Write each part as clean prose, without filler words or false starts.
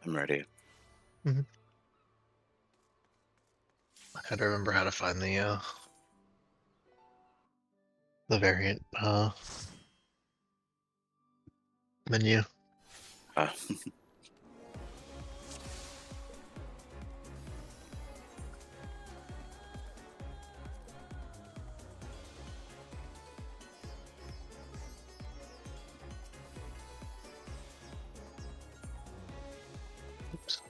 I'm ready. Mhm. I had to remember how to find the variant menu. Uh, Oops.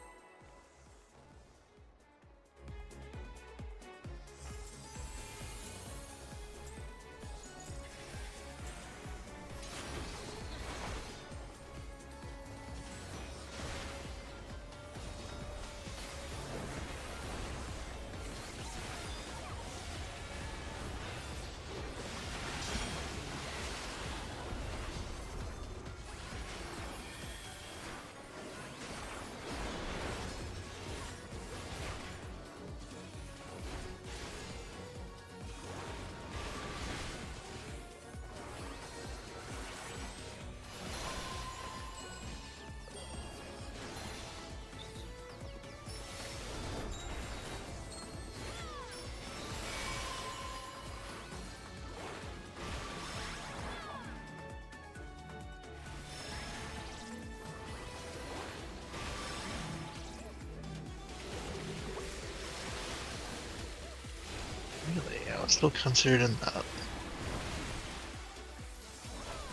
Really? I was still considered in that.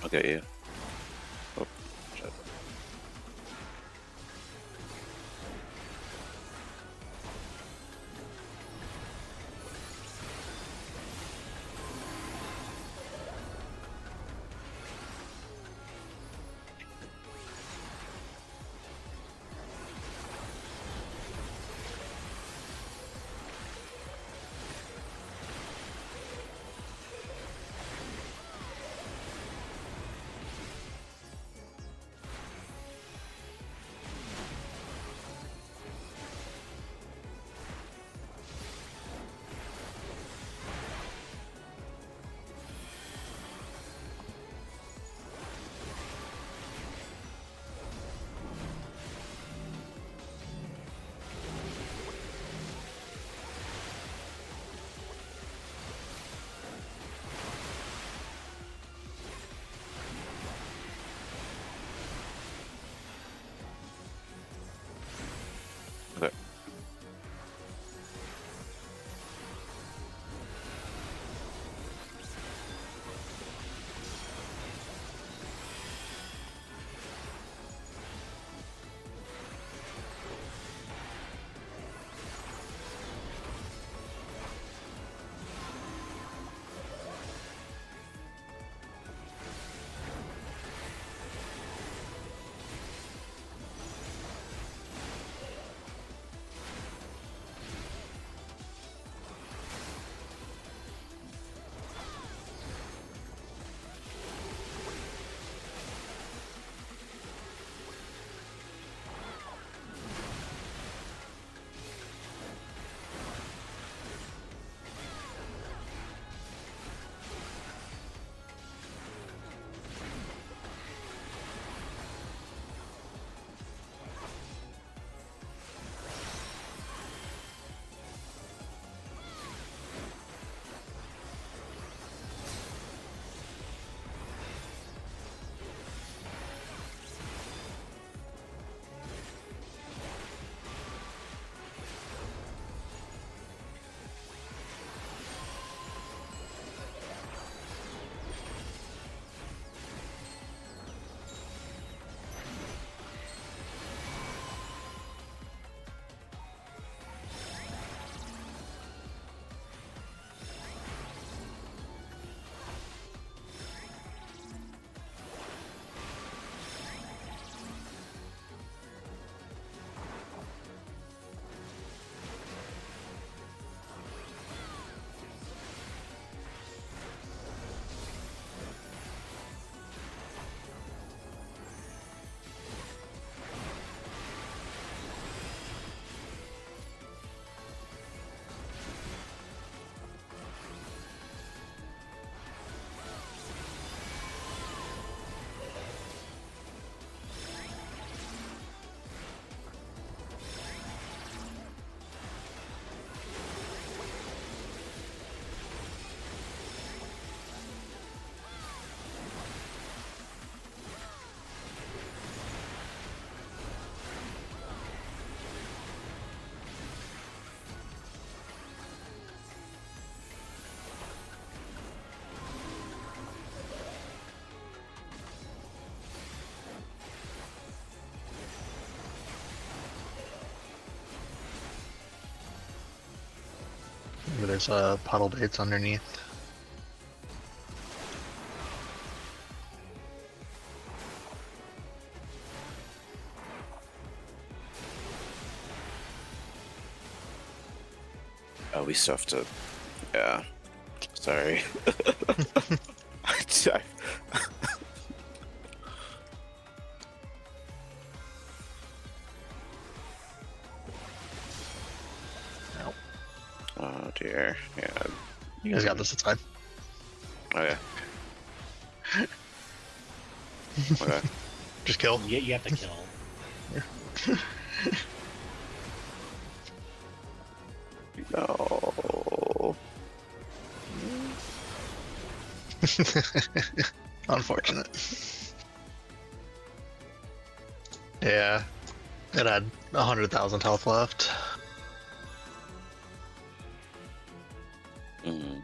okay, yeah. Oh, shit. there's puddle baits underneath. Oh, we still have to. Yeah. Sorry. Nope. Oh dear. Yeah. You guys got this. It's fine. Okay. Okay. Just kill. Yeah, you have to kill. No. Unfortunate. Yeah, it had 100,000 health left. Mm.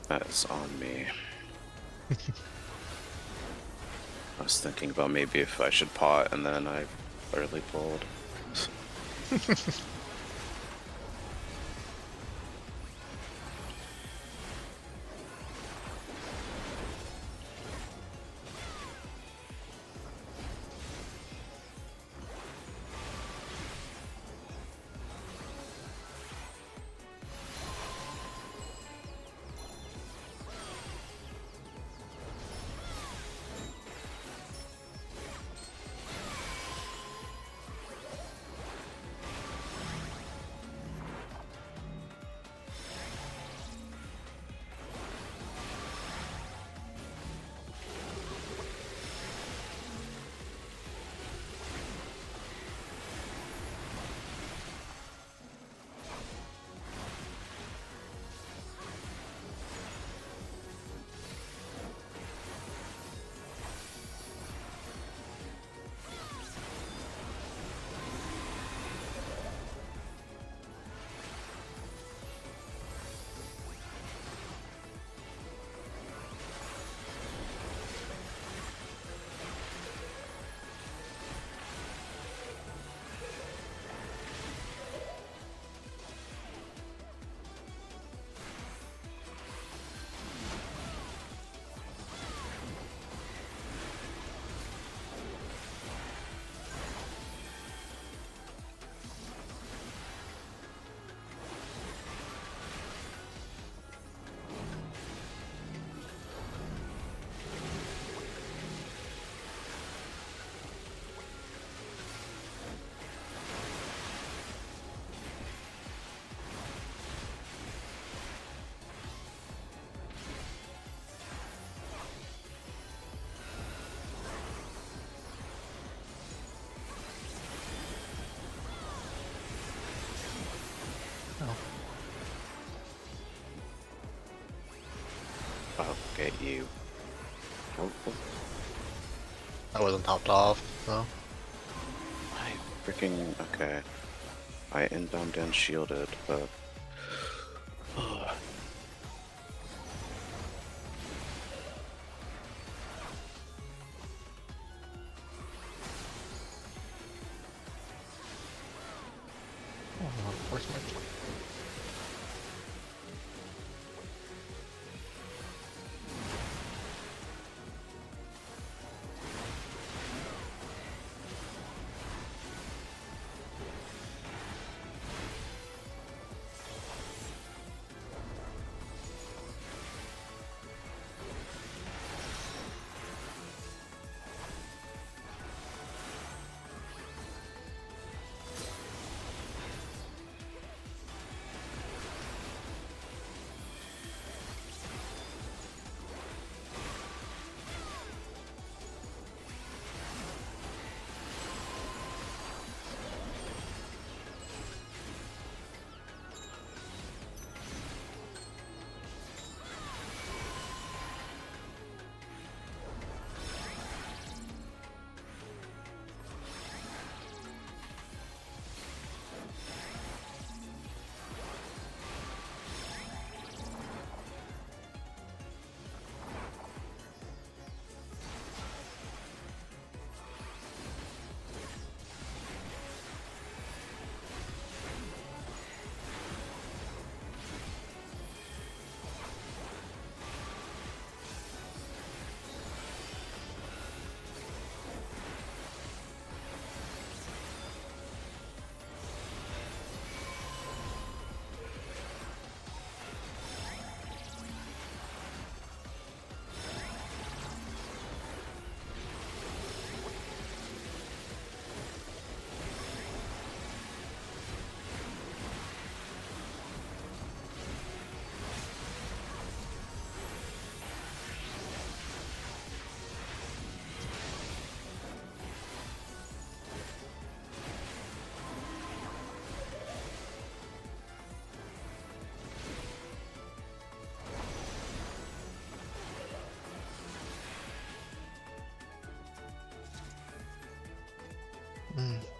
That's on me. I was thinking about maybe if I should pot, and then I early pulled. I'll get you. Oh, oh. I wasn't topped off, so. I freaking okay. I inbound and shielded, but Oh, where's my...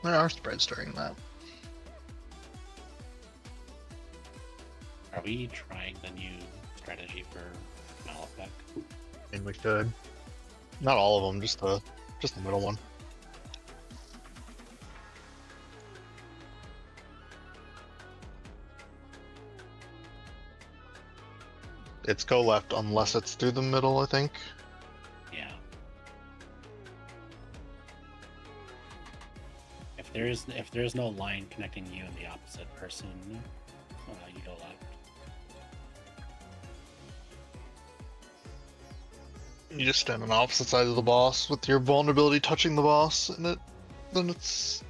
There are spreads during that. Are we trying the new strategy for Malefak? I mean, we should. Not all of them, just the middle one. It's go left unless it's through the middle, I think. Yeah. If there is no line connecting you and the opposite person, you go left. You just stand on opposite sides of the boss with your vulnerability touching the boss, and then it's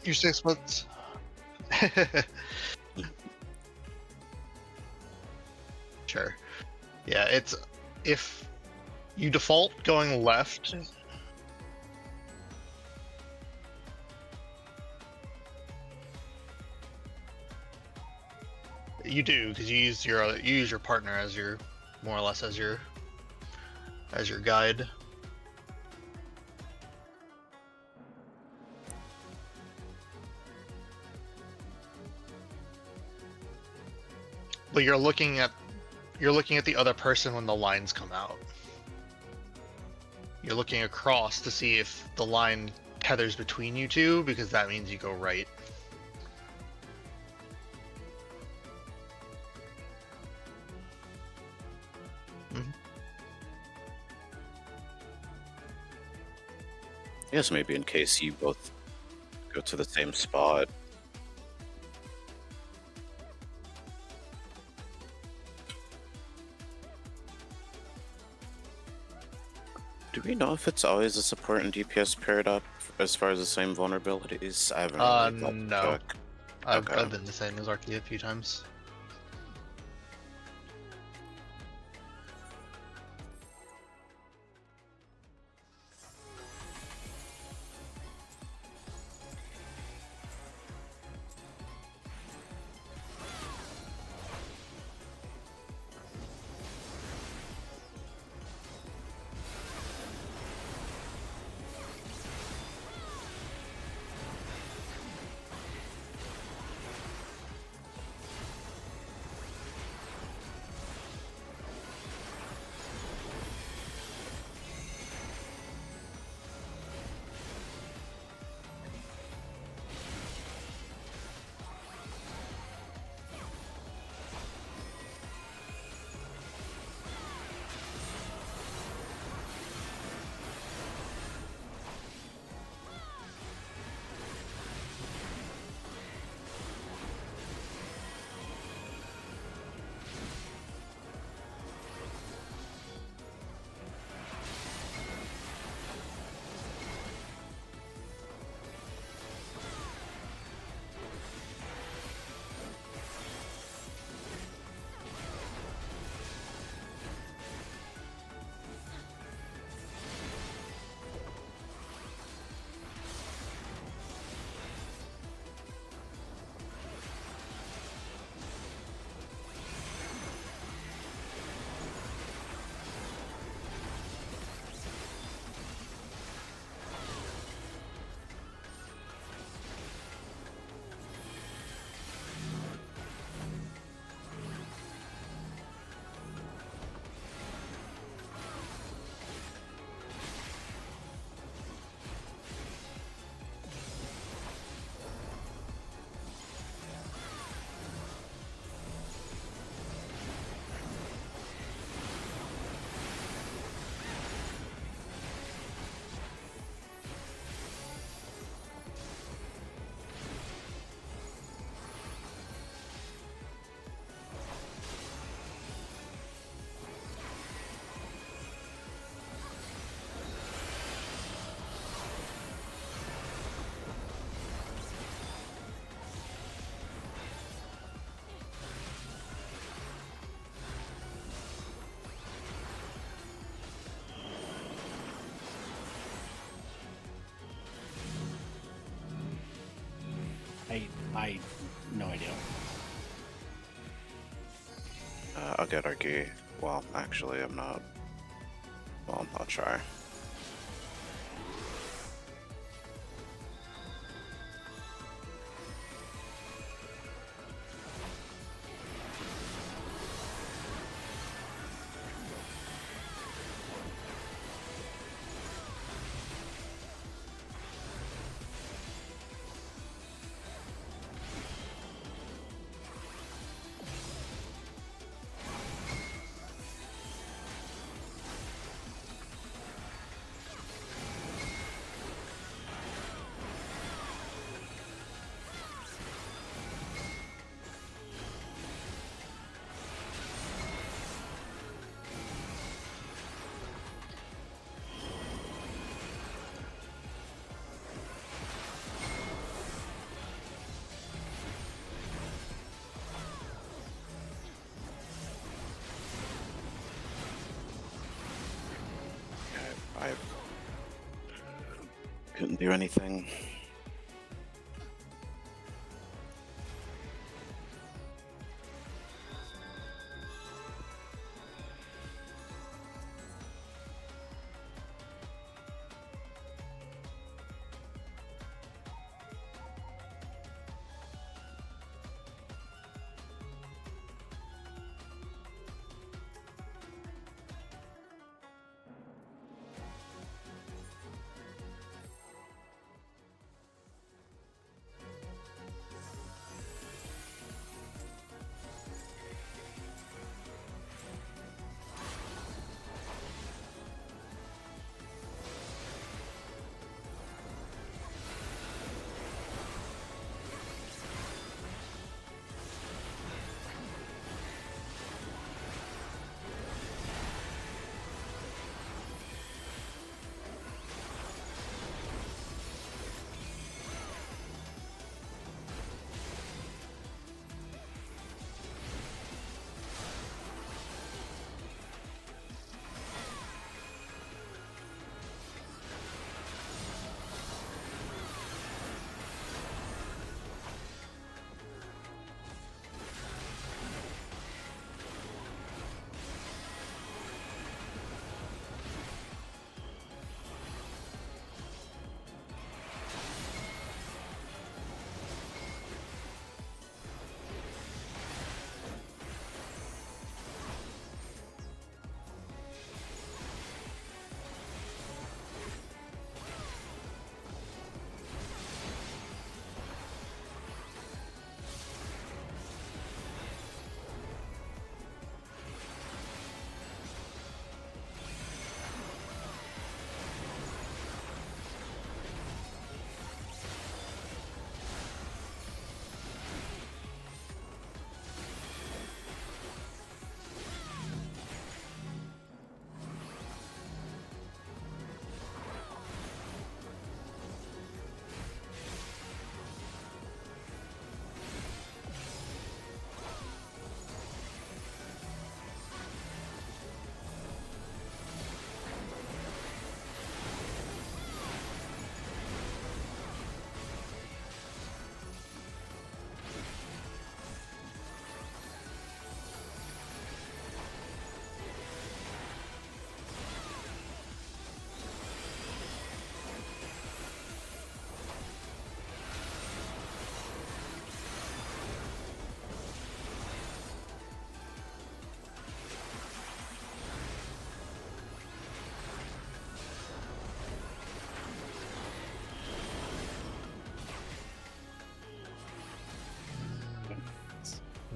your 6 months. Sure. Yeah, it's if you default going left. You do, because you use your partner as your more or less as your guide. But you're looking at the other person when the lines come out. You're looking across to see if the line tethers between you two, because that means you go right. Yes, maybe in case you both go to the same spot. Do we know if it's always a support and DPS paired up as far as the same vulnerabilities? I haven't really thought to No. check. I've Okay. been the same as Archie a few times. I no idea. I'll get Argy. Well, actually, I'm not. Well, I'll try. Couldn't do anything.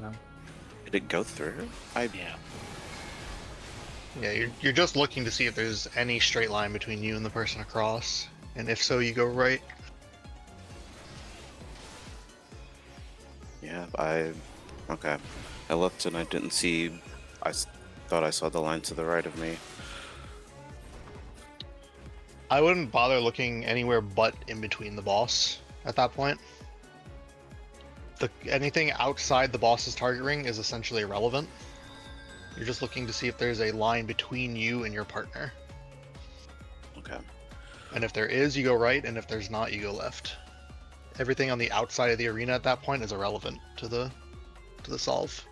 No. Did it go through? Yeah. Yeah, you're just looking to see if there's any straight line between you and the person across, and if so, you go right. Yeah, okay. I looked and I didn't see. Thought I saw the line to the right of me. I wouldn't bother looking anywhere but in between the boss at that point. Anything outside the boss's target ring is essentially irrelevant. You're just looking to see if there's a line between you and your partner. Okay. And if there is, you go right, and if there's not, you go left. Everything on the outside of the arena at that point is irrelevant to the solve.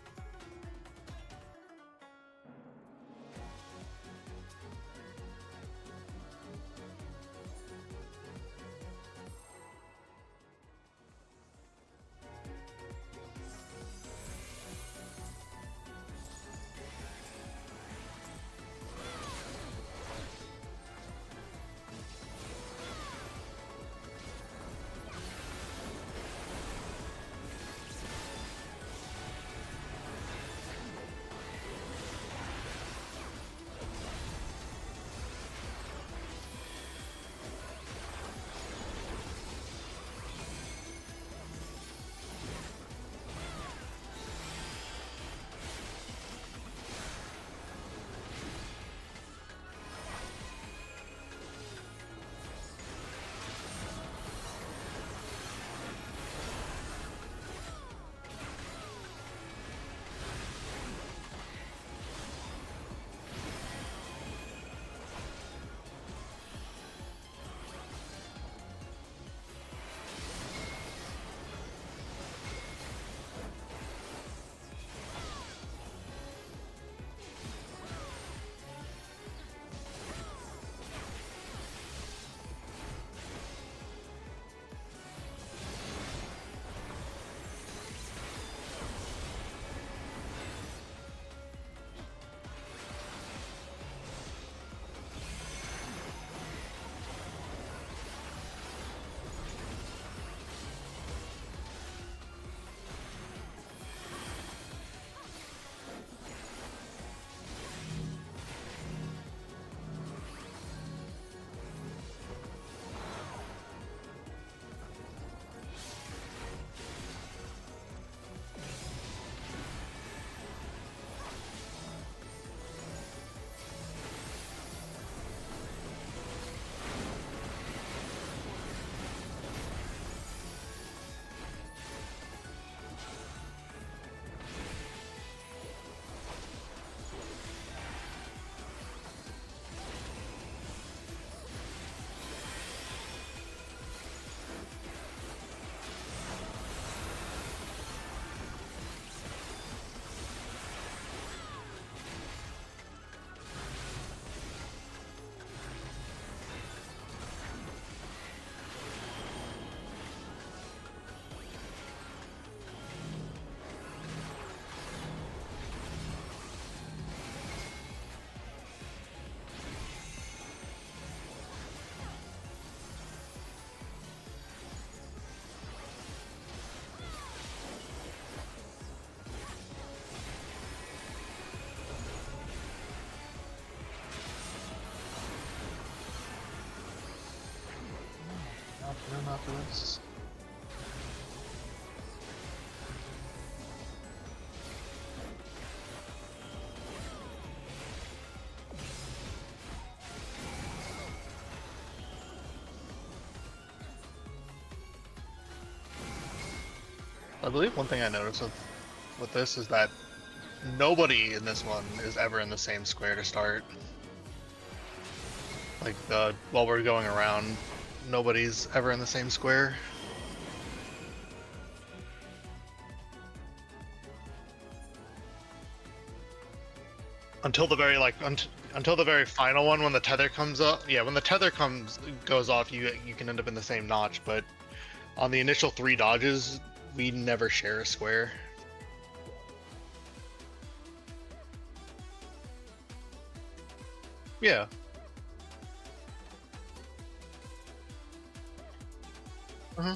I believe one thing I noticed with this is that nobody in this one is ever in the same square to start. Like while we're going around, nobody's ever in the same square. Until the very until the very final one when the tether comes up. Yeah, when the tether goes off, you can end up in the same notch. But on the initial 3 dodges, we never share a square. Yeah. Mm-hmm.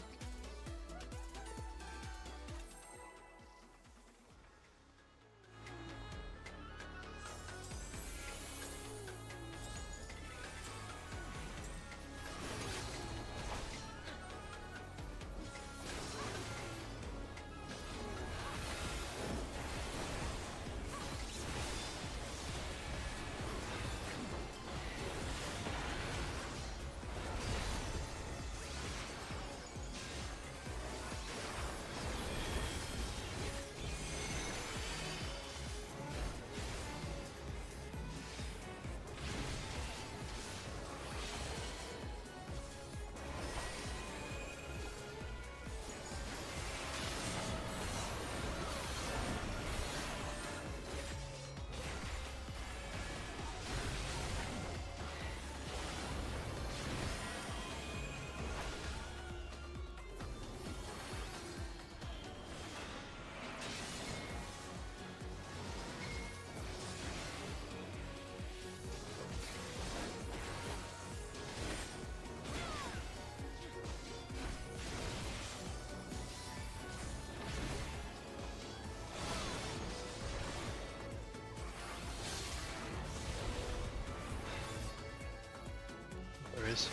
There is.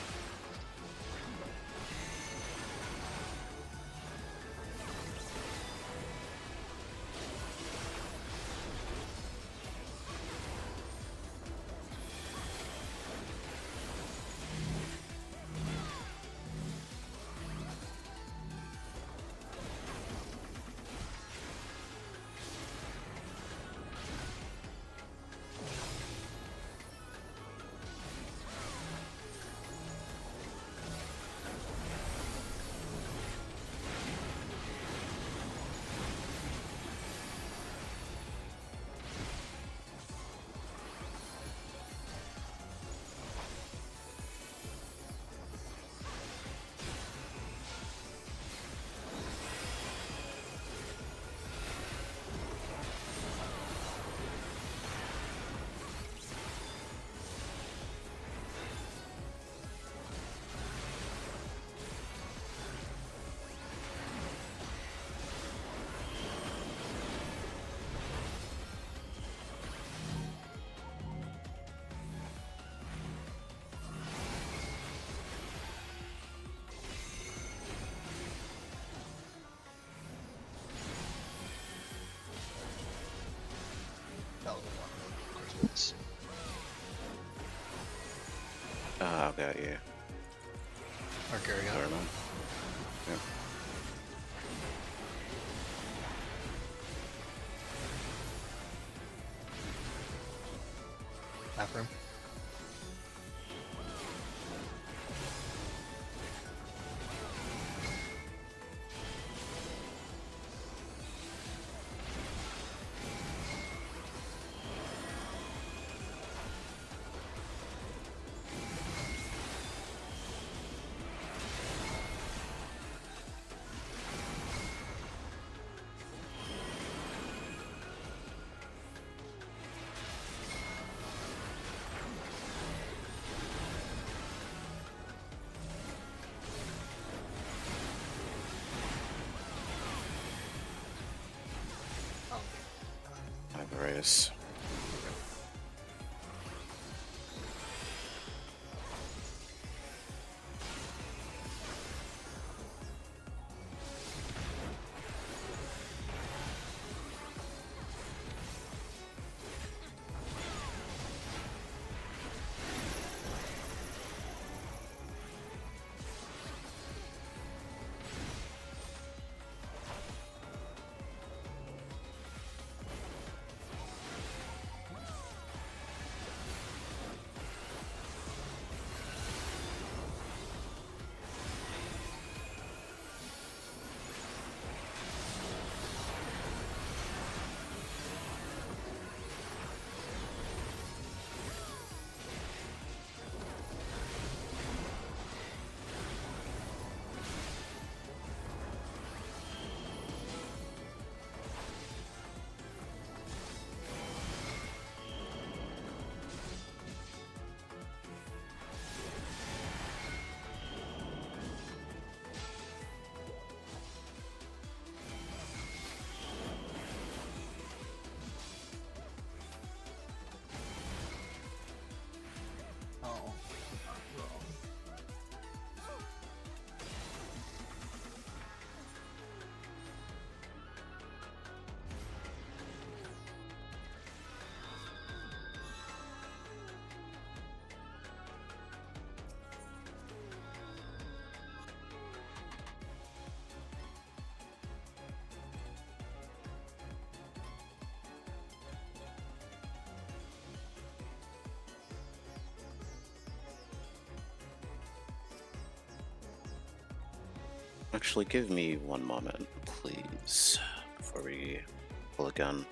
Okay, yeah. Or Gary I don't know. Yeah. Bathroom. I have a race. Actually, give me one moment, please, before we pull again.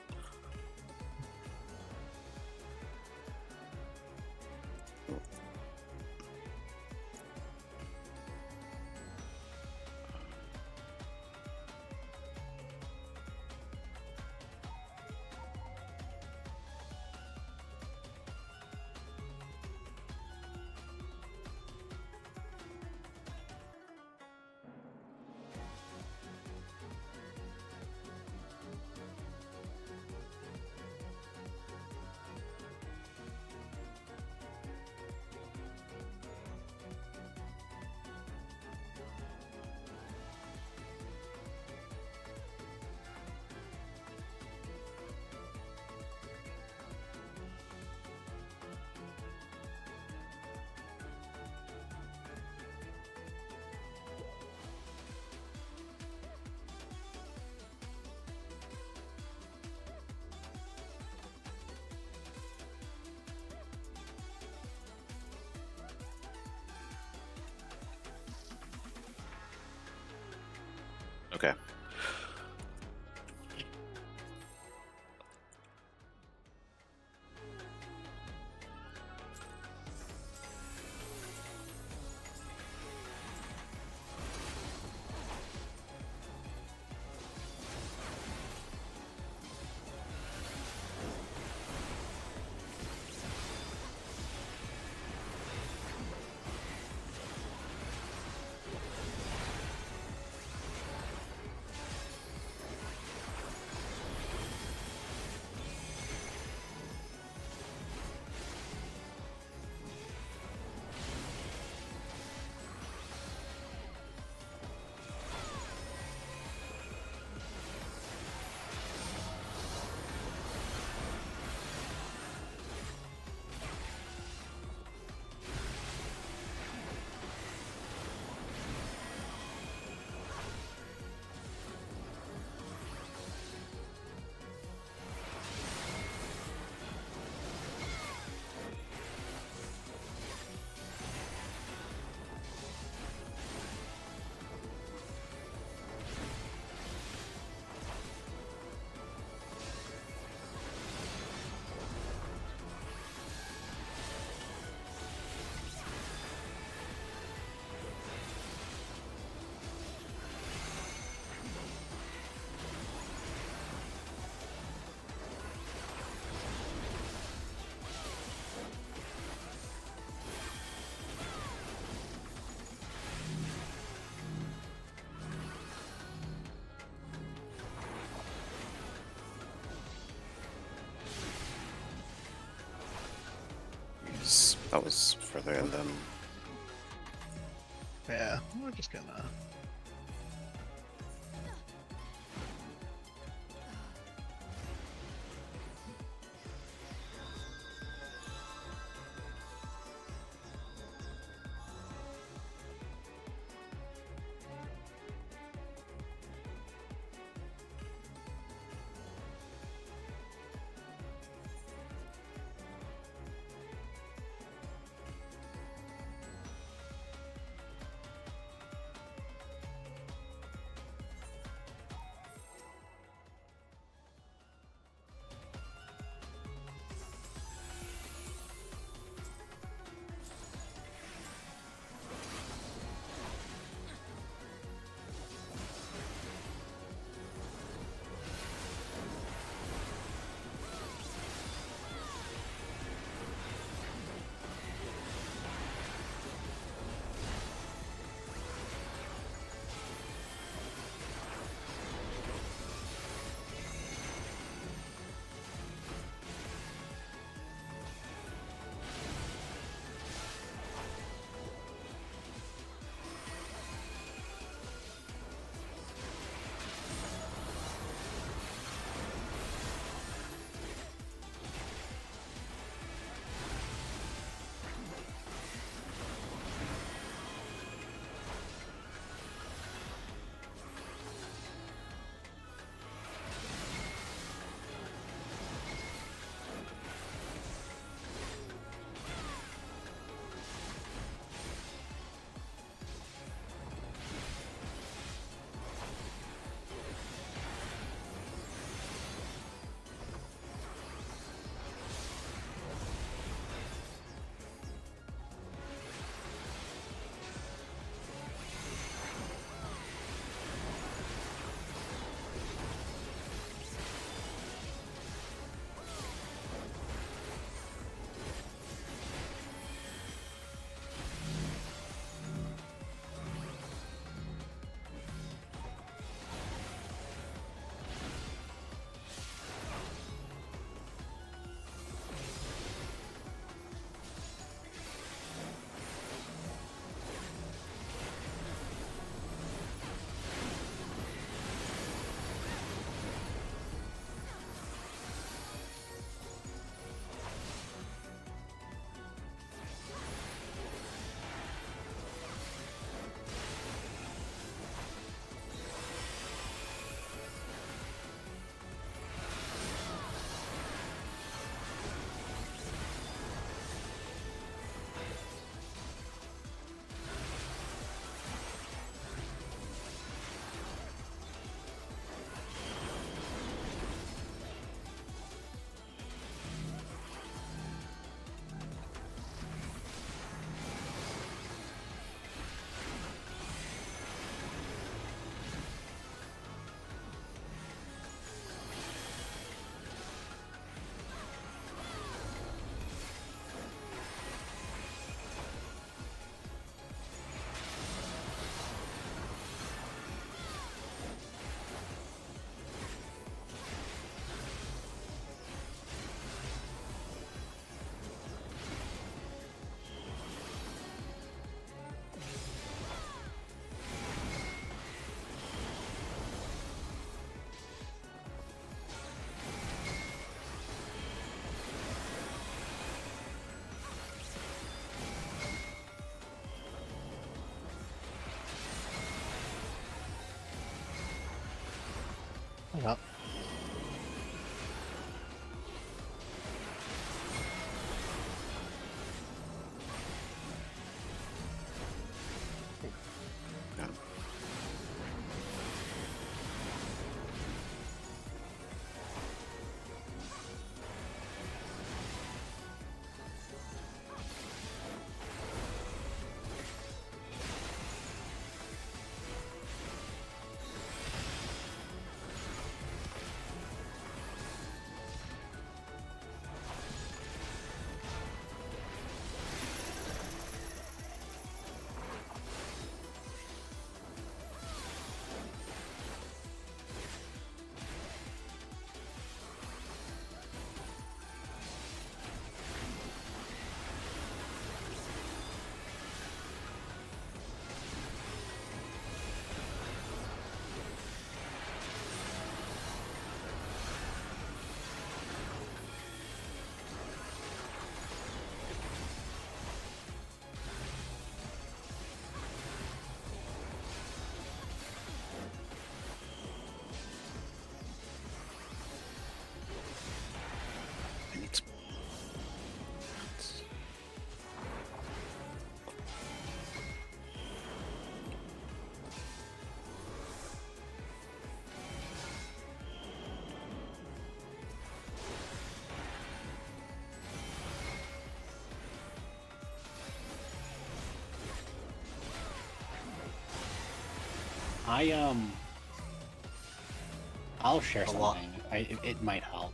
Okay. That was further in than. Yeah, we're just gonna. Yeah. Yeah. I need to... I'll share A lot. something. It might help.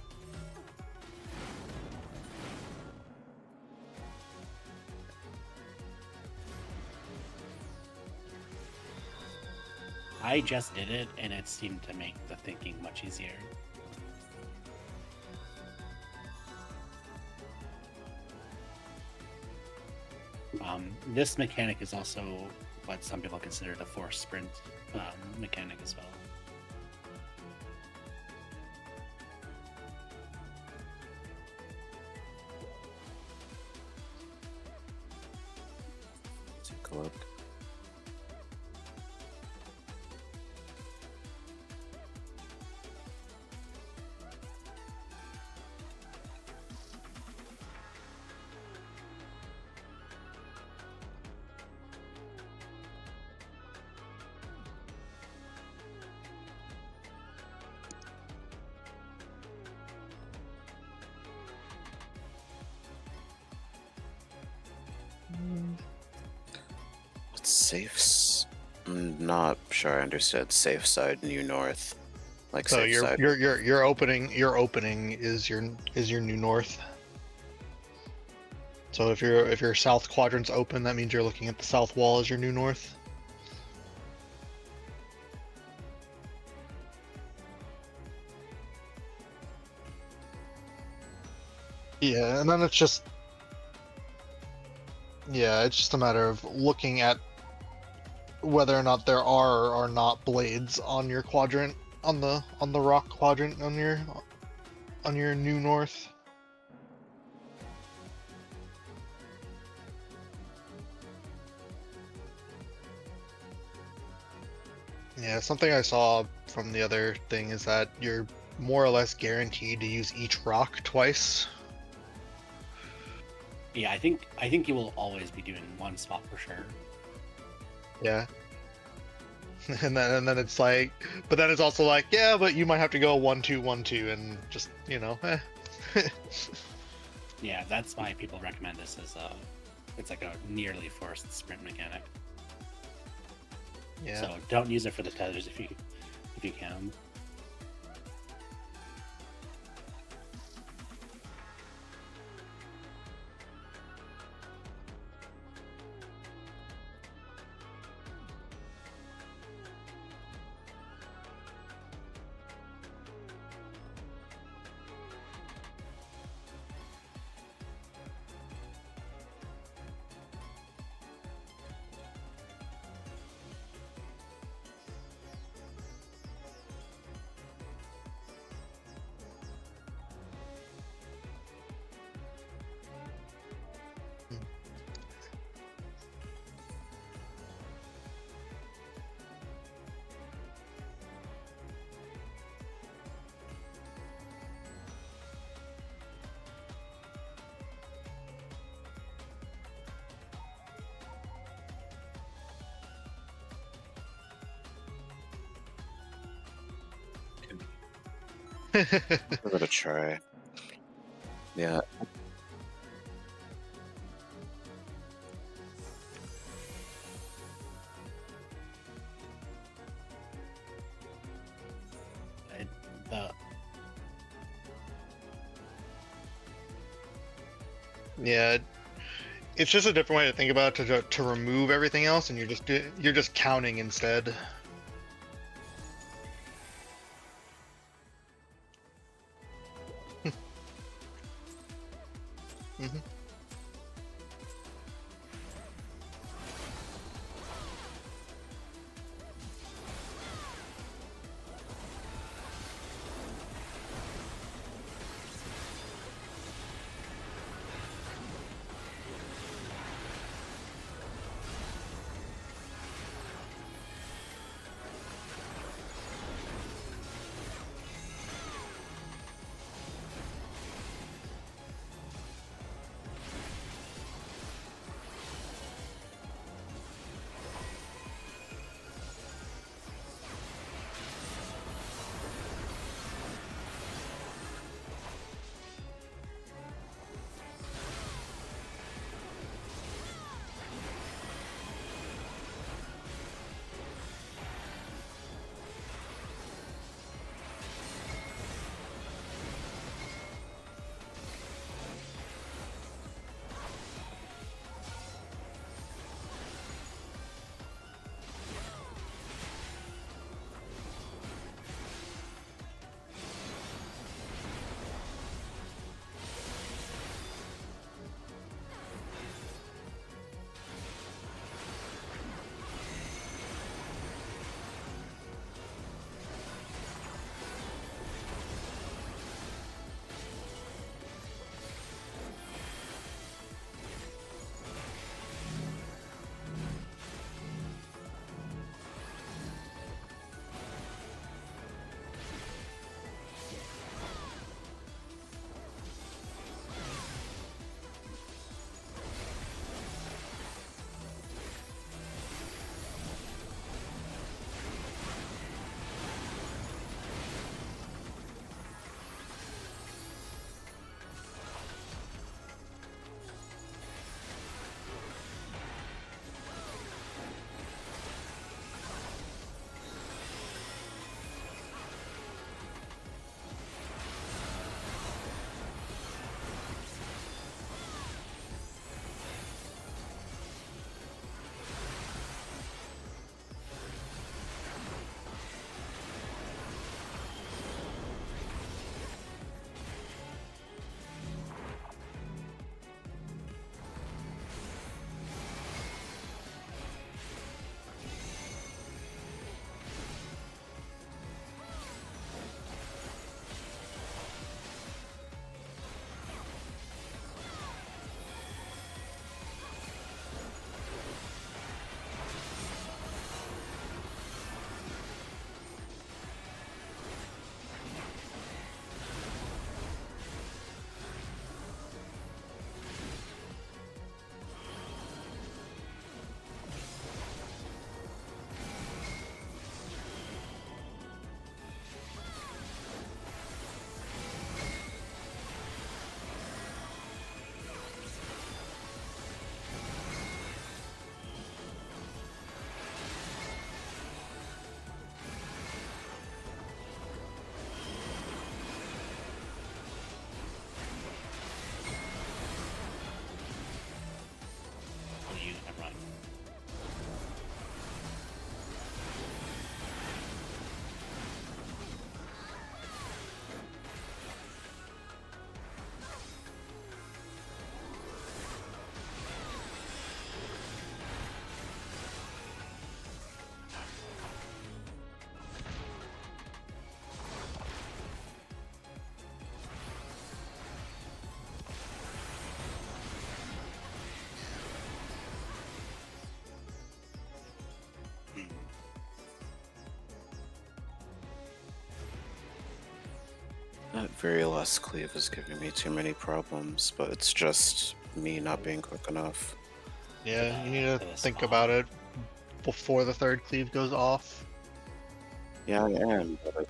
I just did it, and it seemed to make the thinking much easier. This mechanic is also what some people consider the force sprint mechanic as well. Take a look. What's safe? I'm not sure I understood safe side new north. Like So safe side. your opening is your new north. So if your south quadrant's open, that means you're looking at the south wall as your new north. Yeah, and then it's just a matter of looking at whether or not there are or are not blades on your quadrant, on the rock quadrant on your new north. Yeah, something I saw from the other thing is that you're more or less guaranteed to use each rock twice. Yeah, I think you will always be doing one spot for sure. Yeah. And then it's like, but then it's also like, yeah, but you might have to go 1-2-1-2 and just, Yeah, that's why people recommend this as it's like a nearly forced sprint mechanic. Yeah. So don't use it for the tethers if you can. Give it a try. Yeah. The Yeah, it's just a different way to think about it, to remove everything else, and you're just counting instead. Hmm. you I'm right. Hmm. That very last cleave is giving me too many problems, but it's just me not being quick enough. Yeah, you need to For the think spawn. about it before the third cleave goes off. Yeah, I am, but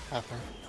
Catherine.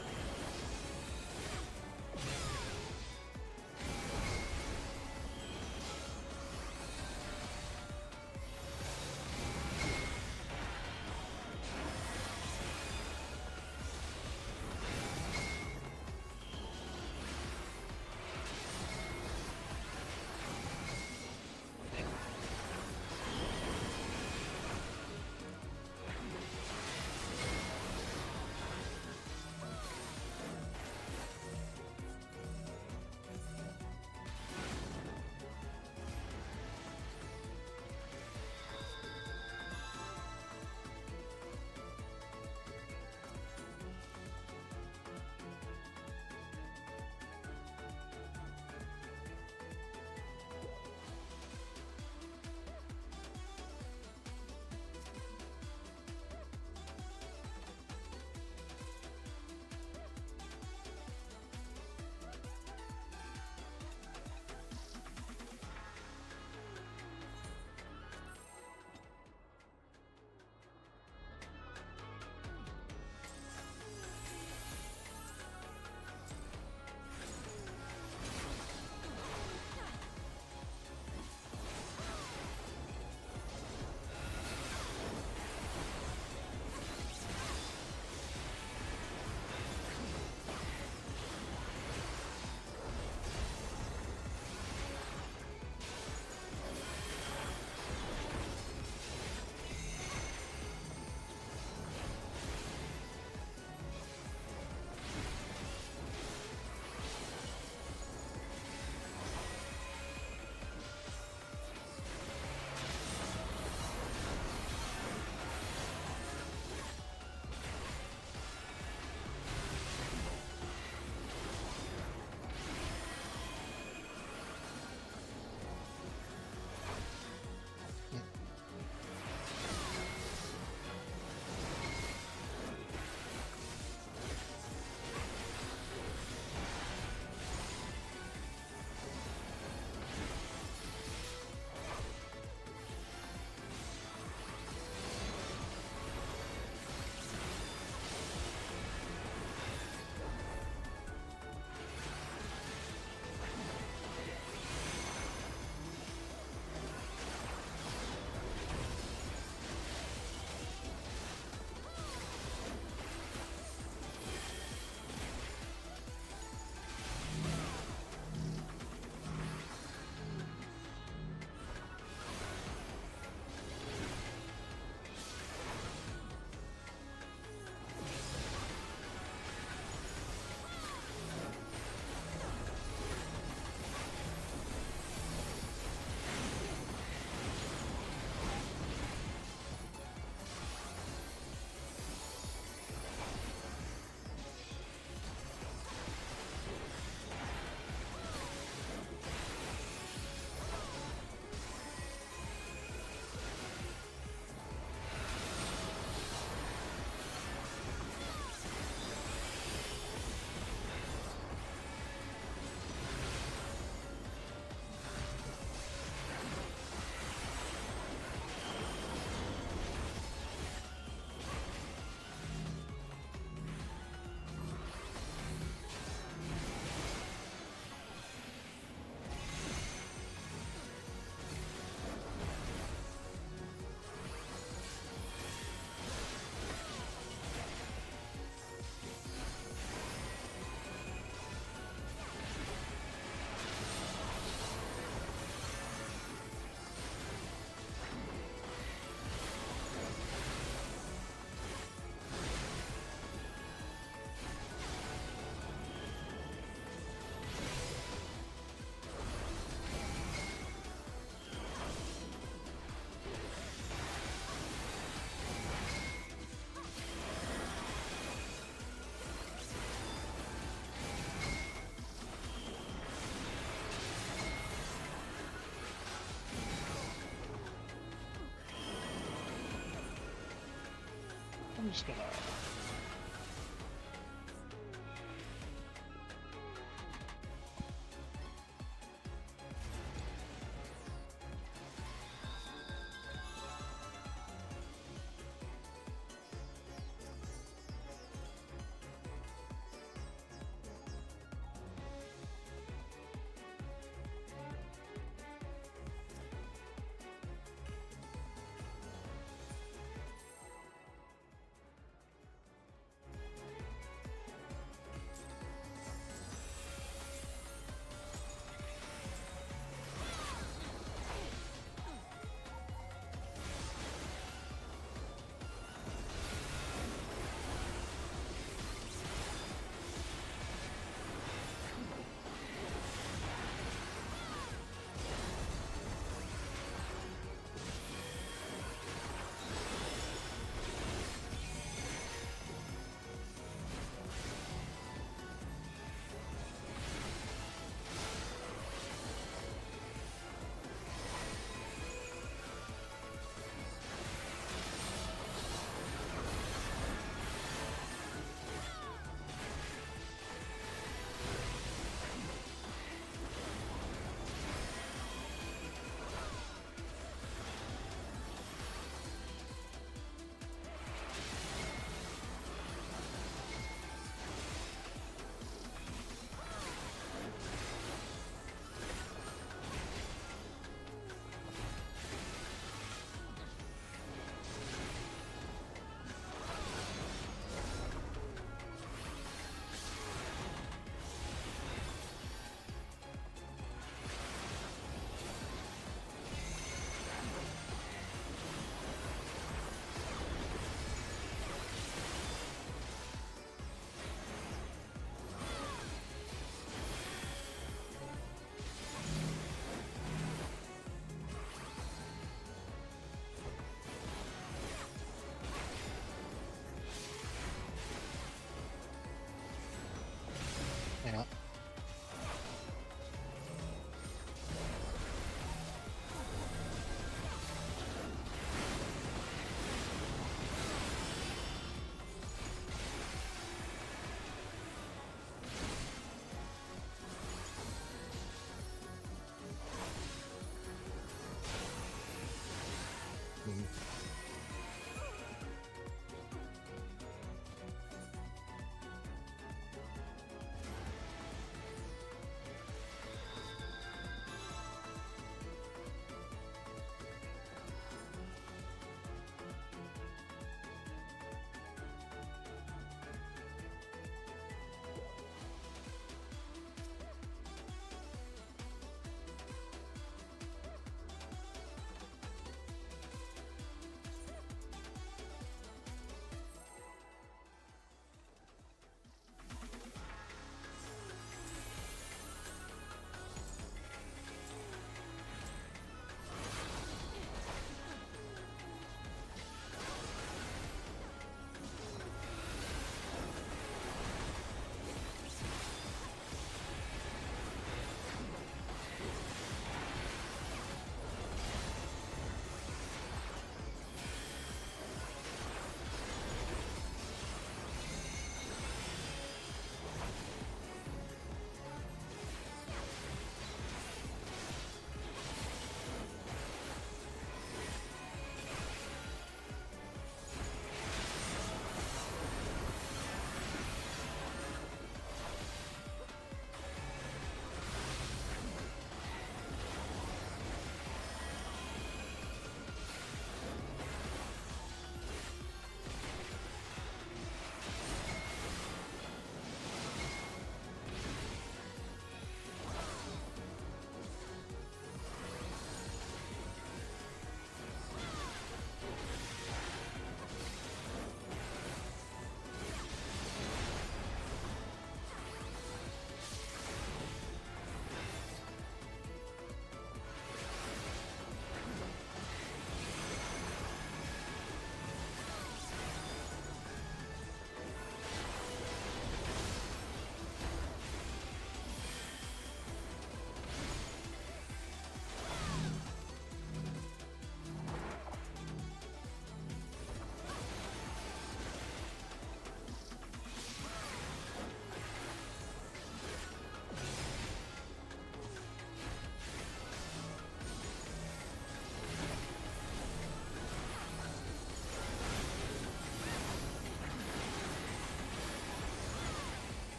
I'm just gonna.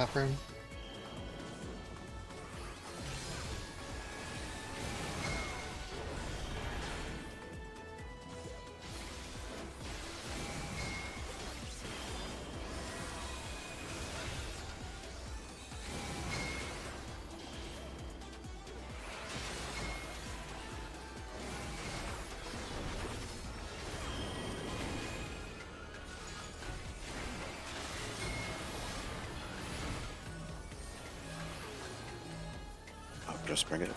half rune. Oh, just bring it.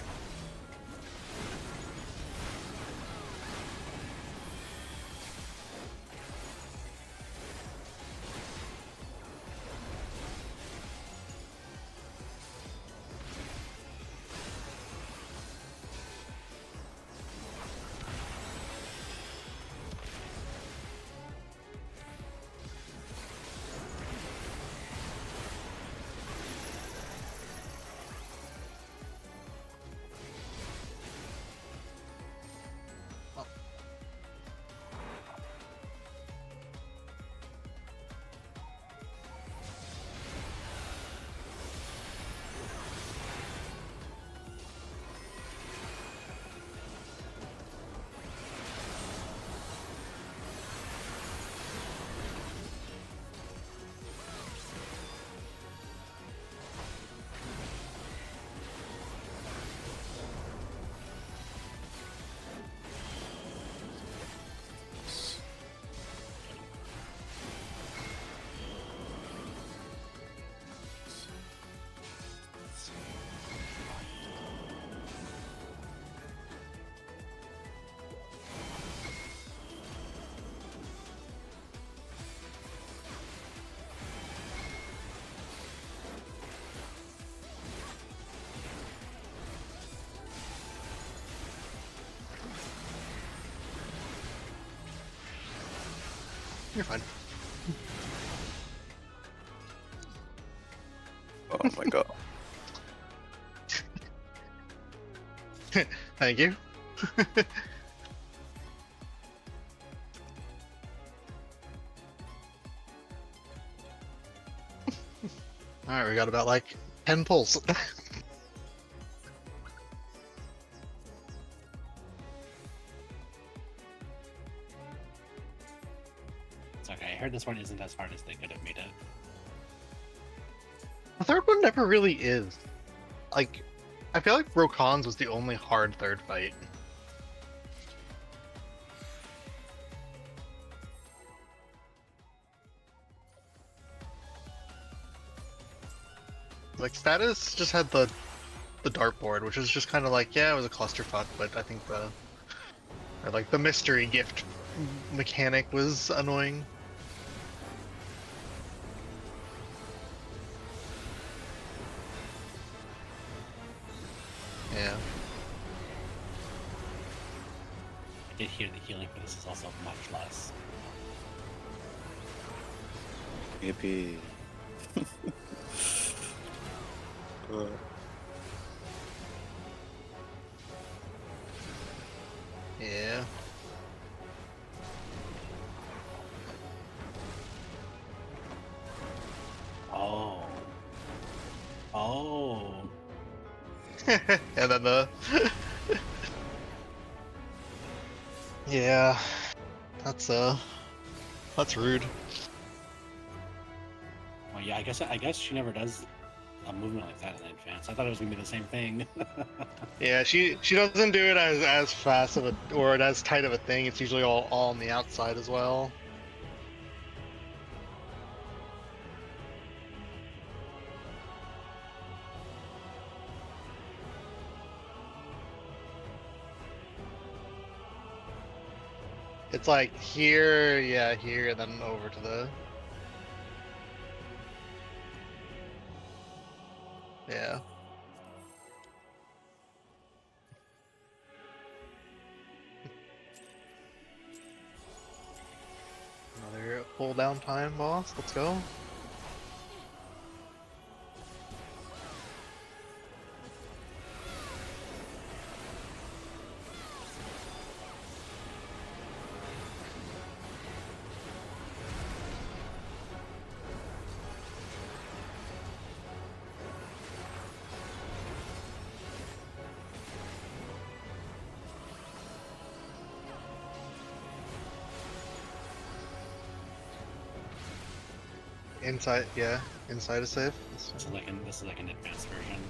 You're fine. Oh my god. Thank you. Alright, we got about like 10 pulls. It's okay. I heard this one isn't as hard as they could have made it. The third one never really is. Like, I feel like Rokan's was the only hard third fight. Like, Status just had the dartboard, which was just kind of like, yeah, it was a clusterfuck, but I think the mystery gift mechanic was annoying. Yeah. I did hear the healing for this is also much less. Maybe. Yeah. Oh. Oh. And then the yeah, that's rude. Well, yeah. I guess she never does a movement like that in advance. I thought it was gonna be the same thing. Yeah, she doesn't do it as fast of a or as tight of a thing. It's usually all on the outside as well. It's like here, yeah, here, and then over to the yeah. Another full downtime, boss. Let's go. inside, yeah, inside is safe. This This is one. like an advanced version.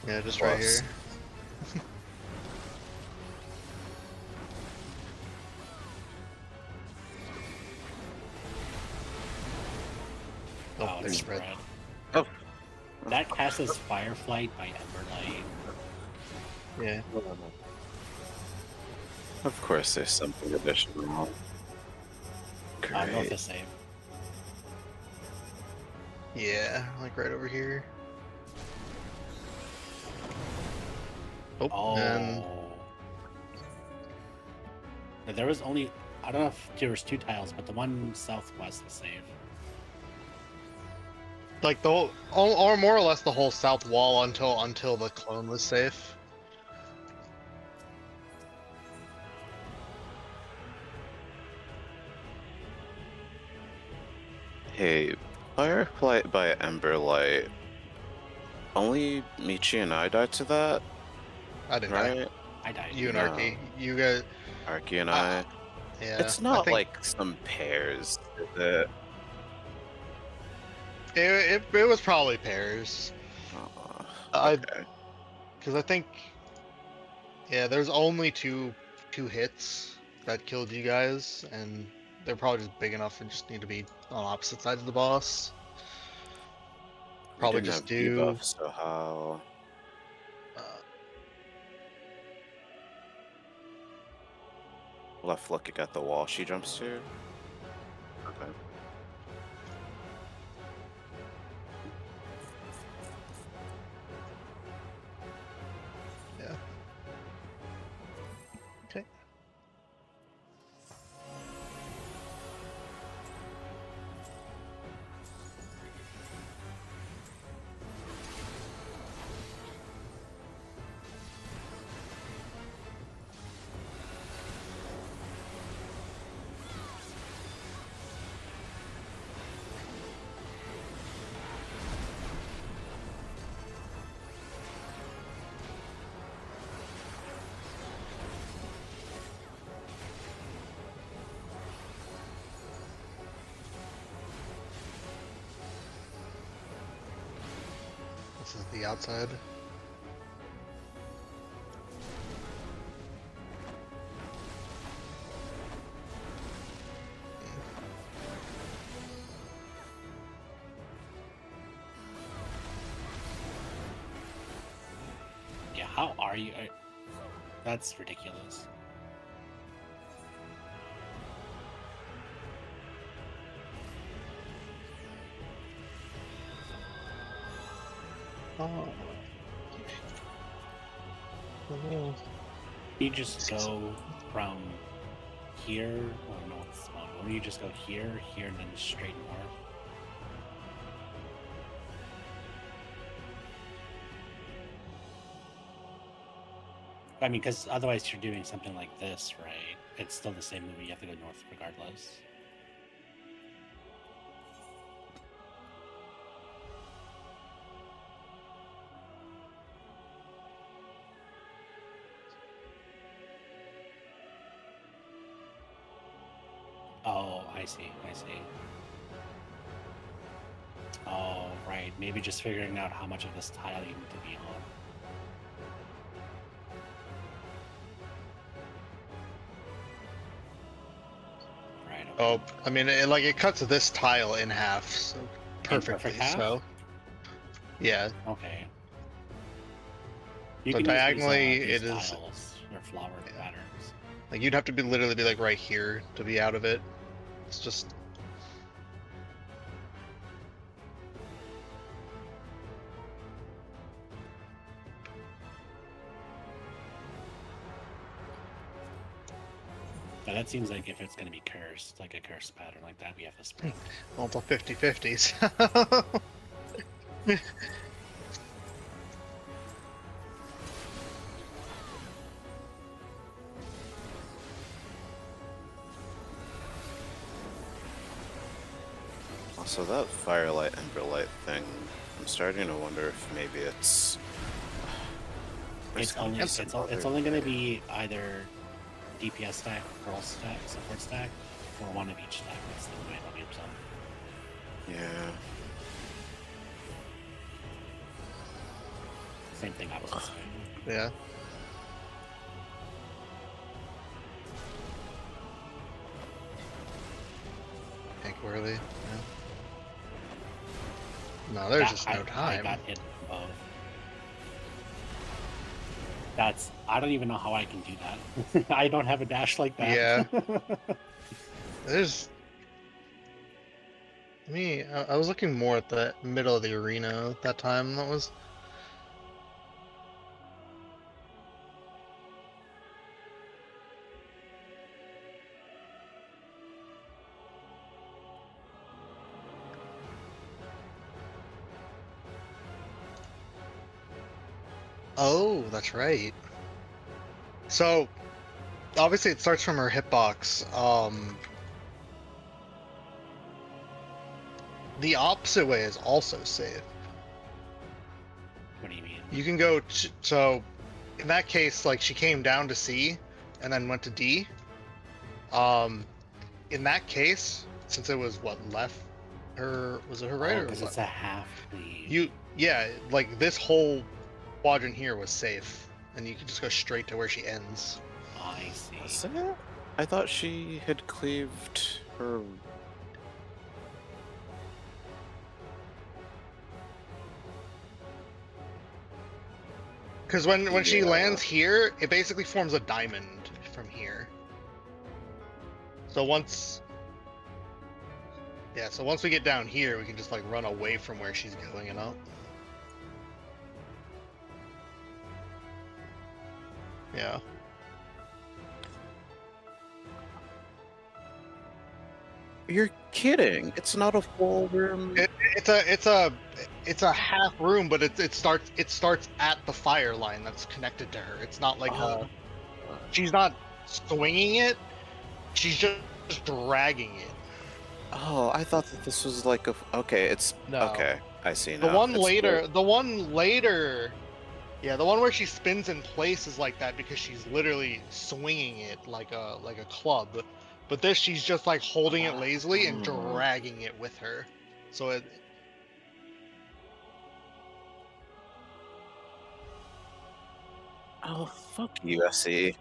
Yeah, just right Plus. here. Oh, they it's spread. spread. Oh, That casts as Fireflight by Emberlight. Yeah. of course, there's something additional. North Great. is safe. Yeah, like right over here. Oh, Oh. and There was only, I don't know if there was 2 tiles, but the one southwest was safe. like the whole, or more or less the whole south wall until the clone was safe. Hey, Fireflight by Emberlight. Only Michi and I died to that, I didn't die. right? I died. You and No. Arky, you guys. Arky and Uh, I. Yeah, It's I not think like some pairs, is it? it was probably pairs. I Okay. because I think yeah, there's only two hits that killed you guys, and they're probably just big enough and just need to be on opposite sides of the boss. We Probably didn't just have do. debuffs, so how? Uh, Left looking at the wall she jumps to? Okay. yeah. Okay. This is the outside. Yeah, how are you? That's ridiculous. Oh. You just go from here, or no, it's small. When you just go here, here, and then straight north. I mean, because otherwise you're doing something like this, right? It's still the same movie. You have to go north regardless. Oh, I see. I see. Oh, right. Maybe just figuring out how much of this tile you need to be on. Right. Okay. Oh, I mean, it cuts this tile in half, so perfectly. perfect half? So, yeah. Okay. You So can use diagonally, these it is tiles or flower patterns. like you'd have to be literally be like right here to be out of it. It's just But that seems like if it's going to be cursed, like a cursed pattern like that, we have to spring. multiple 50-50s. Also, that Firelight Emberlight thing, I'm starting to wonder if maybe it's. It's only it's only going to be either DPS stack, Pearl stack, support stack, or one of each stack. That's the way it'll be resolved. Yeah. Same thing I was saying. Yeah. Worthy. Yeah. No, there's just no I time. got hit above. I don't even know how I can do that. I don't have a dash like that. Yeah. There's I was looking more at the middle of the arena at that time. That was. Oh, that's right. So, obviously, it starts from her hitbox. The opposite way is also safe. What do you mean? You can go. So, in that case, like she came down to C, and then went to D. In that case, since it was what left her, was it her right or because left? it's a half lead. Yeah, like this whole quadrant here was safe, and you can just go straight to where she ends. I see. Was it? I thought she had cleaved her. Because when she Yeah. lands here, it basically forms a diamond from here. So once we get down here, we can just like run away from where she's going, you know? Yeah. You're kidding! It's not a full room. It's a half room, but it starts at the fire line that's connected to her. It's not like she's not swinging it. She's just dragging it. Oh, I thought that this was like a. Okay, it's No. okay. I see The now. one It's later, yeah, the one where she spins in place is like that because she's literally swinging it like a club. But this, she's just like holding it lazily and dragging it with her. So it. Oh, fuck you, SE.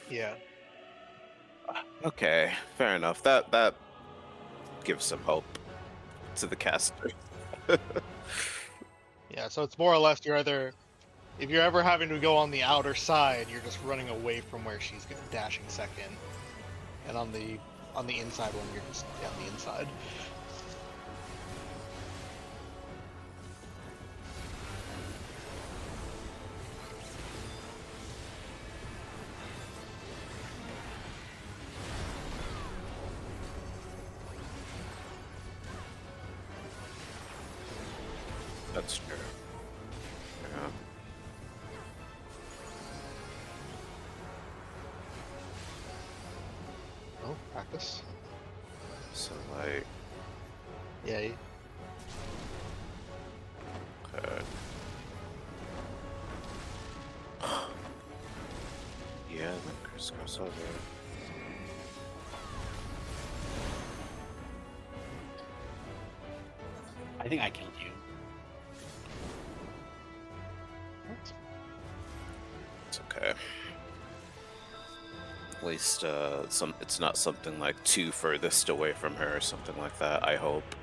Yeah. Okay, fair enough. That gives some hope to the caster. Yeah, so it's more or less if you're ever having to go on the outer side, you're just running away from where she's dashing second, and on the inside one, you're just on the inside. That's true. Yeah. Oh, practice. So like, Yeah. okay. Yeah, then Chris goes over. I think I killed you. It's okay. At least it's not something like too furthest away from her or something like that, I hope.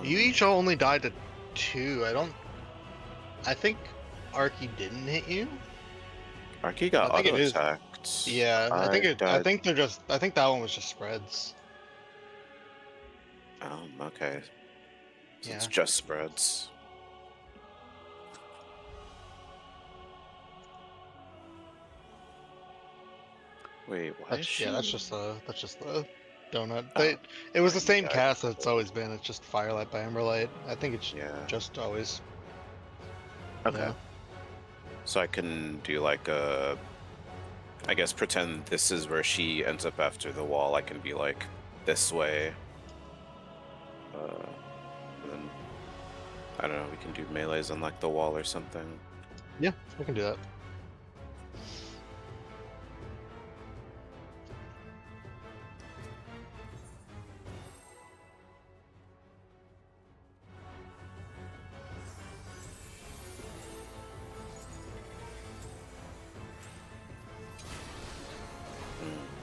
You each only died to 2. I think Arky didn't hit you. Arky got I think it auto is. attacked. Yeah, I think died. I think that one was just spreads. Okay. So Yeah. it's just spreads. Wait, why is she? That's just the donut. Oh, It was the you same died cast that it's before. always been. It's just Firelight by Emberlight. I think it's Yeah. just always. Okay. Yeah. So I can do like a. I guess pretend this is where she ends up after the wall. I can be like this way. And then I don't know. We can do melees on like the wall or something. Yeah, we can do that.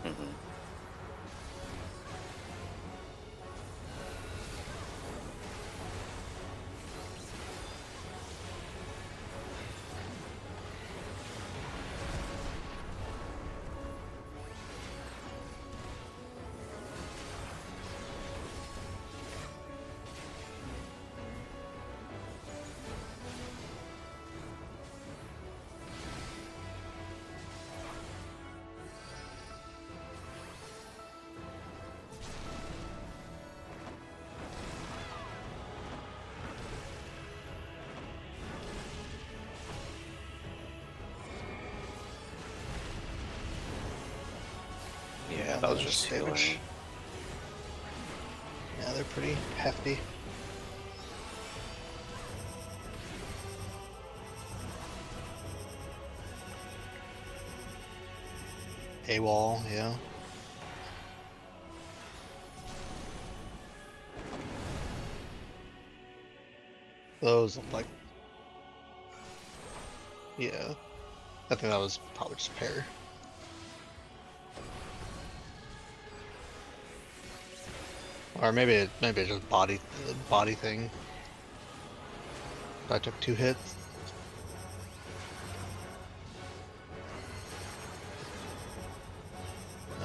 Mm-hmm. Yeah, that was just healing. Yeah, they're pretty hefty. AWOL, yeah. Those look like... Yeah. I think that was probably just pair. Or maybe it's just body thing. I took 2 hits.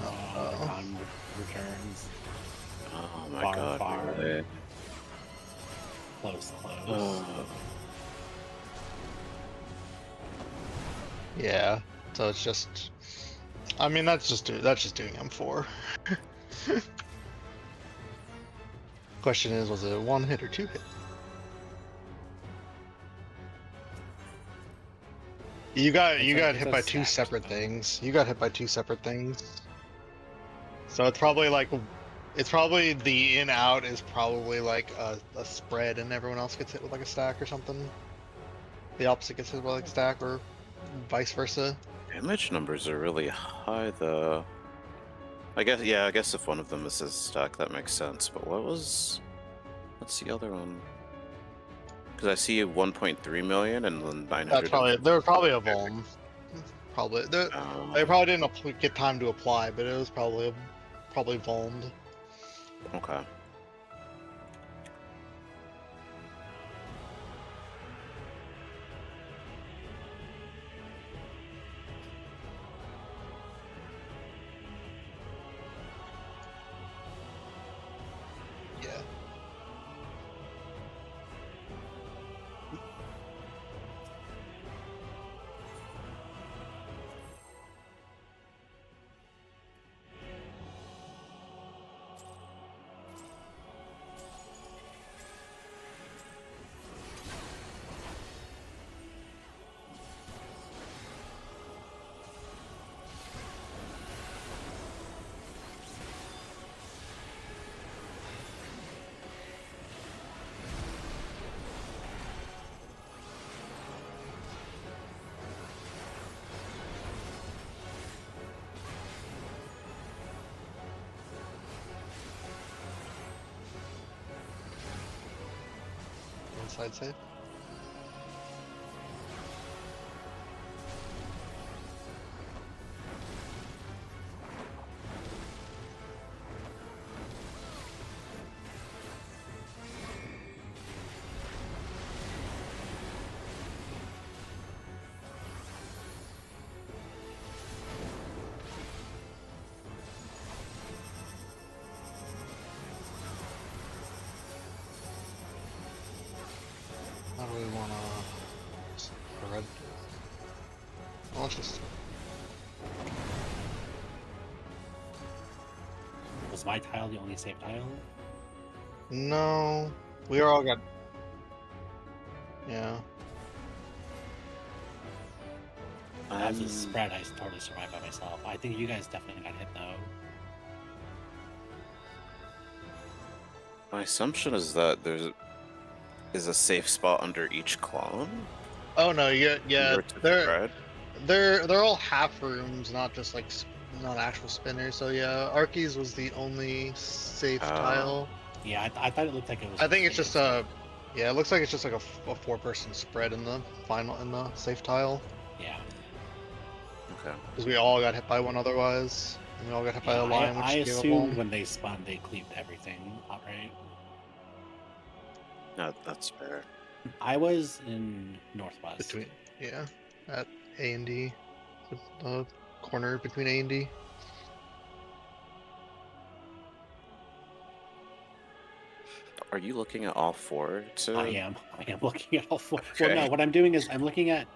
Ron returns. Oh my Far, god, far. really? Close. Yeah. So it's just... I mean, that's just doing M4. Question is, was it 1 hit or 2 hit? You got hit by 2 separate things. You got hit by 2 separate things. So it's probably like, it's probably the in out is probably like a spread, and everyone else gets hit with like a stack or something. The opposite gets hit with like a stack, or vice versa. Damage numbers are really high though. I guess if one of them is a stack, that makes sense. But what's the other one? Because I see 1.3 million and then 900. That's probably, there was probably a Volm. Probably they probably didn't get time to apply, but it was probably Volmed. Okay. Yeah. Inside save. How do we want to red? Well, let's just... Was my tile the only safe tile? No, we all got... Yeah. As a spread, I totally survived by myself. I think you guys definitely got hit though. My assumption is that is a safe spot under each clone. Oh no, yeah, Similar to the bread. they're all half rooms, not just like not actual spinners. So yeah, Arky's was the only safe tile. Yeah, I thought it looked like it was. I think it's safe. just yeah, it looks like it's just like a 4-person spread in the safe tile. Yeah. Okay. Because we all got hit by one otherwise, and we all got hit by Yeah, a line, which I gave up assumed one. when they spawned, they cleaved everything outright. No, that's fair. I was in Northwest. Between at A and D, the corner between A and D. Are you looking at all four? I am looking at all four. Okay. Well, no, what I'm doing is I'm looking at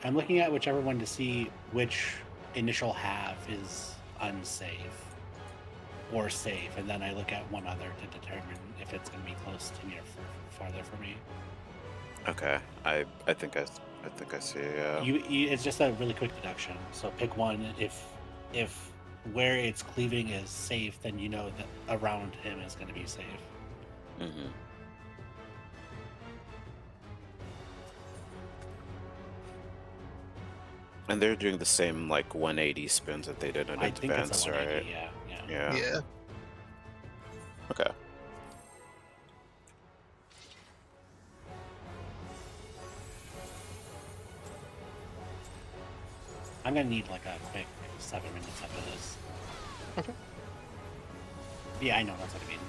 whichever one to see which initial half is unsafe or safe, and then I look at one other to determine if it's going to be close to near farther for me. Okay, I think I see. Yeah. It's just a really quick deduction. So pick one. If where it's cleaving is safe, then you know that around him is going to be safe. Mm-hmm. And they're doing the same like 180 spins that they did in Advance, right? Yeah. Okay. I'm gonna need like a quick 7 minutes after this. Okay. Yeah, I know, that's what I mean.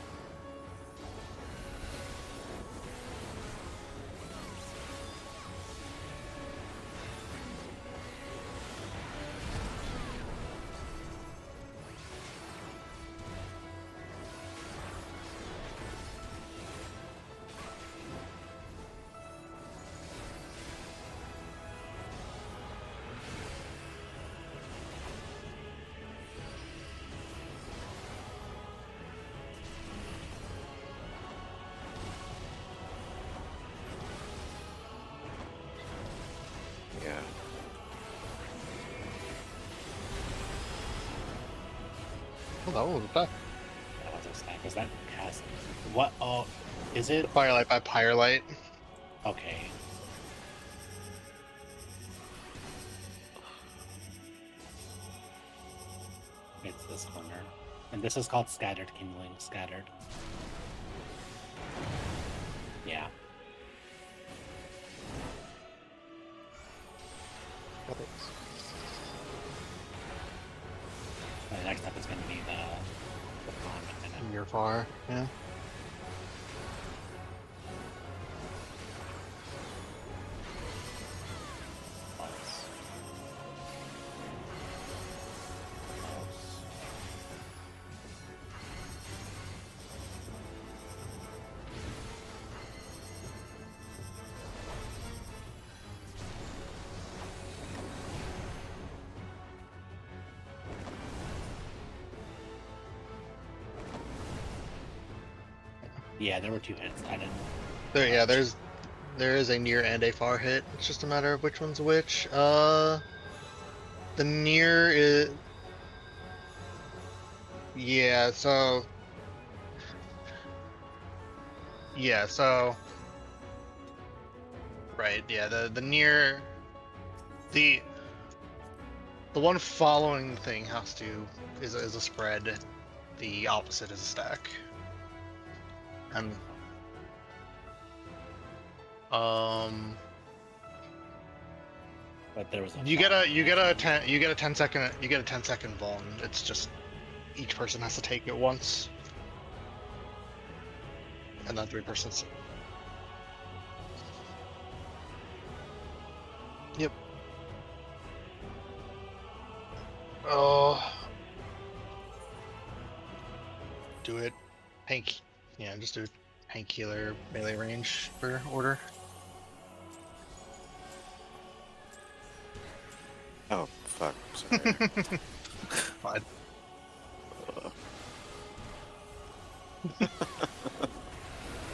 Yeah. Oh, that one was back. That was a stack. Is that cast? What? Oh, is it? Firelight by Firelight. Okay. It's this corner. And this is called Scattered Kindling. Scattered. Yeah. The next step is going to be the pond. Near far, yeah. Yeah, there were 2 hits. I didn't. There is a near and a far hit. It's just a matter of which one's which. The near is. Yeah, so. Yeah, so. Right, yeah, the near. The one following thing has to is a spread. The opposite is a stack. And But there was a you get a 10 second vuln. It's just each person has to take it once, and then 3 persons. Yep. Oh, do it, Hank. Yeah, just do Hank healer melee range for order. Oh fuck! Sorry. Fine.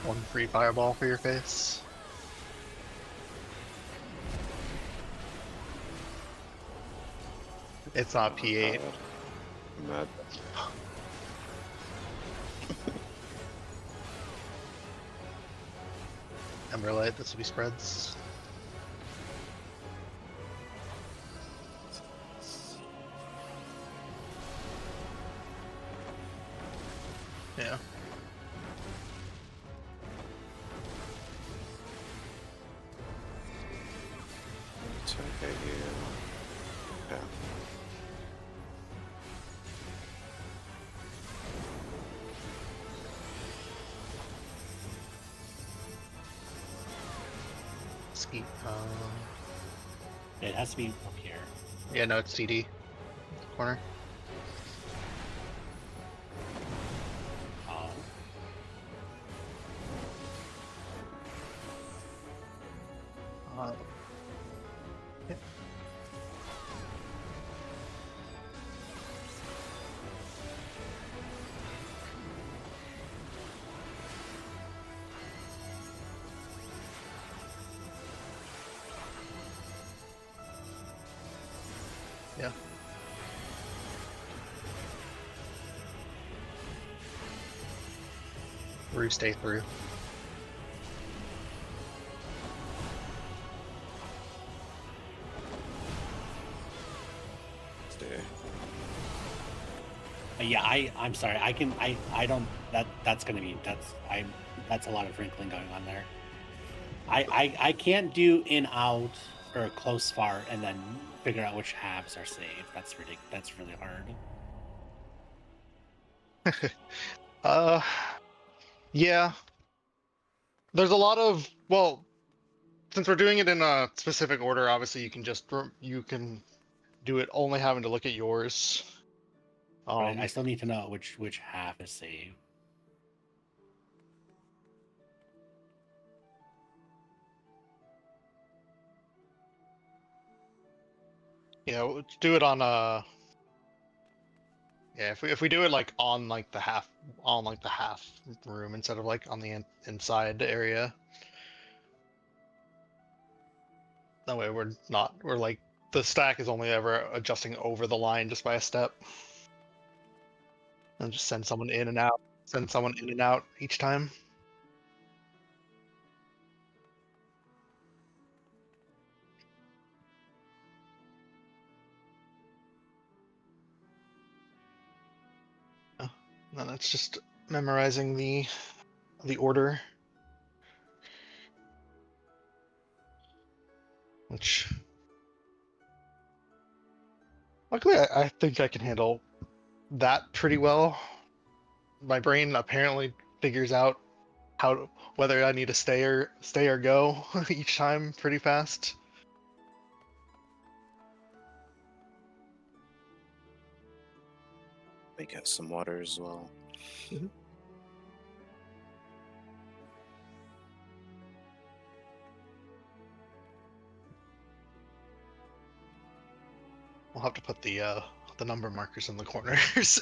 One free fireball for your face. It's not P8. I'm mad. Emberlight, this will be spreads. Yeah. Okay, here. Okay. Ski. It has to be up here. Yeah, no, it's CD. Corner. Oh. Yeah. Yeah. Through, stay through. Stay. Yeah, I'm sorry. I don't that's gonna be that's a lot of wrinkling going on there. I can't do in out or close far and then figure out which halves are saved. That's ridiculous. That's really hard. Yeah. There's a lot of, well, since we're doing it in a specific order, obviously you can do it only having to look at yours. But I still need to know which half is saved. Yeah, we'll do it on yeah, if we do it like on like the half room instead of like on the inside area. That way we're like the stack is only ever adjusting over the line just by a step. And just send someone in and out. Send someone in and out each time. And then it's just memorizing the order. Which luckily I think I can handle that pretty well. My brain apparently figures out whether I need to stay or go each time pretty fast. May get some water as well. Mhm. We'll have to put the number markers in the corners.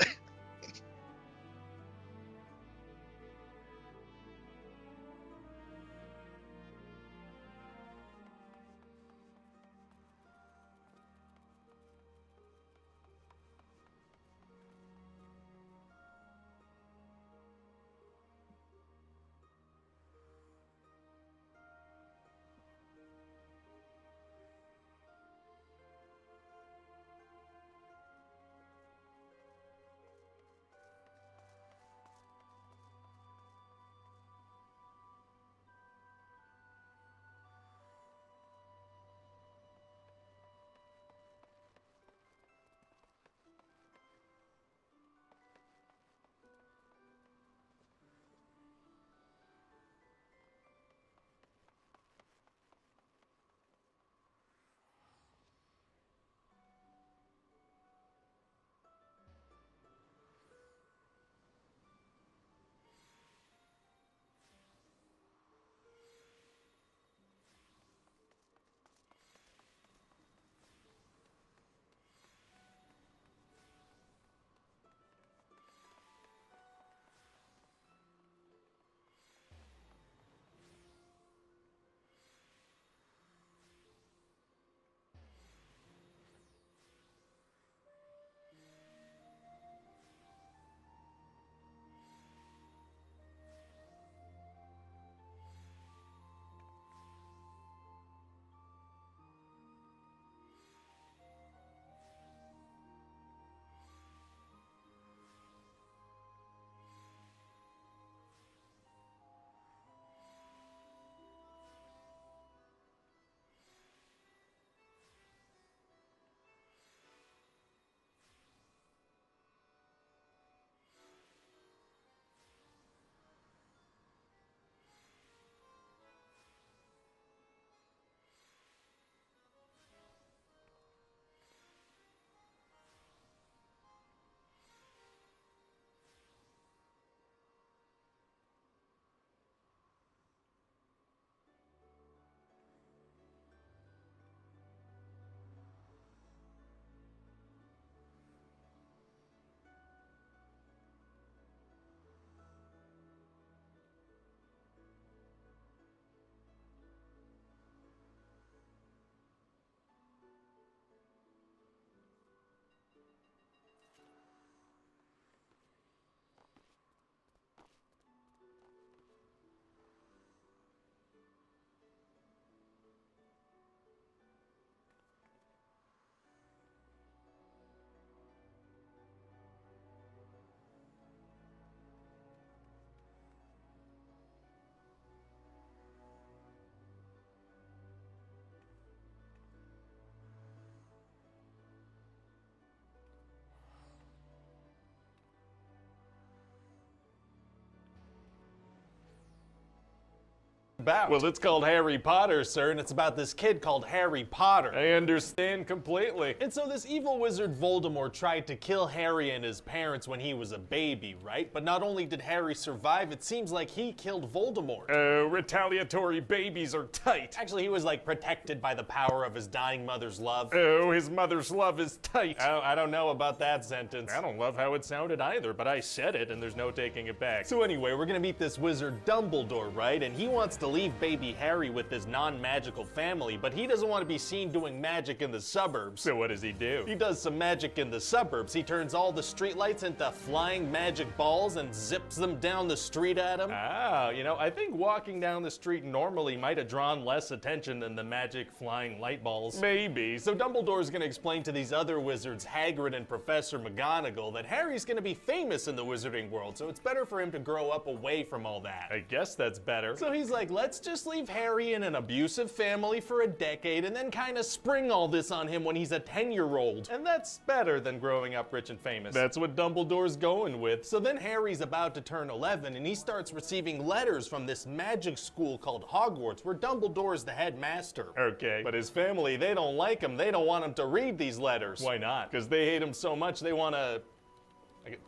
about? Well, it's called Harry Potter, sir, and it's about this kid called Harry Potter. I understand completely. And so this evil wizard Voldemort tried to kill Harry and his parents when he was a baby, right? But not only did Harry survive, it seems like he killed Voldemort. Oh, retaliatory babies are tight. Actually, he was like protected by the power of his dying mother's love. Oh, his mother's love is tight. Oh, I don't know about that sentence. I don't love how it sounded either, but I said it and there's no taking it back. So anyway, we're gonna meet this wizard Dumbledore, right? And he wants to leave baby Harry with his non-magical family, but he doesn't want to be seen doing magic in the suburbs. So what does he do? He does some magic in the suburbs. He turns all the streetlights into flying magic balls and zips them down the street at him. Ah, you know, I think walking down the street normally might have drawn less attention than the magic flying light balls. Maybe. So Dumbledore's gonna explain to these other wizards, Hagrid and Professor McGonagall, that Harry's gonna be famous in the wizarding world, so it's better for him to grow up away from all that. I guess that's better. So he's like, let's just leave Harry in an abusive family for a decade and then kind of spring all this on him when he's a 10-year-old. And that's better than growing up rich and famous. That's what Dumbledore's going with. So then Harry's about to turn 11 and he starts receiving letters from this magic school called Hogwarts where Dumbledore's the headmaster. Okay, but his family, they don't like him. They don't want him to read these letters. Why not? Because they hate him so much they want to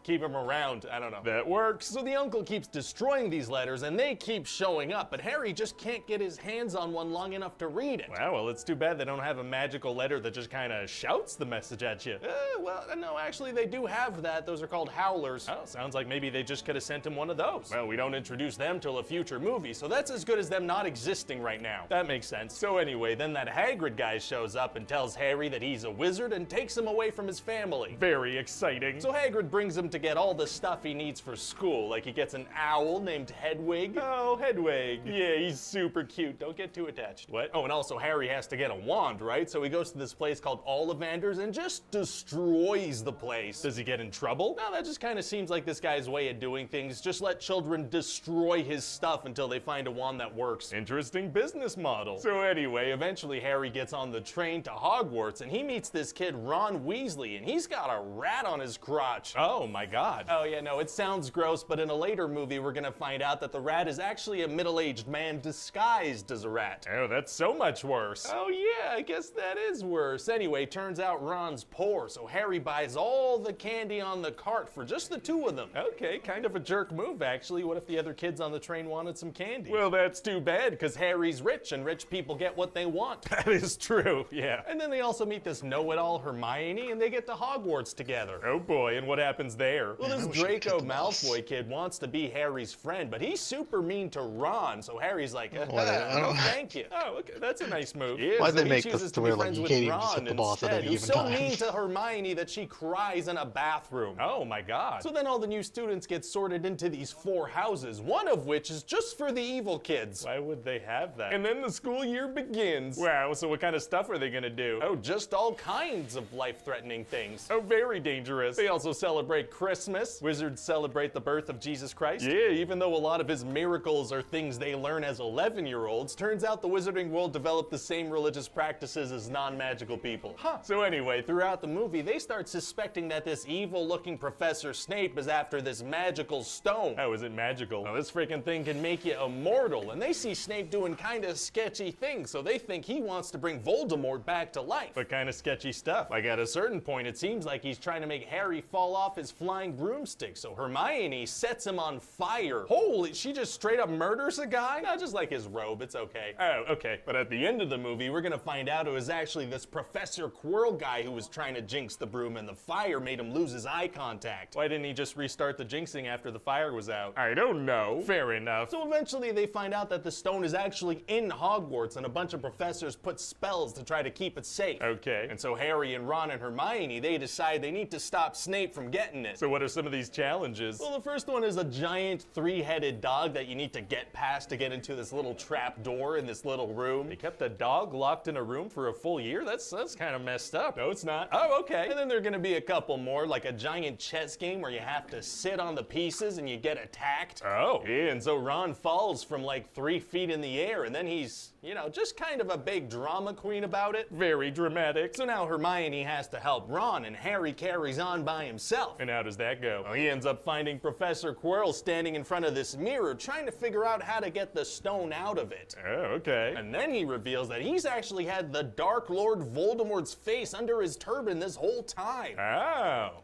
keep him around. I don't know. That works. So the uncle keeps destroying these letters and they keep showing up, but Harry just can't get his hands on one long enough to read it. Wow, well, it's too bad they don't have a magical letter that just kind of shouts the message at you. Well, no, actually, they do have that. Those are called howlers. Oh, sounds like maybe they just could have sent him one of those. Well, we don't introduce them till a future movie, so that's as good as them not existing right now. That makes sense. So anyway, then that Hagrid guy shows up and tells Harry that he's a wizard and takes him away from his family. Very exciting. So Hagrid brings him to get all the stuff he needs for school, like he gets an owl named Hedwig. Oh, Hedwig. Yeah, he's super cute. Don't get too attached. What? Oh, and also Harry has to get a wand, right? So he goes to this place called Ollivanders and just destroys the place. Does he get in trouble? No, that just kind of seems like this guy's way of doing things. Just let children destroy his stuff until they find a wand that works. Interesting business model. So anyway, eventually Harry gets on the train to Hogwarts and he meets this kid Ron Weasley and he's got a rat on his crotch. Oh my God. Oh yeah, no, it sounds gross, but in a later movie we're gonna find out that the rat is actually a middle-aged man disguised as a rat. Oh, that's so much worse. Oh yeah, I guess that is worse. Anyway, turns out Ron's poor, so Harry buys all the candy on the cart for just the two of them. Okay, kind of a jerk move actually. What if the other kids on the train wanted some candy? Well, that's too bad, because Harry's rich and rich people get what they want. That is true, yeah. And then they also meet this know-it-all Hermione and they get to Hogwarts together. Oh boy, and what happens there? Well, this Draco Malfoy kid wants to be Harry's friend, but he's super mean to Ron, so Harry's like, no, thank you. Oh, okay, that's a nice move. Yeah, Why'd so they he make chooses this to to be where, like, friends you with can't even Ron sit the boss at instead, any who's given so time? mean to Hermione that she cries in a bathroom. Oh my God. So then all the new students get sorted into these 4 houses, one of which is just for the evil kids. Why would they have that? And then the school year begins. Wow, so what kind of stuff are they gonna do? Oh, just all kinds of life-threatening things. Oh, very dangerous. They also celebrate Christmas. Wizards celebrate the birth of Jesus Christ. Yeah, even though a lot of his miracles are things they learn as 11-year-olds, turns out the wizarding world developed the same religious practices as non-magical people. Huh. So anyway, throughout the movie, they start suspecting that this evil-looking Professor Snape is after this magical stone. How is it magical? Well, this freaking thing can make you immortal, and they see Snape doing kinda sketchy things, so they think he wants to bring Voldemort back to life. What kind of sketchy stuff? Like at a certain point, it seems like he's trying to make Harry fall off his flying broomstick, so Hermione sets him on fire. Holy, she just straight up murders a guy? Not just like his robe, it's okay. Oh, okay. But at the end of the movie, we're gonna find out it was actually this Professor Quirrell guy who was trying to jinx the broom and the fire made him lose his eye contact. Why didn't he just restart the jinxing after the fire was out? I don't know. Fair enough. So eventually they find out that the stone is actually in Hogwarts and a bunch of professors put spells to try to keep it safe. Okay. And so Harry and Ron and Hermione, they decide they need to stop Snape from getting it. So what are some of these challenges? Well, the first one is a giant 3-headed dog that you need to get past to get into this little trap door in this little room. They kept a dog locked in a room for a full year? That's kind of messed up. No, it's not. Oh, okay. And then there are gonna be a couple more, like a giant chess game where you have to sit on the pieces and you get attacked. Oh. Yeah, and so Ron falls from like 3 feet in the air and then he's, You know, just kind of a big drama queen about it. Very dramatic. So now Hermione has to help Ron, and Harry carries on by himself. And how does that go? Well, he ends up finding Professor Quirrell standing in front of this mirror trying to figure out how to get the stone out of it. Oh, okay. And then he reveals that he's actually had the Dark Lord Voldemort's face under his turban this whole time. Oh.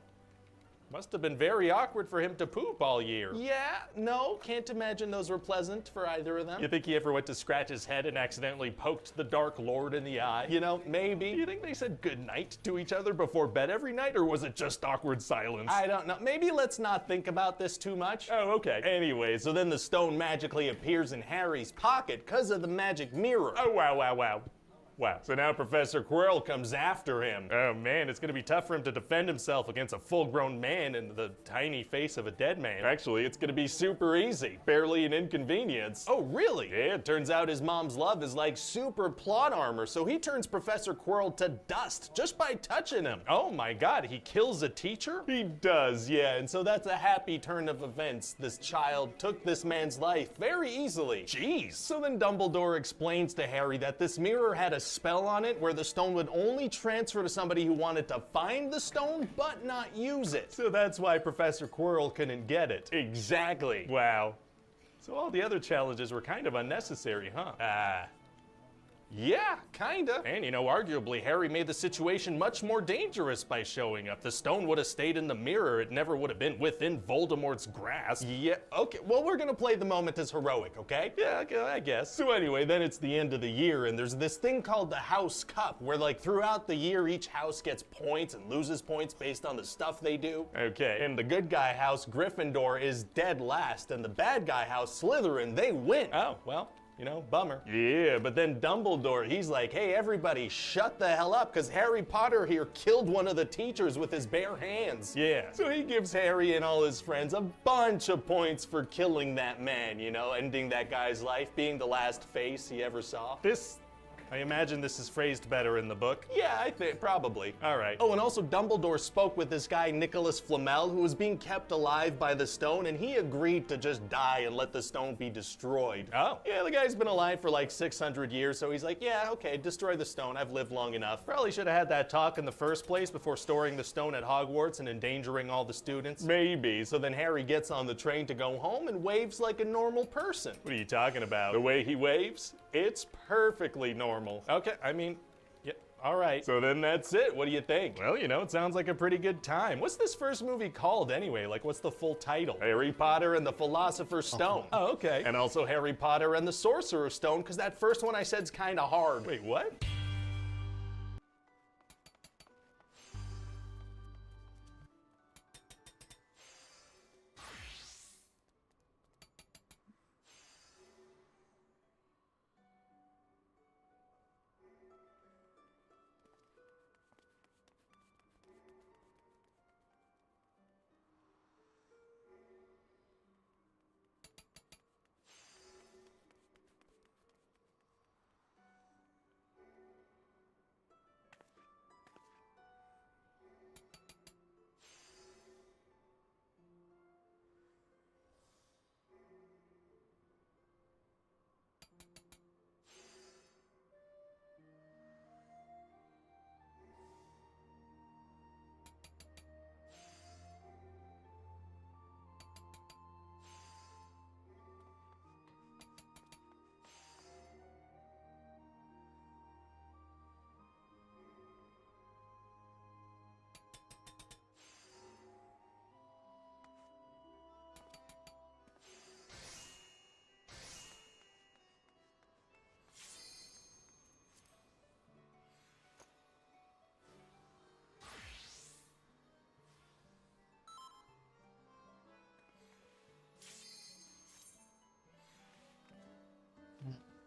Must have been very awkward for him to poop all year. Yeah, no, can't imagine those were pleasant for either of them. You think he ever went to scratch his head and accidentally poked the Dark Lord in the eye? You know, maybe. You think they said goodnight to each other before bed every night, or was it just awkward silence? I don't know. Maybe let's not think about this too much. Oh, okay. Anyway, so then the stone magically appears in Harry's pocket because of the magic mirror. Oh, wow, wow, wow. Wow. So now Professor Quirrell comes after him. Oh man, it's gonna be tough for him to defend himself against a full-grown man and the tiny face of a dead man. Actually, it's gonna be super easy. Barely an inconvenience. Oh, really? Yeah, it turns out his mom's love is like super plot armor, so he turns Professor Quirrell to dust just by touching him. Oh my god, he kills a teacher? He does, yeah, and so that's a happy turn of events. This child took this man's life very easily. Jeez. So then Dumbledore explains to Harry that this mirror had a spell on it where the stone would only transfer to somebody who wanted to find the stone but not use it. So that's why Professor Quirrell couldn't get it. Exactly. Wow. So all the other challenges were kind of unnecessary, huh? Yeah, kinda. And you know, arguably, Harry made the situation much more dangerous by showing up. The stone would have stayed in the mirror. It never would have been within Voldemort's grasp. Yeah, okay, well, we're gonna play the moment as heroic, okay? Yeah, okay, I guess. So anyway, then it's the end of the year, and there's this thing called the House Cup, where like throughout the year, each house gets points and loses points based on the stuff they do. Okay, and the good guy house, Gryffindor, is dead last, and the bad guy house, Slytherin, they win. Oh, well. You know, bummer. Yeah, but then Dumbledore, he's like, hey, everybody, shut the hell up, because Harry Potter here killed one of the teachers with his bare hands. Yeah. So he gives Harry and all his friends a bunch of points for killing that man, you know, ending that guy's life, being the last face he ever saw. I imagine this is phrased better in the book. Yeah, I think, probably. All right. Oh, and also Dumbledore spoke with this guy, Nicholas Flamel, who was being kept alive by the stone, and he agreed to just die and let the stone be destroyed. Oh. Yeah, the guy's been alive for like 600 years, so he's like, yeah, okay, destroy the stone. I've lived long enough. Probably should have had that talk in the first place before storing the stone at Hogwarts and endangering all the students. Maybe. So then Harry gets on the train to go home and waves like a normal person. What are you talking about? The way he waves? It's perfectly normal. Okay, I mean, yeah, all right. So then that's it. What do you think? Well, you know, it sounds like a pretty good time. What's this first movie called anyway? Like, what's the full title? Harry Potter and the Philosopher's Stone. Oh, okay. And also Harry Potter and the Sorcerer's Stone, because that first one I said's kind of hard. Wait, what?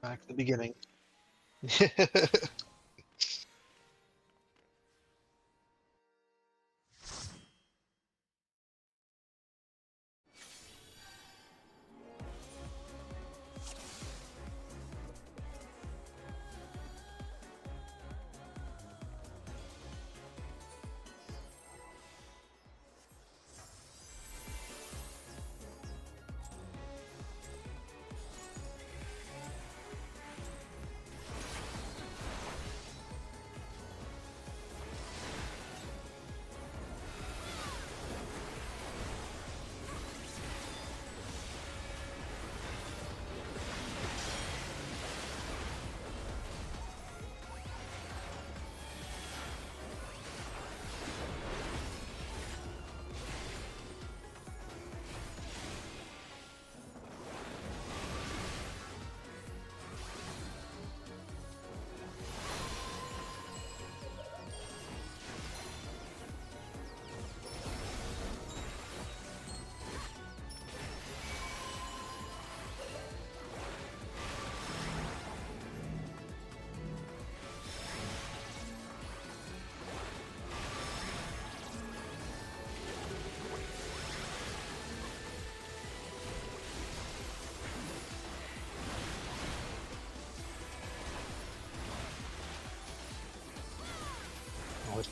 Back to the beginning.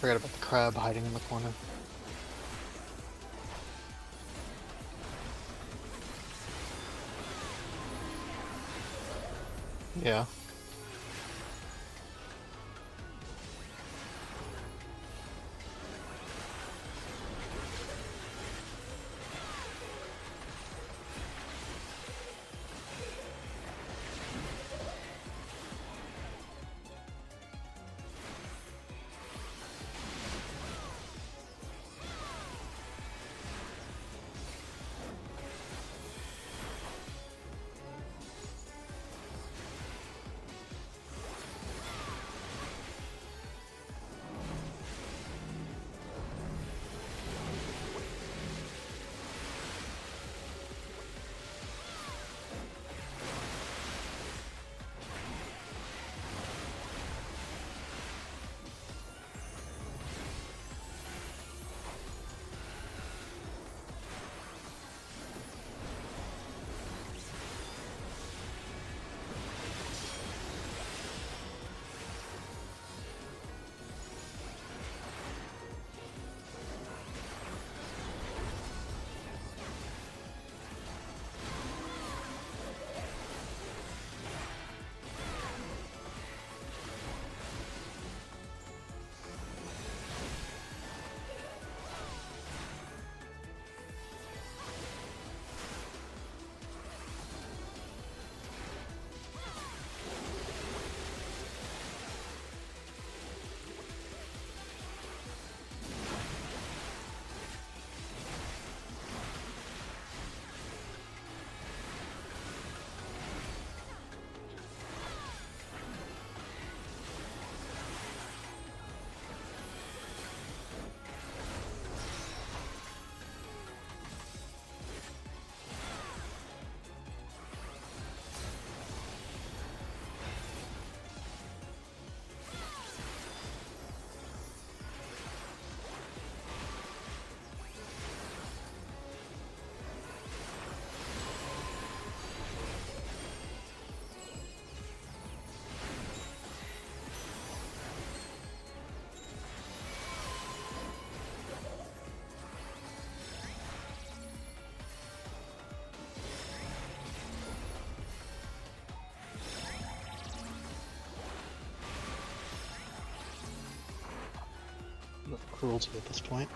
Forgot about the crab hiding in the corner. Yeah. Cruelty at this point.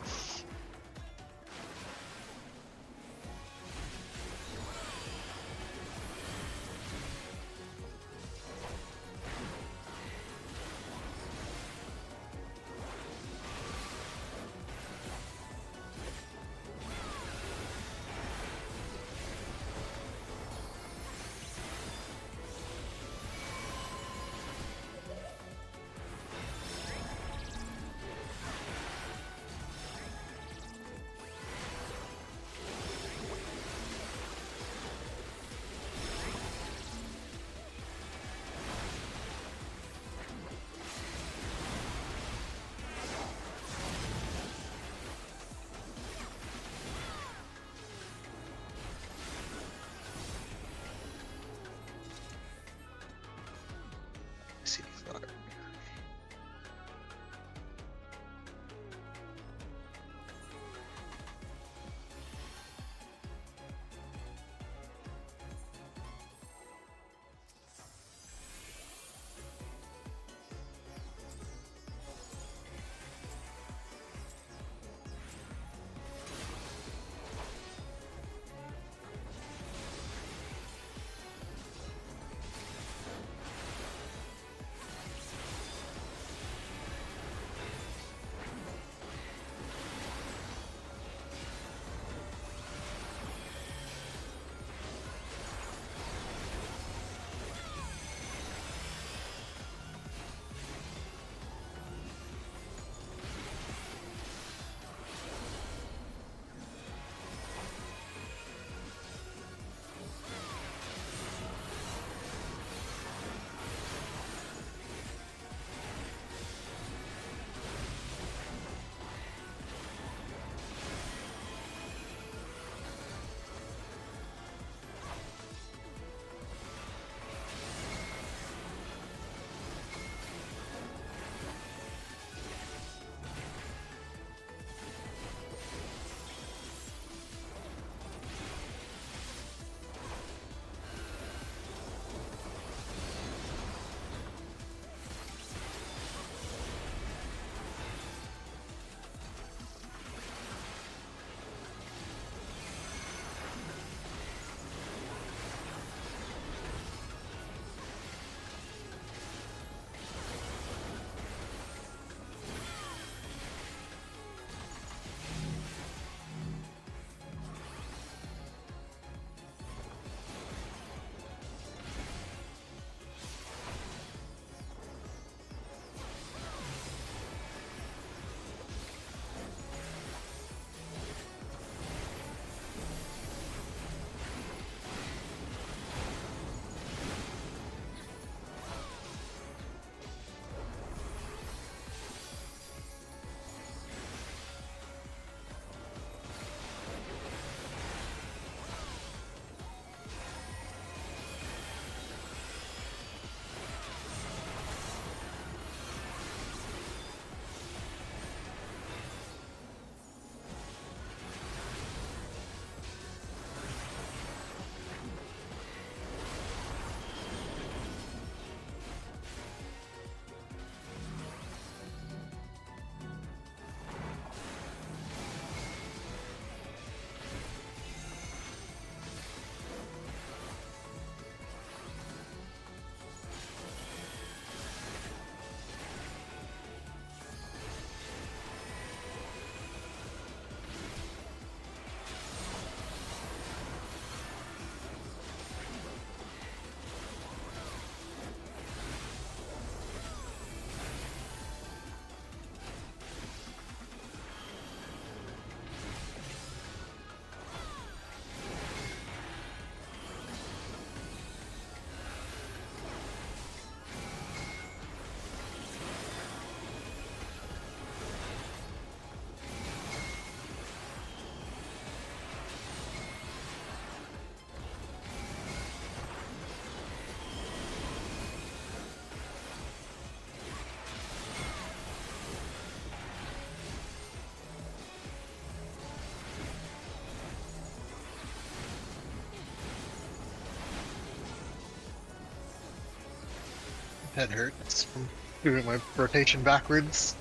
Head hurts from doing my rotation backwards.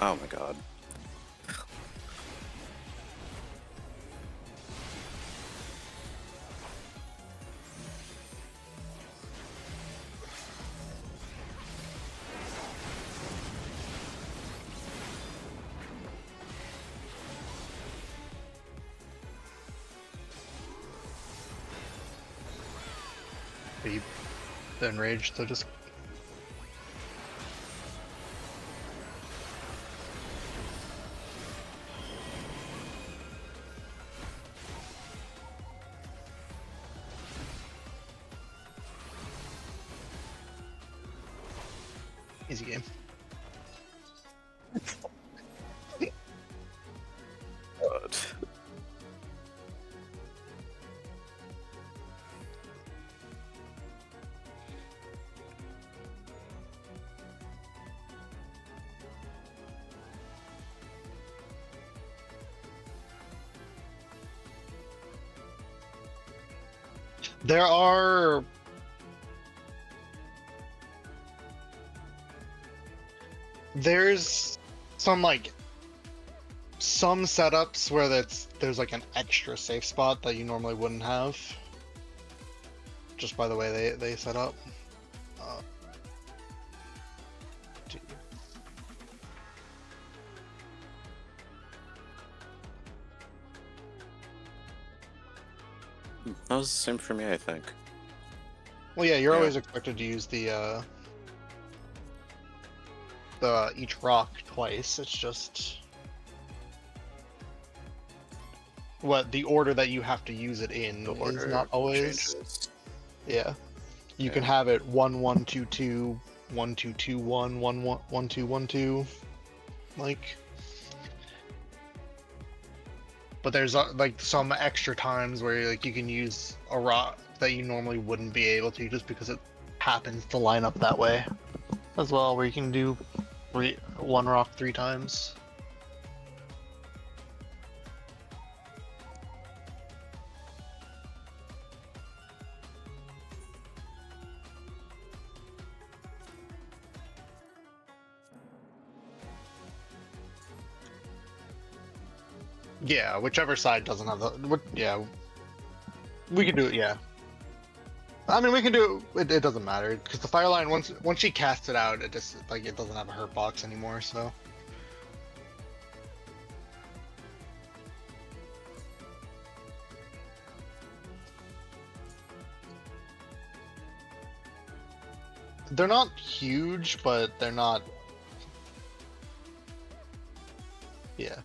Oh my god. Are you enraged? So just easy game. God. There's some some setups where there's like an extra safe spot that you normally wouldn't have, just by the way they set up. Uh, do- That was the same for me, I think. well, yeah, you're Yeah. always expected to use the each rock twice. It's just what the order that you have to use it in The is order not always. changes. Yeah, you can Yeah. have it 1-1-2-2, 1-2-2-1, 1-1, 1-2-1-2, like. But there's like some extra times where like you can use a rock that you normally wouldn't be able to, just because it happens to line up that way, as well, where you can do one rock 3 times. Yeah, whichever side doesn't have the. Yeah, we can do it. Yeah, I mean we can do it. It doesn't matter because the Fireline once she casts it out, it just like it doesn't have a hurt box anymore. So they're not huge, but they're not. Yeah,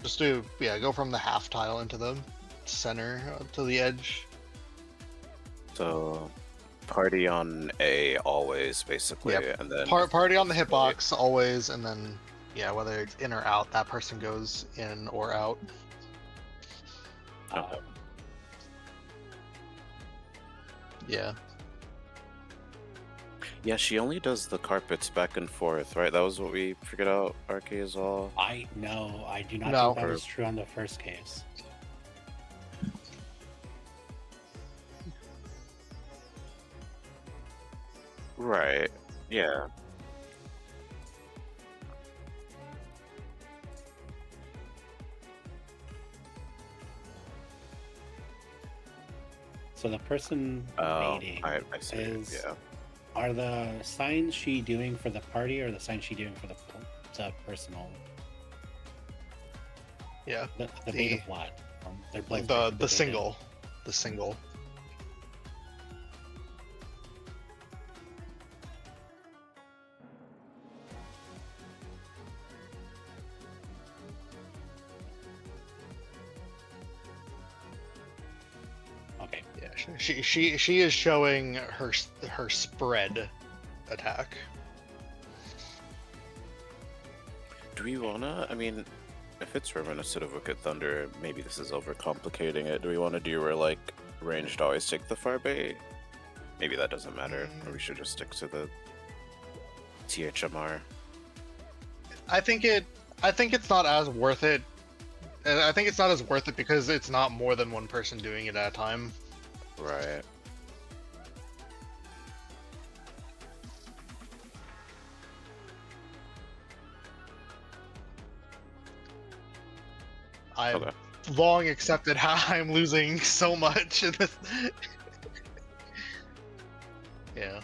just go from the half tile into the center to the edge. So, party on A always, basically, Yep. and then Party on the hitbox always, and then yeah, whether it's in or out, that person goes in or out. Okay. Yeah. Yeah, she only does the carpets back and forth, right? That was what we figured out, RK, as well. I do not No. think that was true on the first case. Right. Yeah. So the person Oh, baiting I see. is. Yeah. Are the signs she doing for the party or the signs she doing for the personal? Yeah. The bait of what? They're both The baited. single. The single. Okay. Yeah, she is showing her spread attack. Do we wanna? I mean, if it's reminiscent of Wicked Thunder, maybe this is overcomplicating it. Do we want to do where like ranged always take the far bait? Maybe that doesn't matter. Or we should just stick to the THMR. I think it's not as worth it. And I think it's not as worth it because it's not more than one person doing it at a time. Right. I've Okay. long accepted how I'm losing so much in this. Yeah.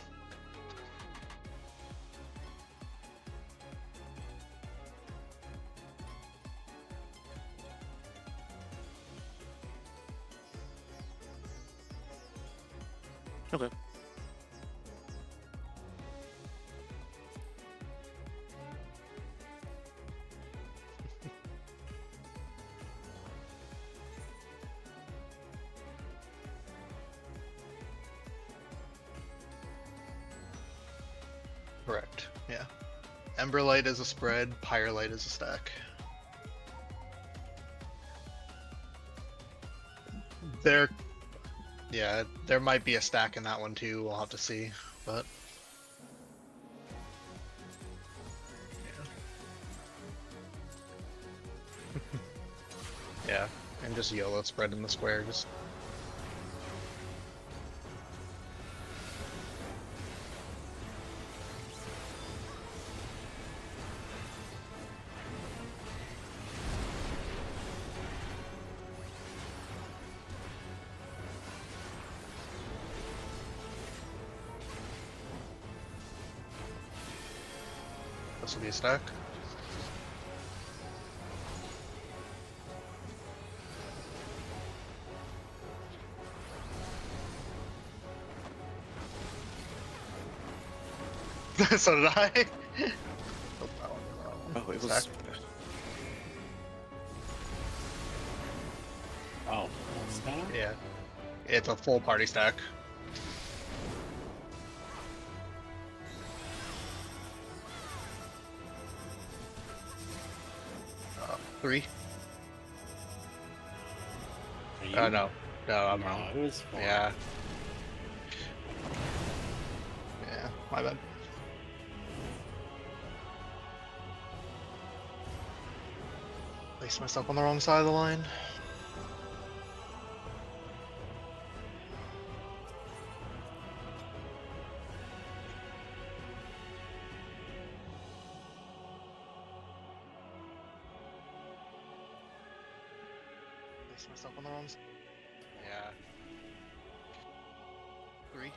Okay. Correct. Yeah. Emberlight is a spread, Pyrelight is a stack. Yeah, there might be a stack in that one too. We'll have to see, but yeah, and just YOLO spread in the square. Just this will be a stack. So did I. Oh, it was. Stack. Oh, that's that? Yeah, it's a full party stack. Three? Are you? No, I'm No, wrong. it was 4. Yeah. Yeah, my bad. Placed myself on the wrong side of the line. Placed myself on the wrong side. Yeah. Three.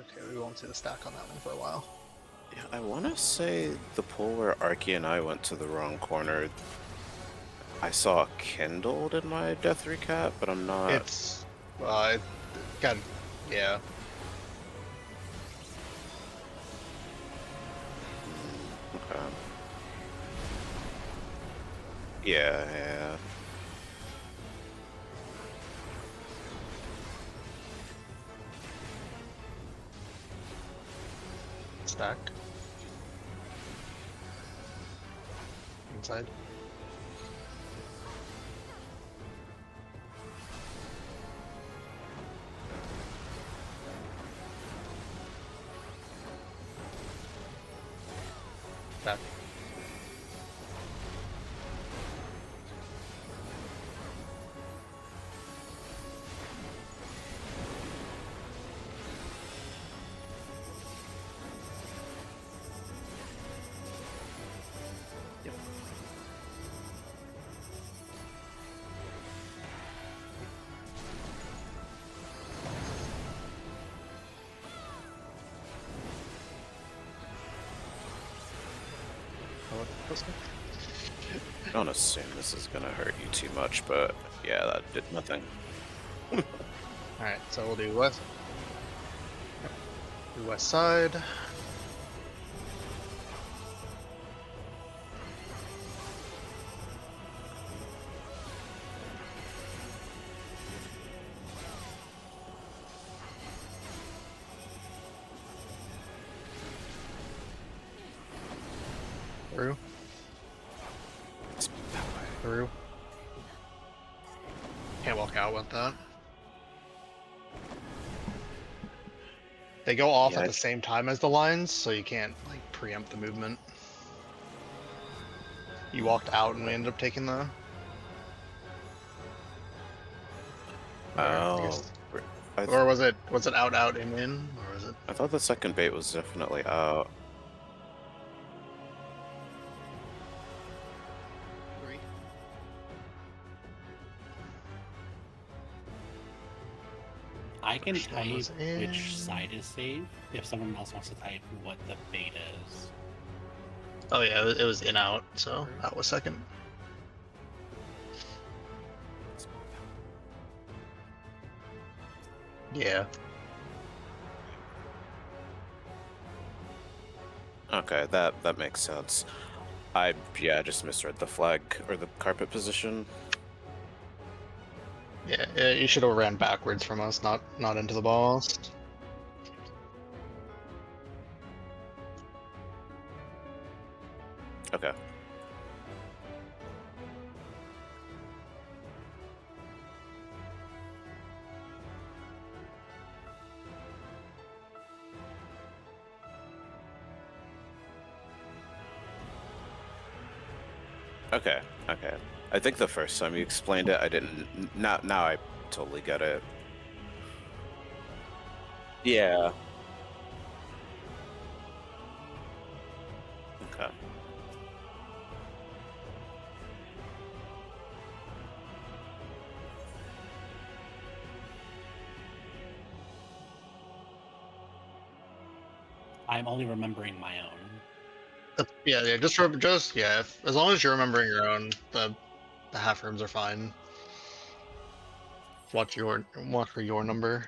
Okay, we won't see the stack on that one for a while. Yeah, I want to say the pool where Arky and I went to the wrong corner. I saw kindled in my death recap, but I'm not. It's it got yeah. Okay. Yeah. Stack. Inside. Stack. I don't assume this is gonna hurt you too much, but yeah, that did nothing. Alright, so we'll do west. Do west side. Through. Through. Can't walk out with that. They go off Yeah, at the same time as the lines, so you can't like preempt the movement. You walked out and we ended up taking the. Oh. Or was it out out in, or was it? I thought the second bait was definitely out. I can First one type was in. which side is safe if someone else wants to type what the beta is. Oh yeah, it was in out, so out was second. Yeah. Okay, that makes sense. I just misread the flag or the carpet position. Yeah, you should have ran backwards from us, not into the balls. Okay. Okay, okay. I think the first time you explained it, I didn't. Now I totally get it. Yeah. Okay. I'm only remembering my own. Yeah, just yeah. As long as you're remembering your own, the half rooms are fine. Watch for your number.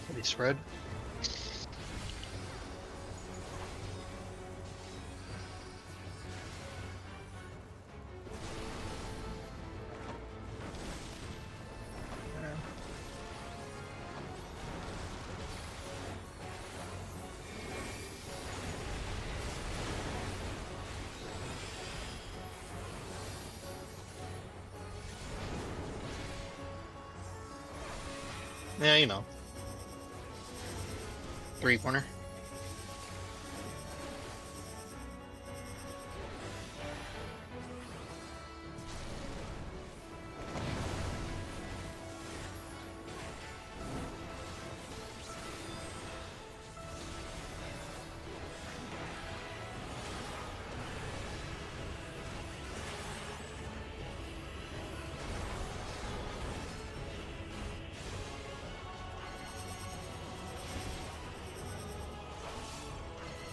Pretty spread. Yeah, you know. 3 corner.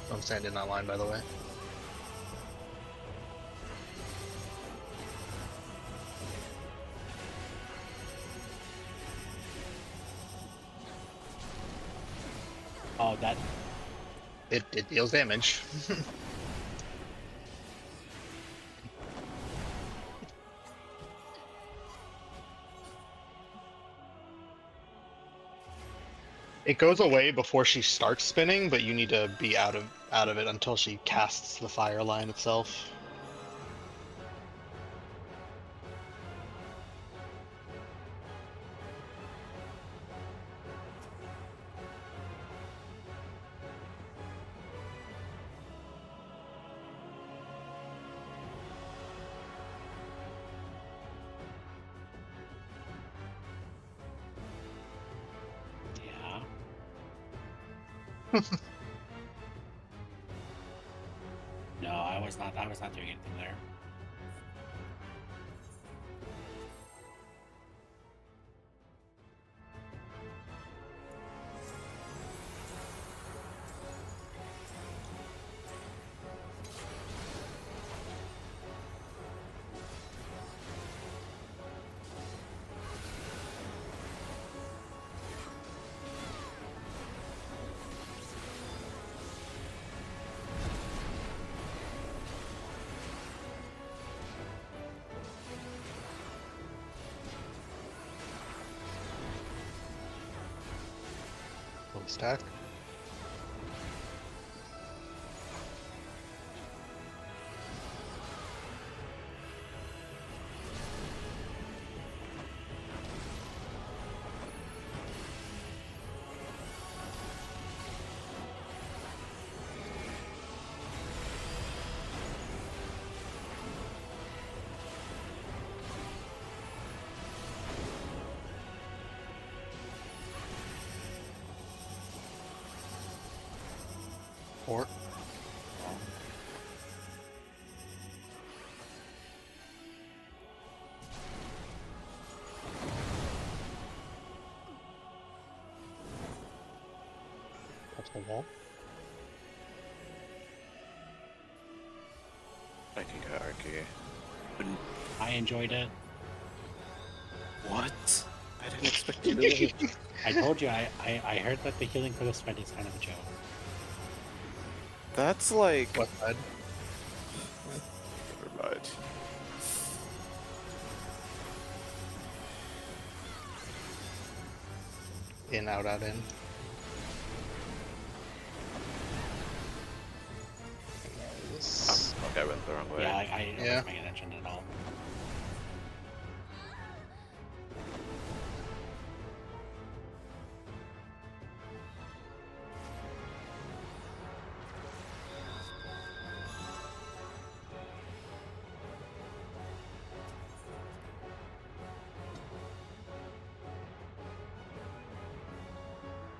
Don't stand in that line, by the way. Oh, that It deals damage. It goes away before she starts spinning, but you need to be out of it until she casts the fire line itself. No, I was not. I was not doing anything there. One stack. Four. That's the wall. I can go argue. I enjoyed it. What? I didn't expect you to. I told you. I heard that the healing for this fight is kind of a joke. That's like. What side? Never mind. In, out, out, in. This- Okay, I went the wrong way. Yeah, I Yeah. wasn't paying attention at all.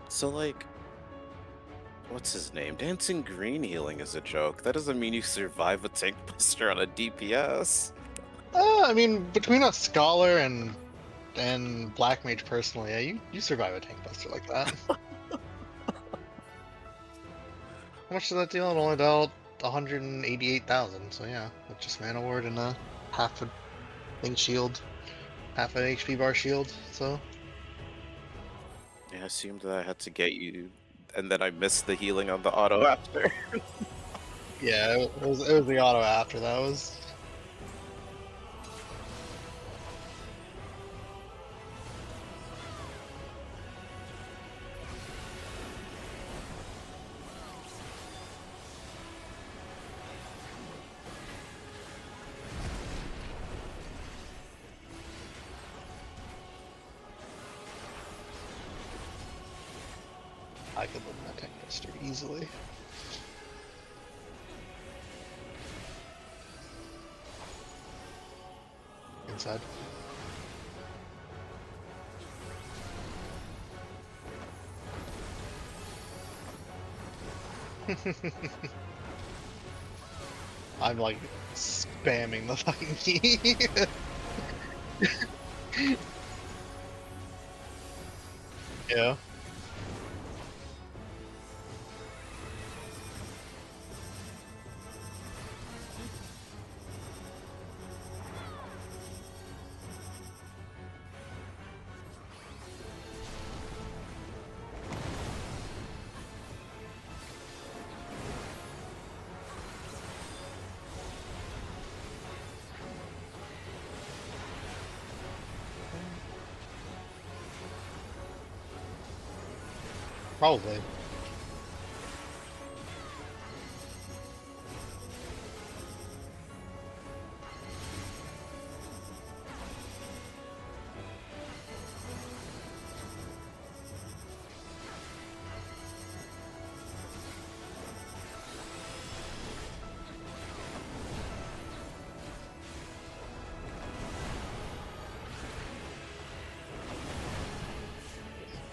So, like, what's his name? Dancing Green healing is a joke. That doesn't mean you survive a tank buster on a DPS. I mean, between a scholar and black mage personally, yeah, you survive a tank buster like that. How much did that deal? It only dealt 188,000. So yeah, with just mana ward and a half a thing shield, half an HP bar shield. So Yeah, I assumed that I had to get you, and then I missed the healing on the auto after. yeah, it was the auto after that was. I could win that tank buster easily. Inside. I'm like spamming the fucking key. Yeah. Probably.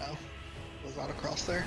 Oh, was that across there?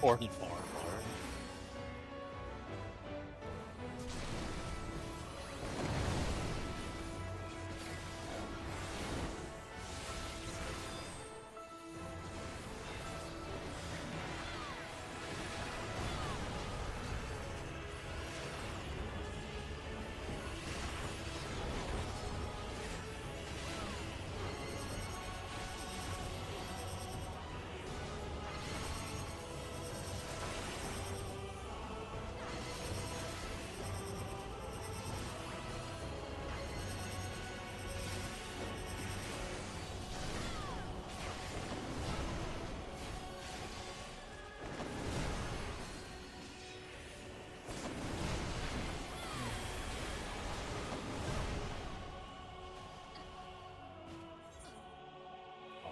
Four. 4.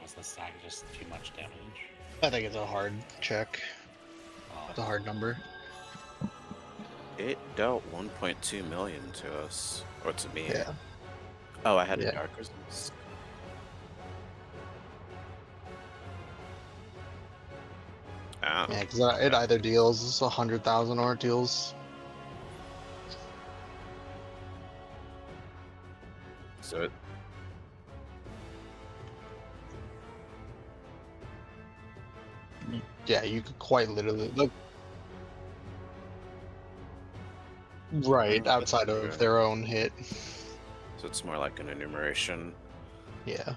Was the stack just too much damage? I think it's a hard check. It's a hard number. It dealt 1.2 million to us, or to me. Yeah. Oh, I had Yeah. a Dark Resistance. Ah, Yeah, because it either deals 100,000 or it deals. so it, Yeah, you could quite literally look. Right, outside of Okay. their own hit. so it's more like an enumeration. Yeah.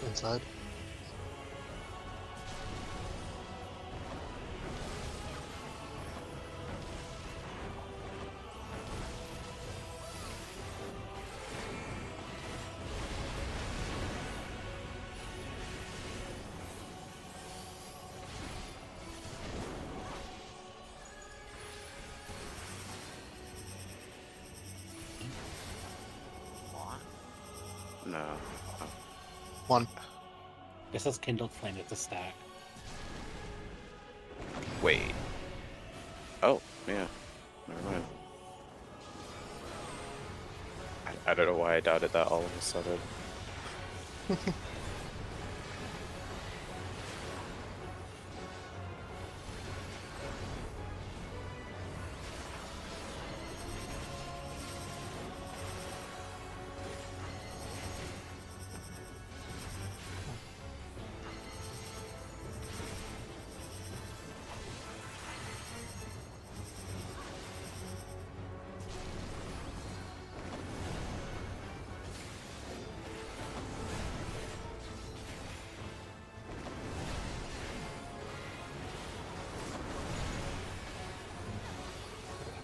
Inside. No. Oh, One. It says Kindled Flame, it's a stack. wait. Oh, yeah. Never mind. I don't know why I doubted that all of a sudden.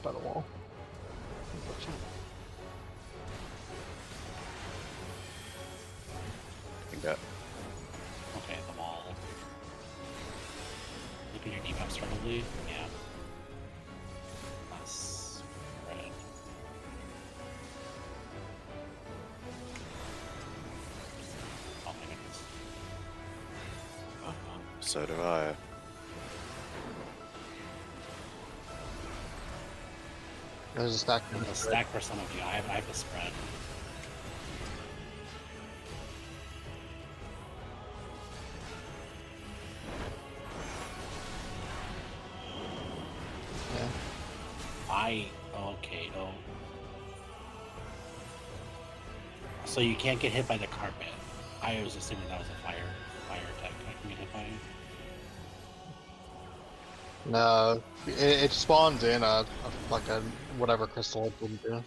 By the wall. I think that. Okay, the wall. Look at your debuffs probably. Yeah. That's red. Oh my goodness. Oh, so do I. There's a stack. There's a stack for some of you. I have a spread. Yeah. Okay, oh. So you can't get hit by the carpet. I was assuming that was a fire attack I can get hit by. No, it spawns in like a whatever crystal it wouldn't do.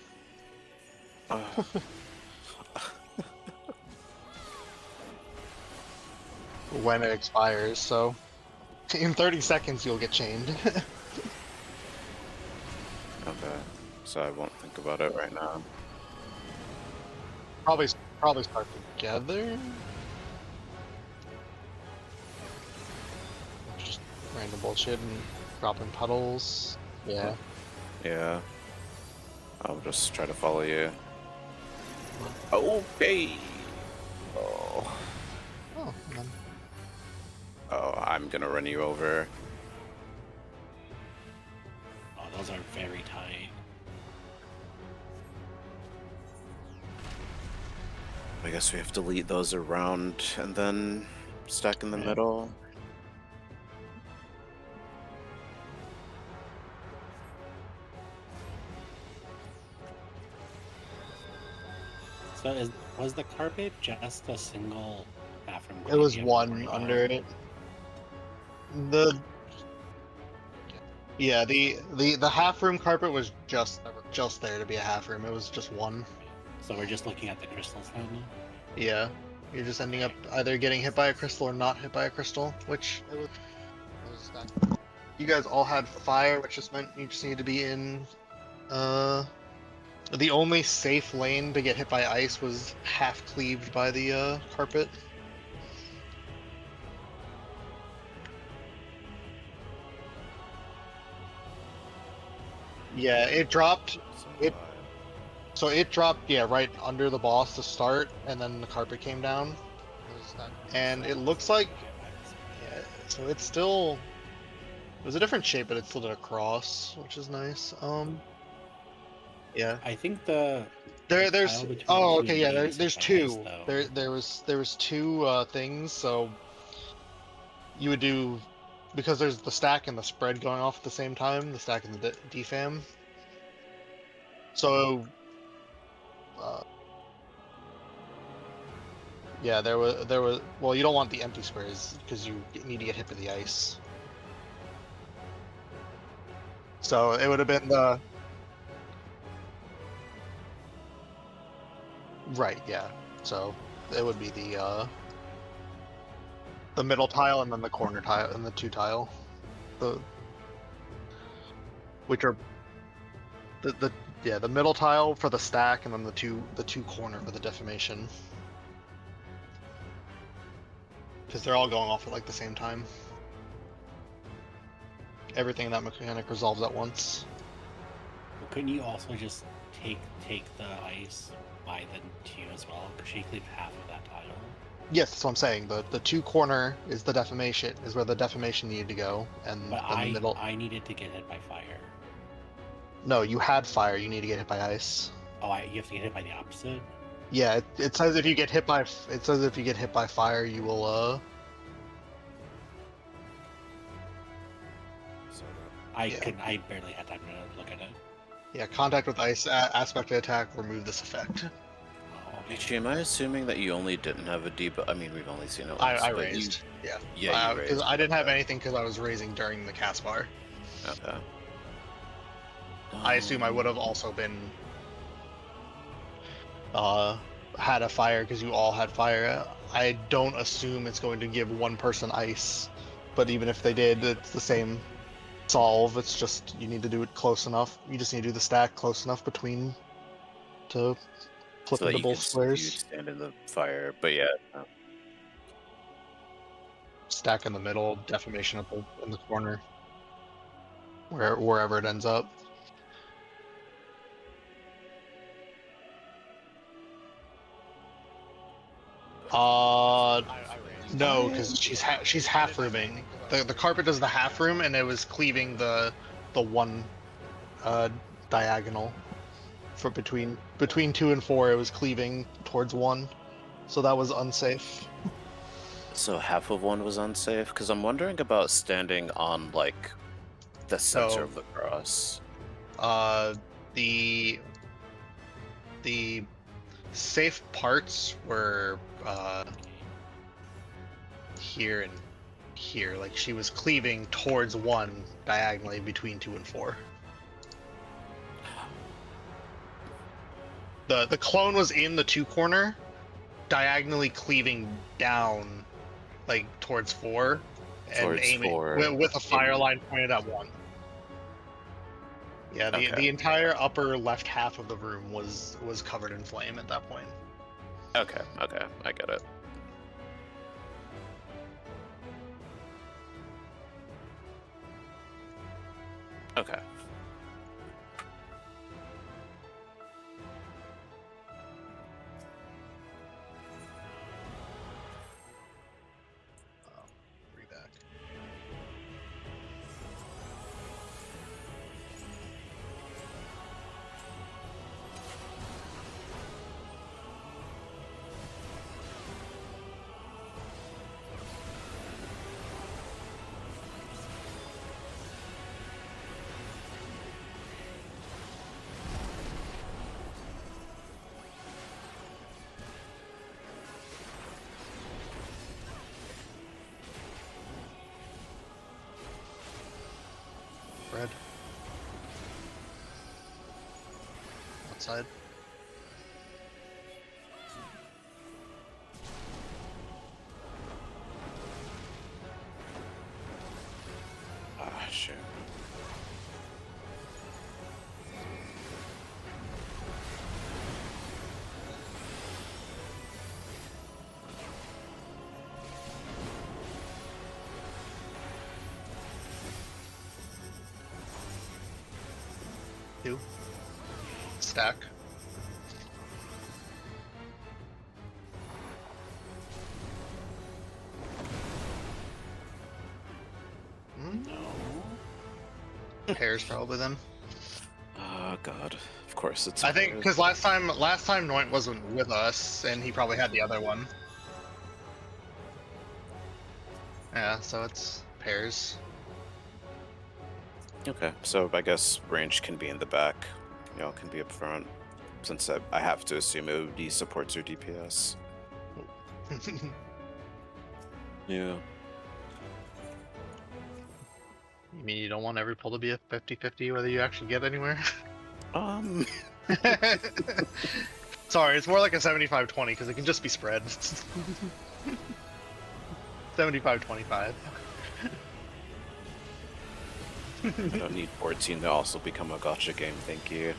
When it expires, so In 30 seconds, you'll get chained. Okay, so I won't think about it right now. probably start together. Just random bullshit and dropping puddles. Yeah. Yeah. I'll just try to follow you. Okay. Oh. Oh, and then Oh, I'm gonna run you over. Oh, those are very tight. I guess we have to lead those around and then stack in the Yeah. middle. So was the carpet just a single bathroom? it was clean one or under it. The yeah, the half room carpet was just there to be a half room. It was just one. So we're just looking at the crystals now. Yeah, you're just ending up either getting hit by a crystal or not hit by a crystal, which it was that. You guys all had fire, which just meant you just need to be in. The only safe lane to get hit by ice was half cleaved by the carpet. Yeah, it dropped. So it dropped, yeah, right under the boss to start, and then the carpet came down. And it looks like, yeah, so it's still, it was a different shape, but it still did a cross, which is nice. Yeah. I think the There's, tile between oh, the two okay, yeah, lanes there's is two. nice, though. There was two things, so you would do, because there's the stack and the spread going off at the same time, the stack and the defam. So, yeah, there was, well, you don't want the empty squares because you need to get hit by the ice. So it would have been the, right, yeah. So it would be the middle tile and then the corner tile and the two tile, which are the middle tile for the stack and then the two corner for the defamation, because they're all going off at like the same time. Everything in that mechanic resolves at once. But couldn't you also just take the ice by the two as well? Because you cleave half of that tile. Yes, that's what I'm saying. The two corner is the defamation, is where the defamation needed to go, and But then the middle. I needed to get hit by fire. No, you had fire. You need to get hit by ice. Oh, you have to get hit by the opposite. Yeah, it says if you get hit by fire, you will Yeah. I barely had time to look at it. Yeah, contact with ice aspect of attack, remove this effect. Oh, okay. Ichi, am I assuming that you only didn't have a debuff? I mean, we've only seen it once. I but raised. Yeah. Yeah, you Because raised. I didn't have anything because I was raising during the cast bar. Okay. I assume I would have also been had a fire because you all had fire. I don't assume it's going to give one person ice, but even if they did, it's the same solve. It's just you need to do it close enough. You just need to do the stack close enough between to flip so that into you both could squares. stand in the fire, but yeah. Stack in the middle, defamation up in the corner, wherever it ends up. No, because she's half rooming. The carpet does the half room, and it was cleaving the one diagonal for between 2 and 4. It was cleaving towards 1, so that was unsafe. So half of one was unsafe? Because I'm wondering about standing on, like, the center of the cross. The safe parts were here and here. Like, she was cleaving towards 1 diagonally between 2 and 4. The clone was in the 2 corner, diagonally cleaving down, like towards 4, and Towards aiming 4. with a fire line pointed at 1. Yeah, the Okay. the entire upper left half of the room was covered in flame at that point. Okay, I get it. Okay. Read back. Red. Outside. Ah, shit. Two. Stack. Pairs probably then. Oh god. Of course it's I think pairs. because last time Noint wasn't with us, and he probably had the other one. Yeah, so it's pairs. Okay, so I guess range can be in the back. Y'all can be up front. Since I have to assume it would be supports or DPS. Yeah. You mean you don't want every pull to be a 50-50 whether you actually get anywhere? Sorry, it's more like a 75-20 because it can just be spread. 75-25. I don't need 14 to also become a gotcha game, thank you.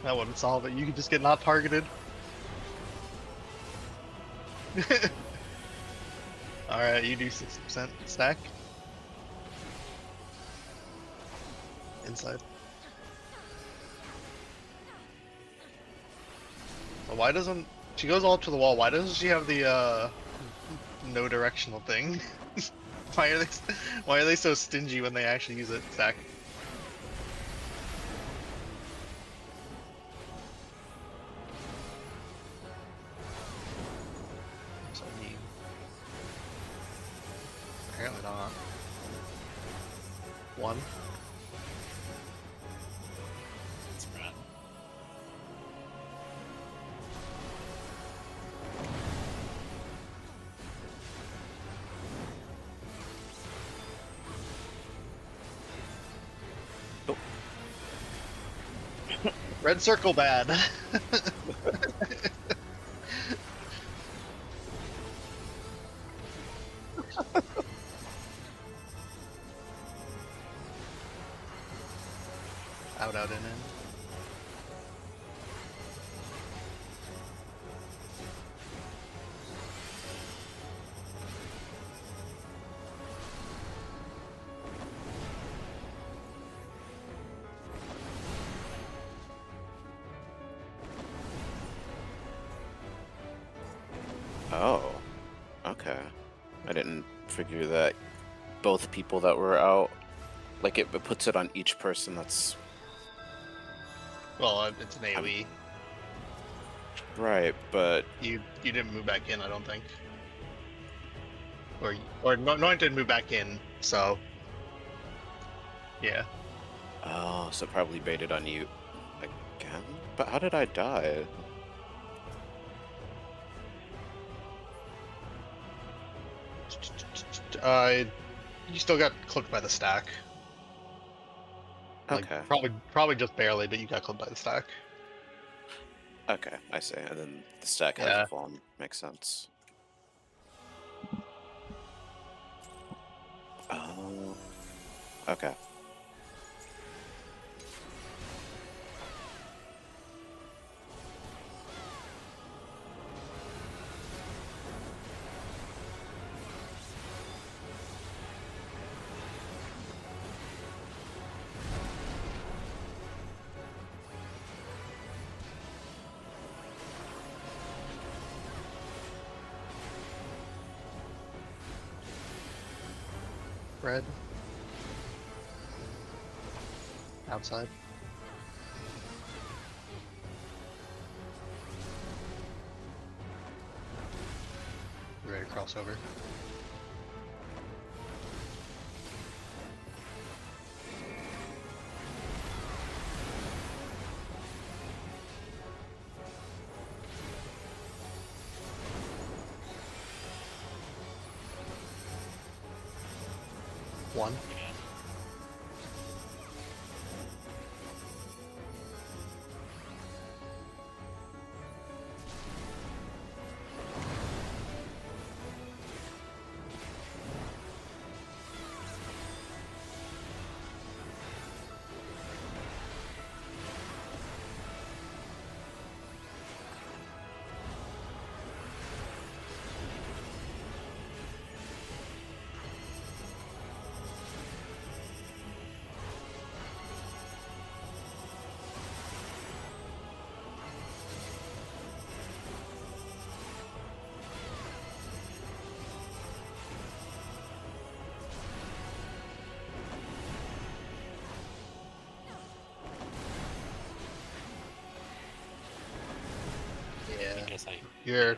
That wouldn't solve it. You could just get not targeted. Alright, you do 60% stack. Inside. Well, why doesn't... She goes all up to the wall, why doesn't she have the, no directional thing? Why are they so stingy when they actually use it? Stack. So mean. Apparently not. 1. It's bad. Red circle bad. Out, in, in. Oh. Okay. I didn't figure that both people that were out, like it puts it on each person that's Well, it's an AoE. right, but You didn't move back in, I don't think. Or Noint didn't move back in, so yeah. oh, so it probably baited on you again? But how did I die? You still got clipped by the stack. Like, Okay. probably just barely, but you got clipped by the stack. Okay, I see. And then the stack Yeah. hasn't fallen. Makes sense. Oh. Okay. Red. Outside. You ready to cross over? One. I Yeah. guess You're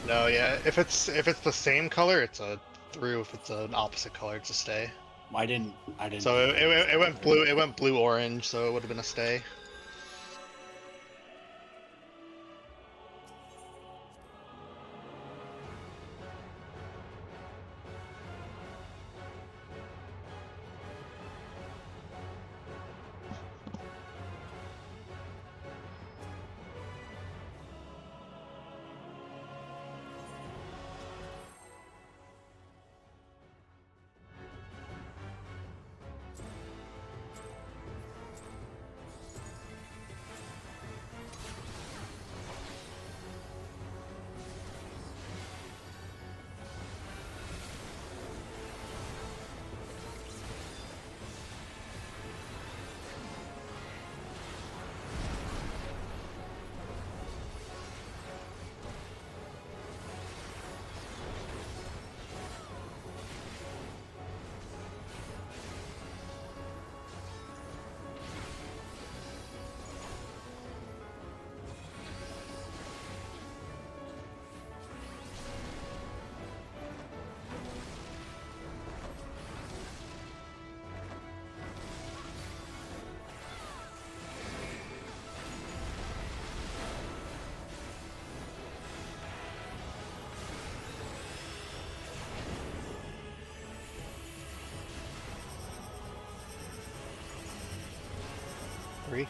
no, yeah. If it's the same color, it's a through. If it's an opposite color, it's a stay. I didn't. So it went blue. It went blue orange. So it would have been a stay. Three.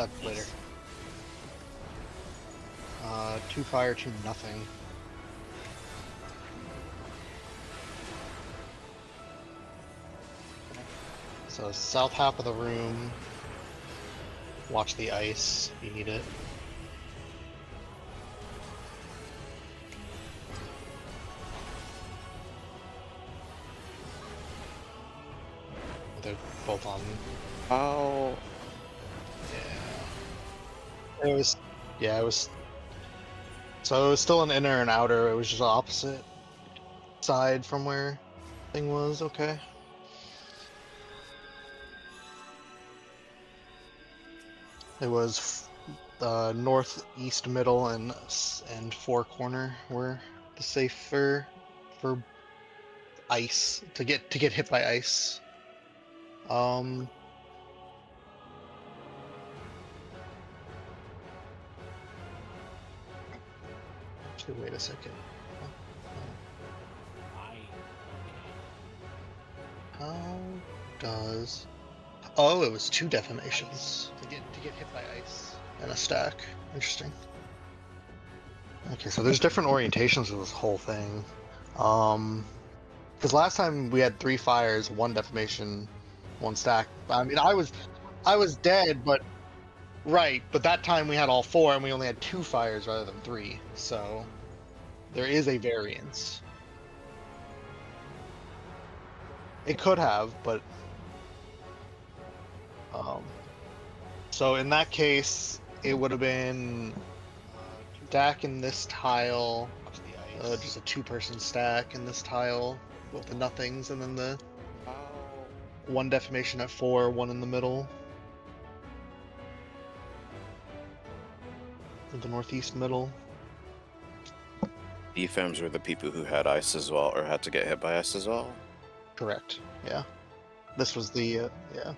that later. 2 fire, 2 nothing. So south half of the room. Watch the ice. You need it. They're both on. How? Yeah. It was. Yeah, it was. So it was still an inner and outer. It was just opposite side from where thing was. Okay. It was northeast, middle, and 4 corner were the safer for ice to get hit by ice. Actually, wait a second. How does? Oh, it was 2 defamations to get hit by ice and a stack. Interesting. Okay, so there's different orientations of this whole thing. Because last time we had 3 fires, 1 defamation, 1 stack. I mean, I was dead, but right. But that time we had all 4, and we only had 2 fires rather than 3. So there is a variance. It could have, but so in that case, it would have been stack in this tile, just a 2-person stack in this tile with the nothings, and then the 1 defamation at 4, 1 in the middle. The northeast middle. Defams were the people who had ice as well, or had to get hit by ice as well? Correct. Yeah. This was the yeah.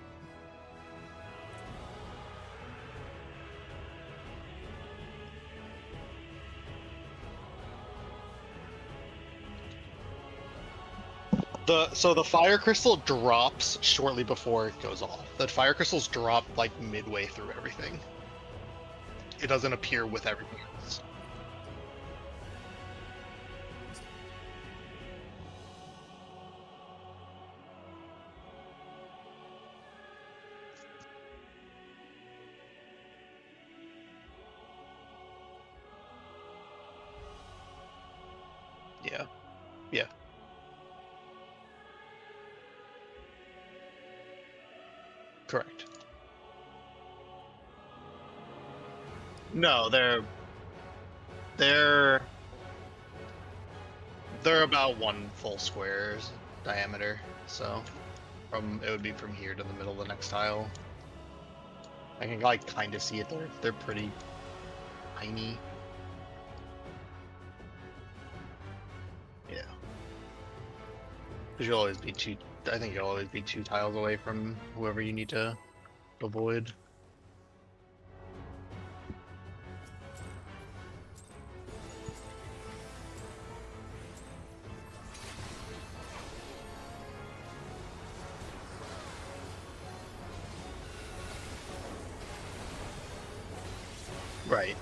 So the fire crystal drops shortly before it goes off. The fire crystals drop like midway through everything. It doesn't appear with everything else. Yeah. Yeah. Correct. No, they're about 1 full square's diameter. So it would be from here to the middle of the next tile. I can like kind of see it. They're pretty tiny. Yeah. Because you'll always be 2. I think you'll always be 2 tiles away from whoever you need to avoid. Right.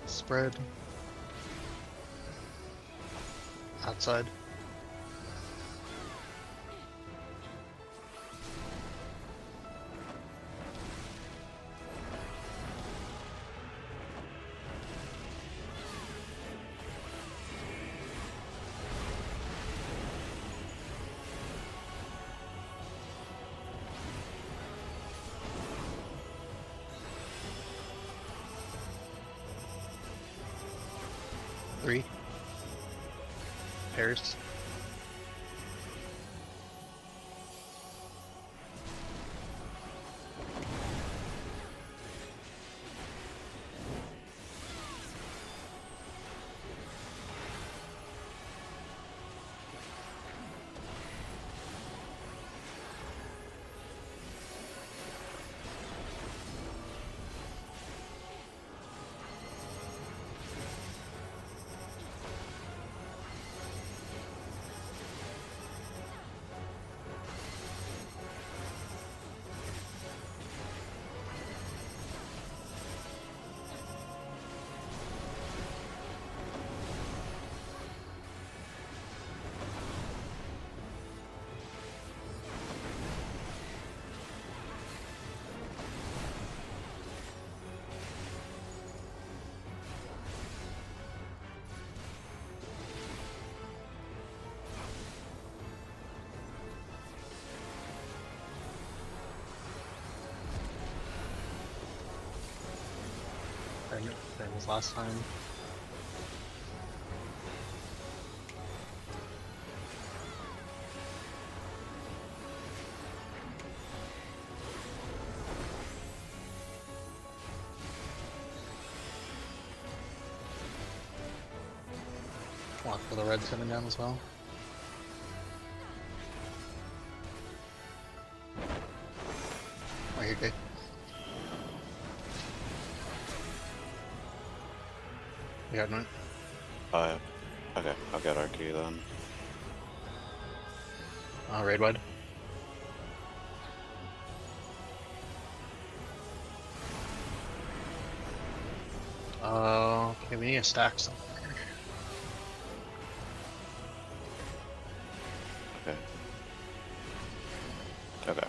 Spread. Outside. Three pairs. same as last time. Watch for the reds coming down as well. Right here, Dave. You got one? Okay, I'll get Archie then. Raid wide. Okay, we need to stack something. Okay. Okay.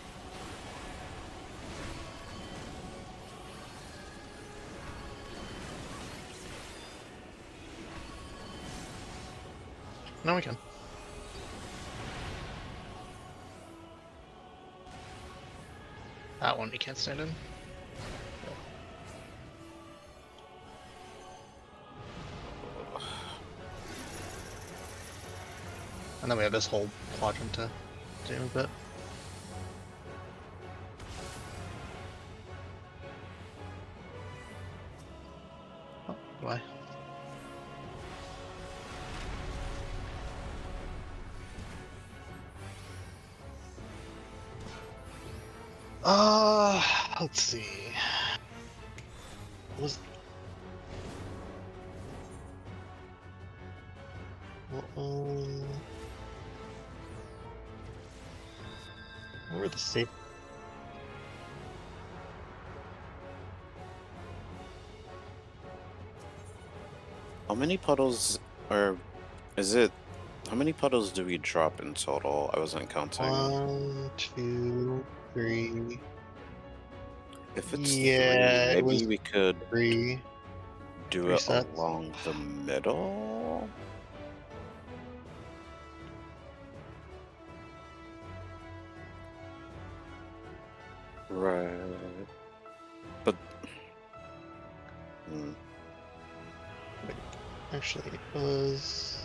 No, we can. That one we can't stand in. And then we have this whole quadrant to do a bit. Oh, why? Let's see. Was where were the safe? How many puddles are... Is it... How many puddles do we drop in total? I wasn't counting. 1, 2, 3. If it's Yeah, 3, it was maybe we could 3. do three it sets. along the middle? Right. But... Actually, it was.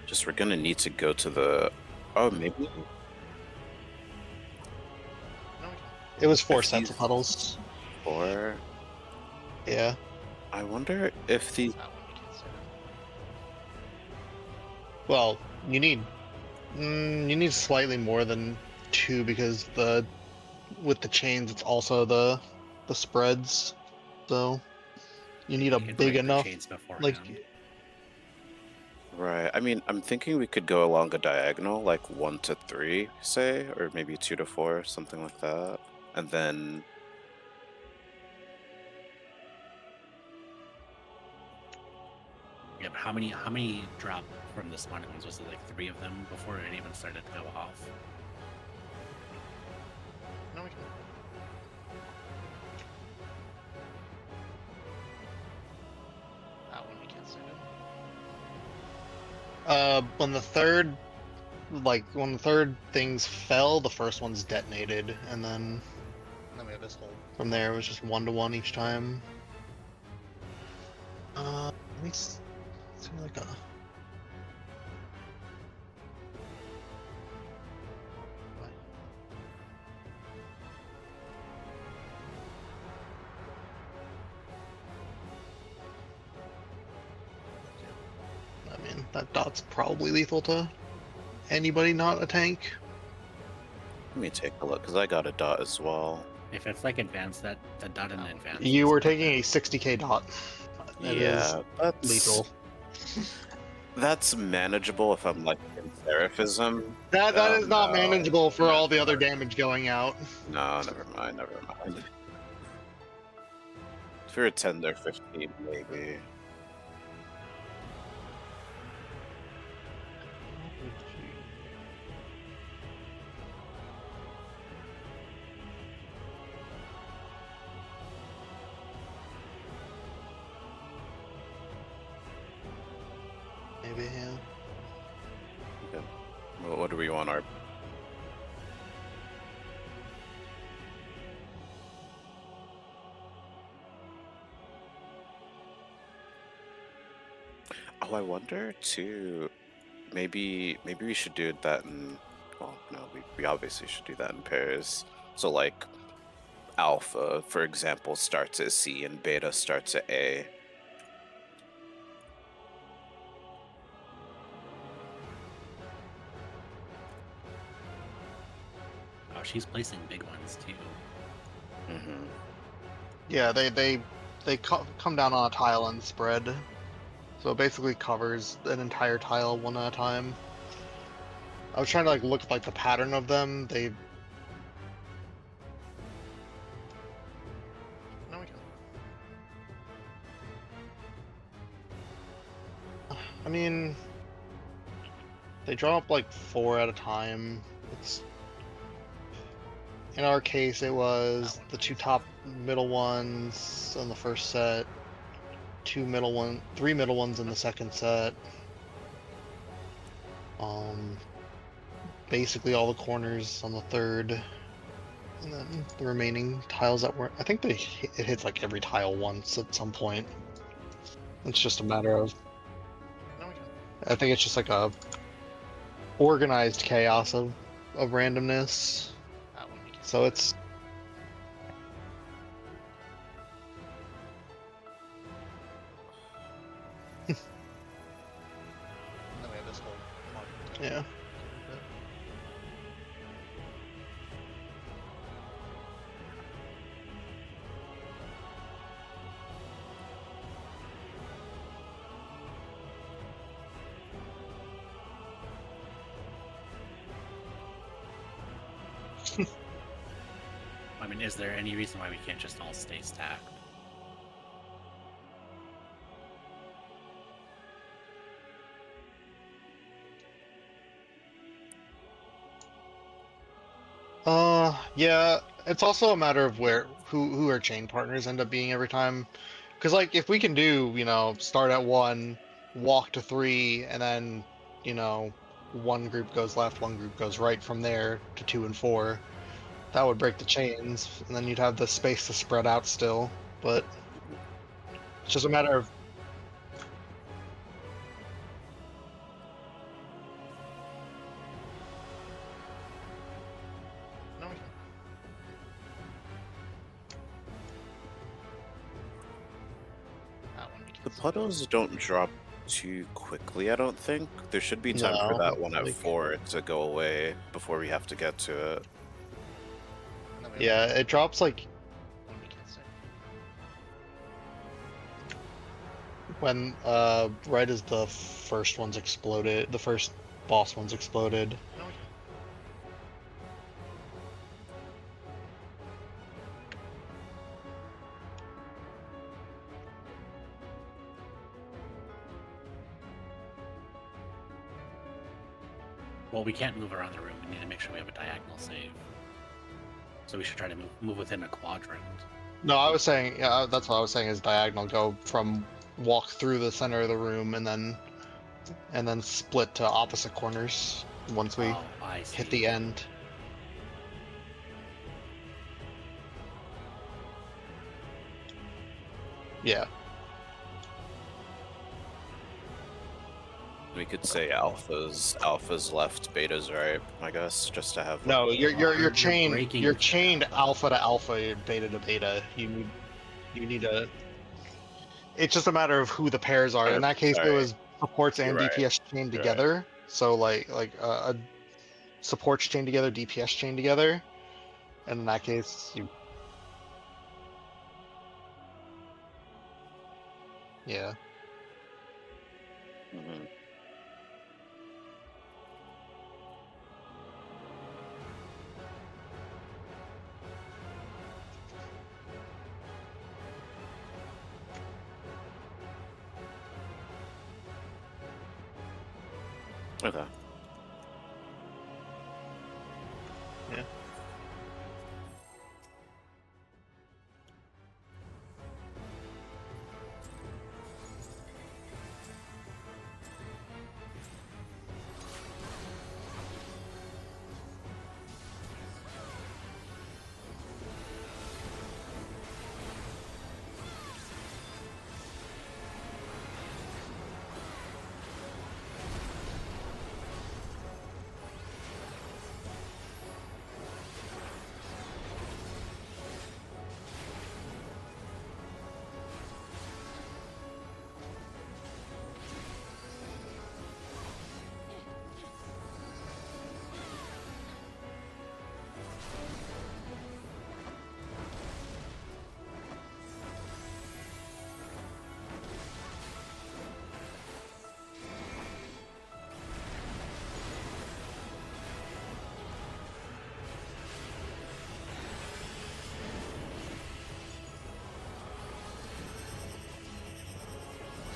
Just we're gonna need to go to the... Oh, maybe? It was 4 If sets these- of puddles. 4? Yeah. I wonder if these... Well, you need slightly more than 2 because with the chains it's also the spreads, so you need a You could big break the enough chains beforehand. like. Right. I mean, I'm thinking we could go along a diagonal, like 1 to 3, say, or maybe 2 to 4, something like that. And then... Yeah, but how many dropped from the spawning ones? Was it like 3 of them before it even started to go off? No, we can. That one we can't stand it. When the third things fell, the first one's detonated, and then we have this whole. From there, it was just 1-to-1 each time. Let me see like a. I mean, that dot's probably lethal to anybody not a tank. Let me take a look, because I got a dot as well. If it's like advanced, that dot in advance. You is were like taking that. a 60k dot. That is Yeah, that's... lethal. That's manageable if I'm, like, in Seraphism. That is not no, manageable for all the other never. damage going out. No, never mind. If you're a 10 or 15, maybe. Maybe, yeah. Okay. Well, what do we want our... Oh, I wonder too. Maybe we should do that in. Well, no, we obviously should do that in pairs. So like alpha, for example, starts at C and beta starts at A. Oh, she's placing big ones too. Mm-hmm. Yeah, they come down on a tile and spread. So it basically covers an entire tile one at a time. I was trying to like look at like the pattern of them. They. No, we can. I mean, they drop like 4 at a time. It's. In our case, it was the 2 top middle ones on the first set, 3 middle ones in the second set. Basically all the corners on the third, and then the remaining tiles that weren't. I think it hits like every tile once at some point. It's just a matter of. I think it's just like a organized chaos of randomness. So it's. Yeah. I mean, is there any reason why we can't just all stay stacked? Yeah, it's also a matter of who our chain partners end up being every time. Because like if we can do, start at 1, walk to 3, and then, one group goes left, one group goes right from there to 2 and 4, that would break the chains, and then you'd have the space to spread out still. But it's just a matter of. The puddles don't drop too quickly, I don't think. There should be time for No, that one at like- 4 to go away before we have to get to it. Yeah, it drops like when right as the first one's exploded, the first boss one's exploded. Well, we can't move around the room. We need to make sure we have a diagonal save. So we should try to move within a quadrant. No, I was saying, yeah, that's what I was saying is diagonal, go from walk through the center of the room and then split to opposite corners once we Oh, I see. hit the end. Yeah. We could say alpha's left, beta's right, I guess, just to have. No, you're chained. breaking You're the chained shadow. alpha to alpha, beta to beta. You need a. It's just a matter of who the pairs are. In that case, it Sorry. was supports and You're right. DPS chained You're together. So like a supports chained together, DPS chained together, and in that case, you. Yeah. Mhm. Okay. Yeah.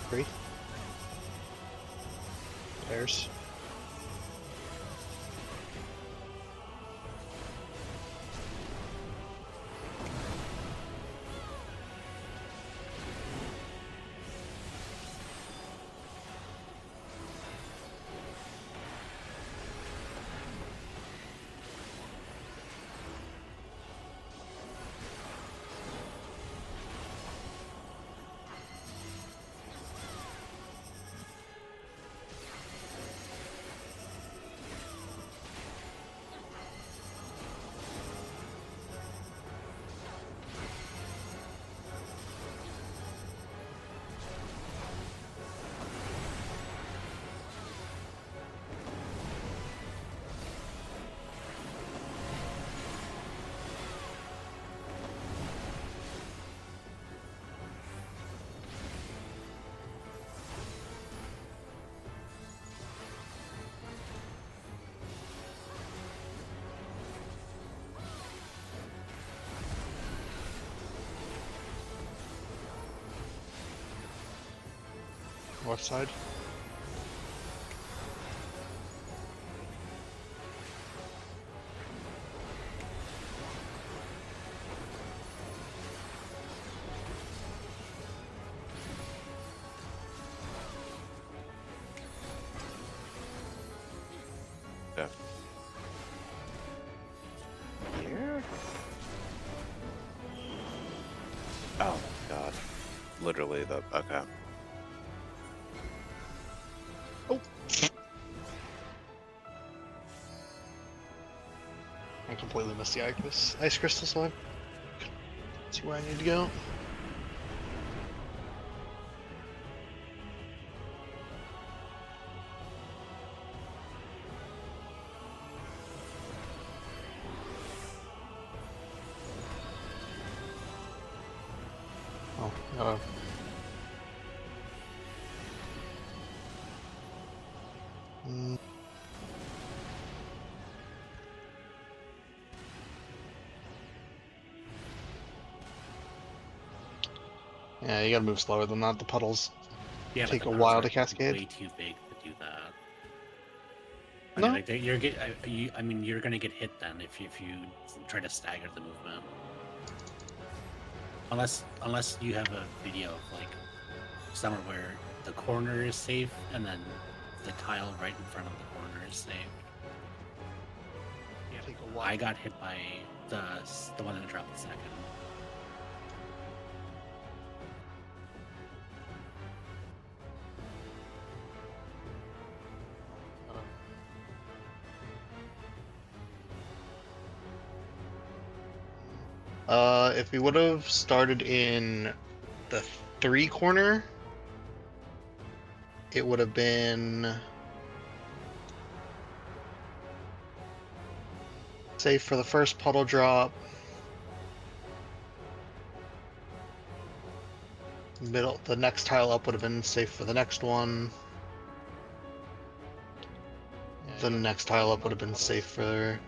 3. Bears. North side. Yeah. Here? Oh my god. Literally the okay. Oh. I completely missed the ice crystal slide. See where I need to go. Oh, mm. Yeah, you gotta move slower than that. The puddles Yeah, but take the a puddles while are to cascade. Way too big to do that. I No. mean, like I mean, you're gonna get hit then if you try to stagger the movement. Unless you have a video of like somewhere where the corner is safe and then the tile right in front of the corner is safe. Yeah, Take a while. I got hit by the one that dropped the second. If we would have started in the 3 corner, it would have been safe for the first puddle drop. Middle, the next tile up would have been safe for the next one. The next tile up would have been safe for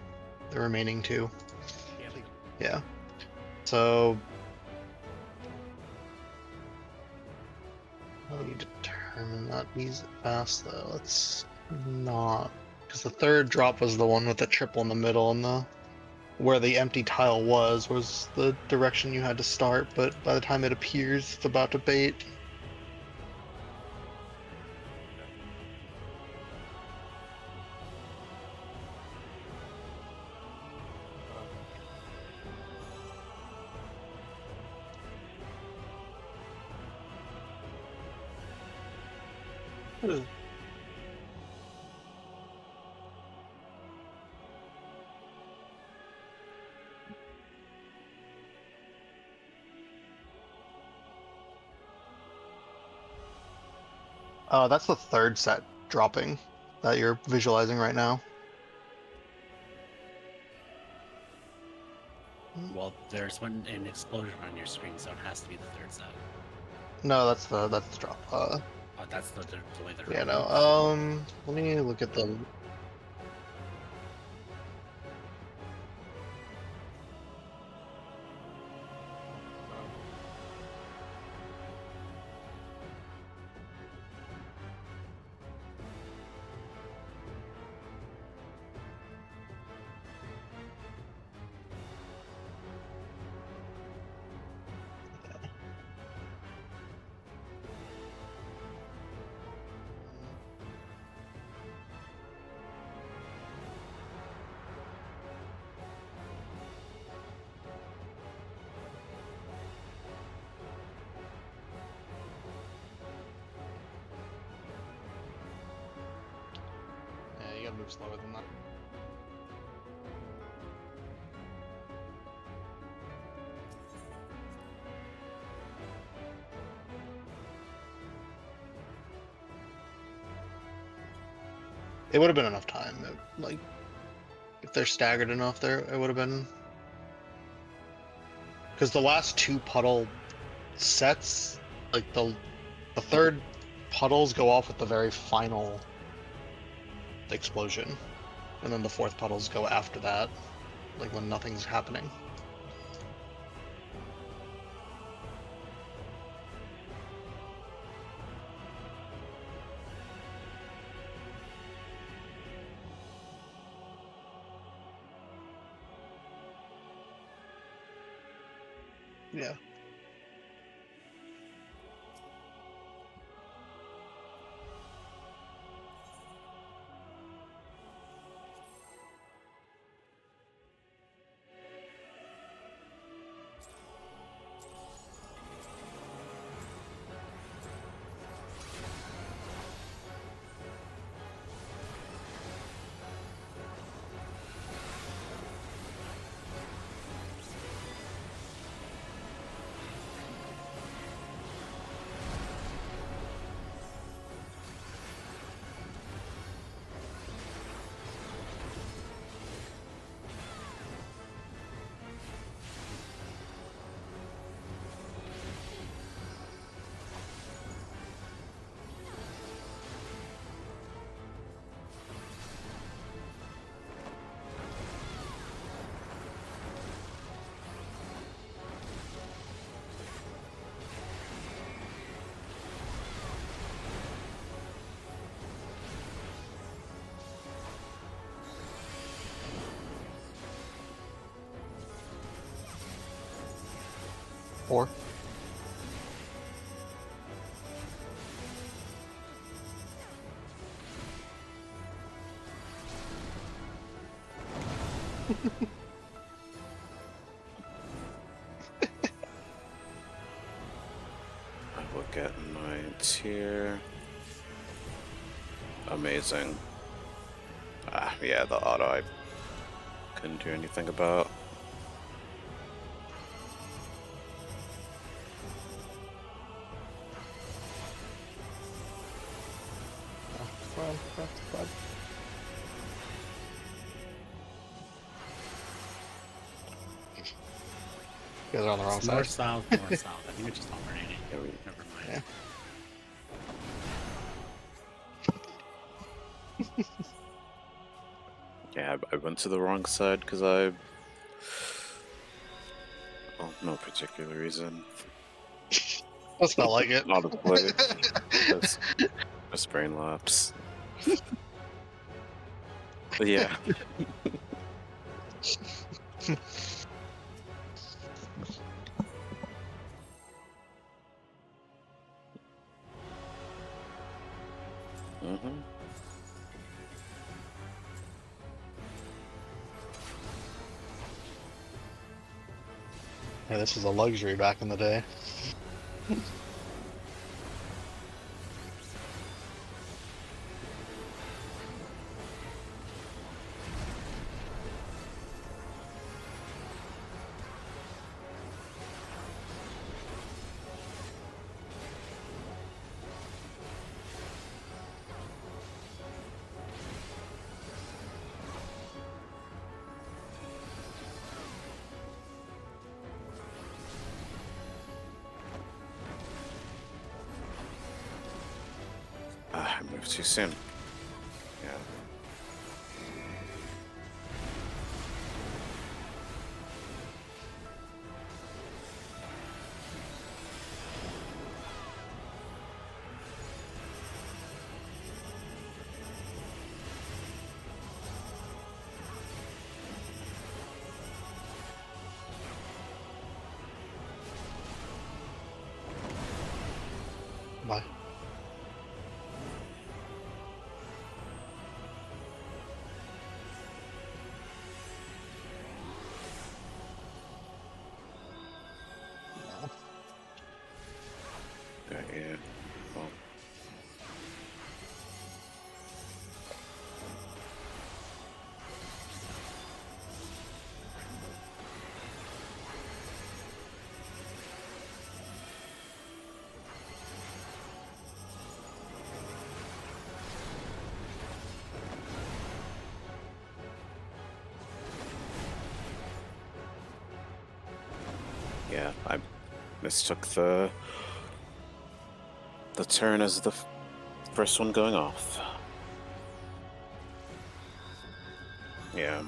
the remaining 2. Yeah. So how do you determine that needs it fast though? Let's not, because the third drop was the one with the triple in the middle, and the where the empty tile was the direction you had to start, but by the time it appears, it's about to bait. That's the third set dropping that you're visualizing right now. Well, there's an explosion on your screen, so it has to be the third set. No, that's the drop. Oh, that's the way they're. Yeah, no. Let me look at the. move slower than that. It would have been enough time. Like, if they're staggered enough, there it would have been. Because the last two puddle sets, like the third puddles go off with the very final explosion, and then the fourth puddles go after that, like when nothing's happening. Yeah. Four. I look at my tier. Amazing. Yeah, the auto I couldn't do anything about. You guys are on the wrong It's side. north south, north south. I think it's just alternating. Yeah, we- Never mind. Yeah. Yeah, I went to the wrong side because I... Oh, no particular reason. That's not like it. Not a play. Just brain lapse. But yeah. Mm-hmm. Yeah, this was a luxury back in the day. I moved too soon. Yeah. Bye. Yeah. Well. Yeah, I mistook the turn as the first one going off. Yeah.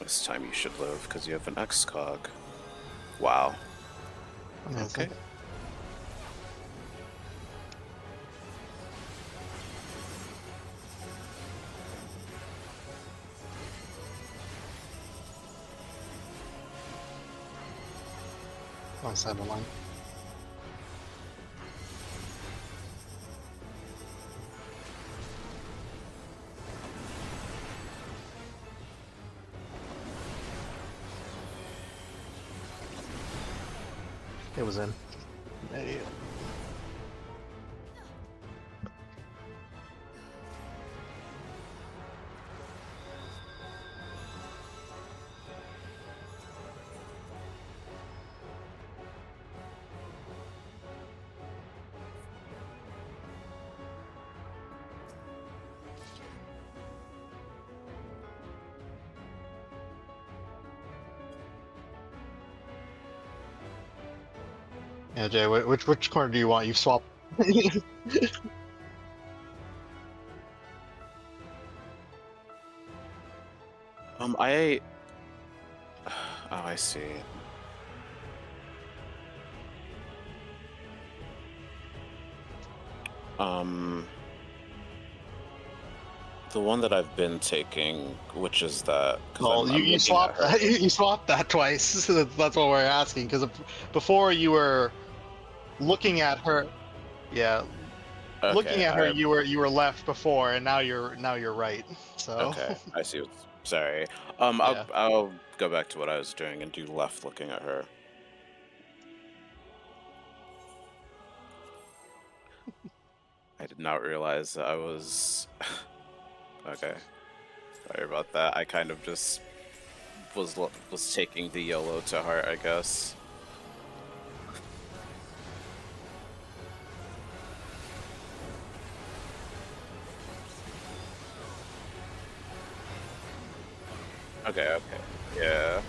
This time you should live because you have an X-Cog. Wow. Okay. On side of the line. It was in. Idiot. Yeah, Jay, which corner do you want? You swap. I... Oh, I see. The one that I've been taking, which is that... Well, you swapped you swapped that twice. That's what we're asking. Because before you were looking at her, yeah, Okay, looking at her, you were left before, and now you're right. So Okay, I see. Sorry. Yeah. I'll go back to what I was doing and do left looking at her. I did not realize that I was... Okay. Sorry about that. I kind of just was taking the YOLO to heart, I guess. Okay, yeah.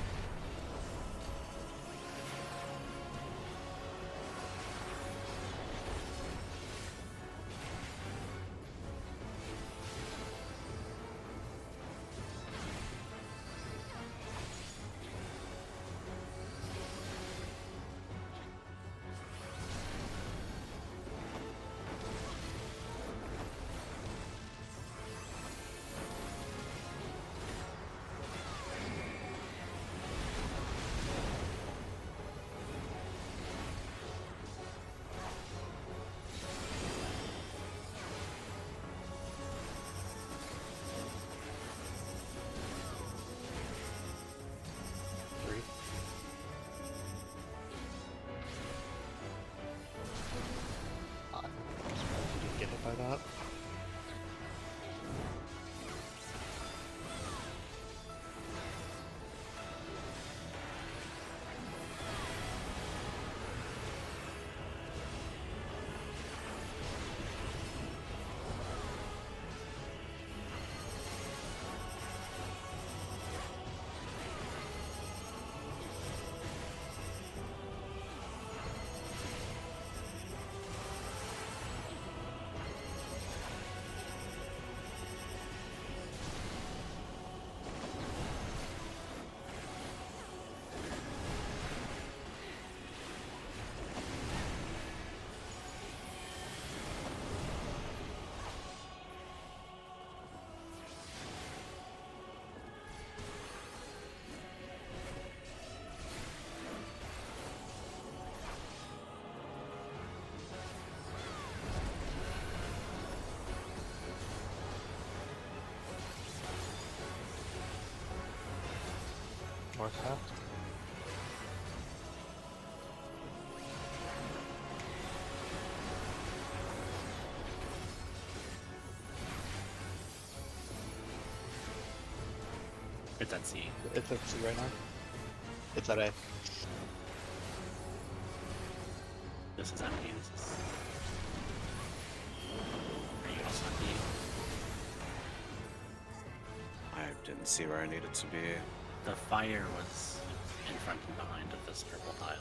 north half. It's at C. It's at C right now. It's at A. This is empty. This is. Are you also at D? I didn't see where I needed to be. The fire was in front and behind of this purple tile.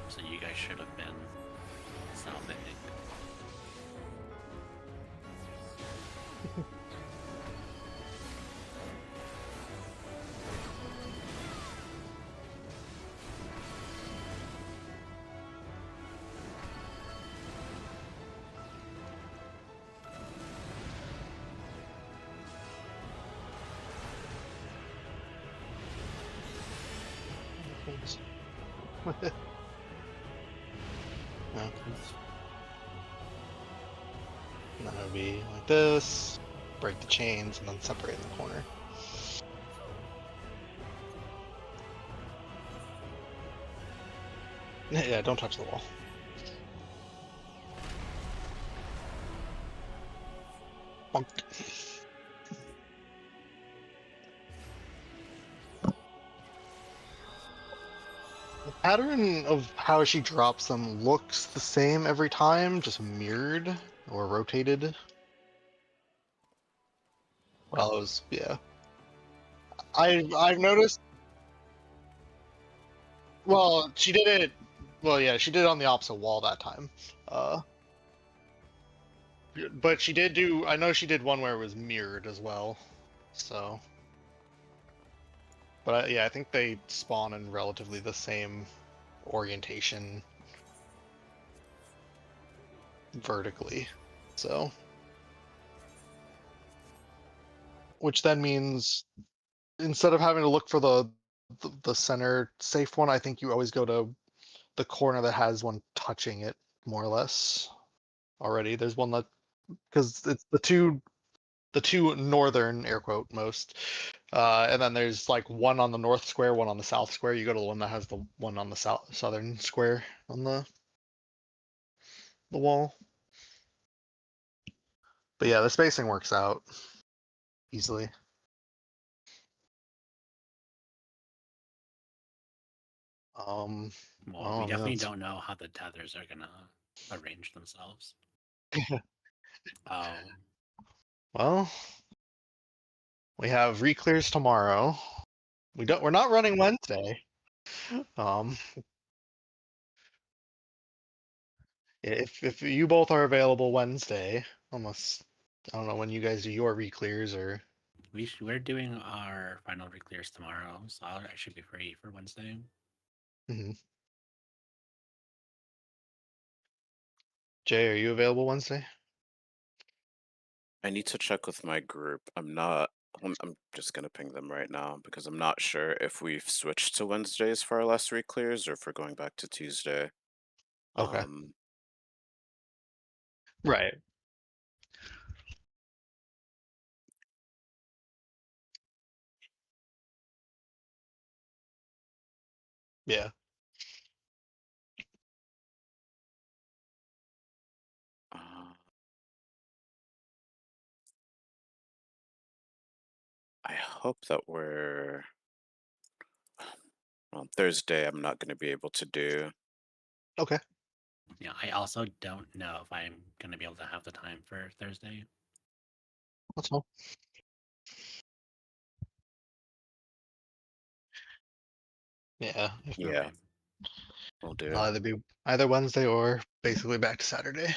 So you guys should have been south, I think. No. And then it would be like this, break the chains, and then separate in the corner. Yeah, don't touch the wall. Bonk. The pattern of how she drops them looks the same every time, just mirrored or rotated. Well, it was, yeah. I've noticed. Well, she did it. Well, yeah, she did it on the opposite wall that time. But she did do. I know she did one where it was mirrored as well. So. But yeah, I think they spawn in relatively the same orientation vertically. So. Which then means instead of having to look for the center safe one, I think you always go to the corner that has one touching it, more or less. Already, there's one that because it's the two northern air quote most, and then there's like one on the north square, one on the south square. You go to the one that has the one on the southern square on the wall. But yeah, the spacing works out easily. Well, oh, we definitely that's- don't know how the tethers are gonna arrange themselves. Well, we have reclears tomorrow. We're not running Wednesday. If you both are available Wednesday, unless I don't know when you guys do your reclears or. We're doing our final reclears tomorrow, so I should be free for Wednesday. Mm-hmm. Jay, are you available Wednesday? I need to check with my group. I'm just gonna ping them right now because I'm not sure if we've switched to Wednesdays for our last reclears or if we're going back to Tuesday. Okay. Um, Right. Yeah. uh, I hope that we're. Well, Thursday I'm not gonna be able to do. Okay. Yeah, I also don't know if I'm gonna be able to have the time for Thursday. That's all. Yeah. Yeah, Okay. we'll do. It'll either be either Wednesday or basically back to Saturday.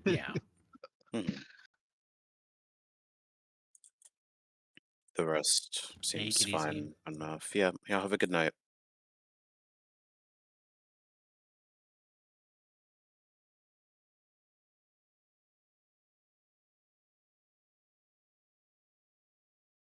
Yeah. Mhm. The rest Take seems it easy. fine enough. Yeah, have a good night.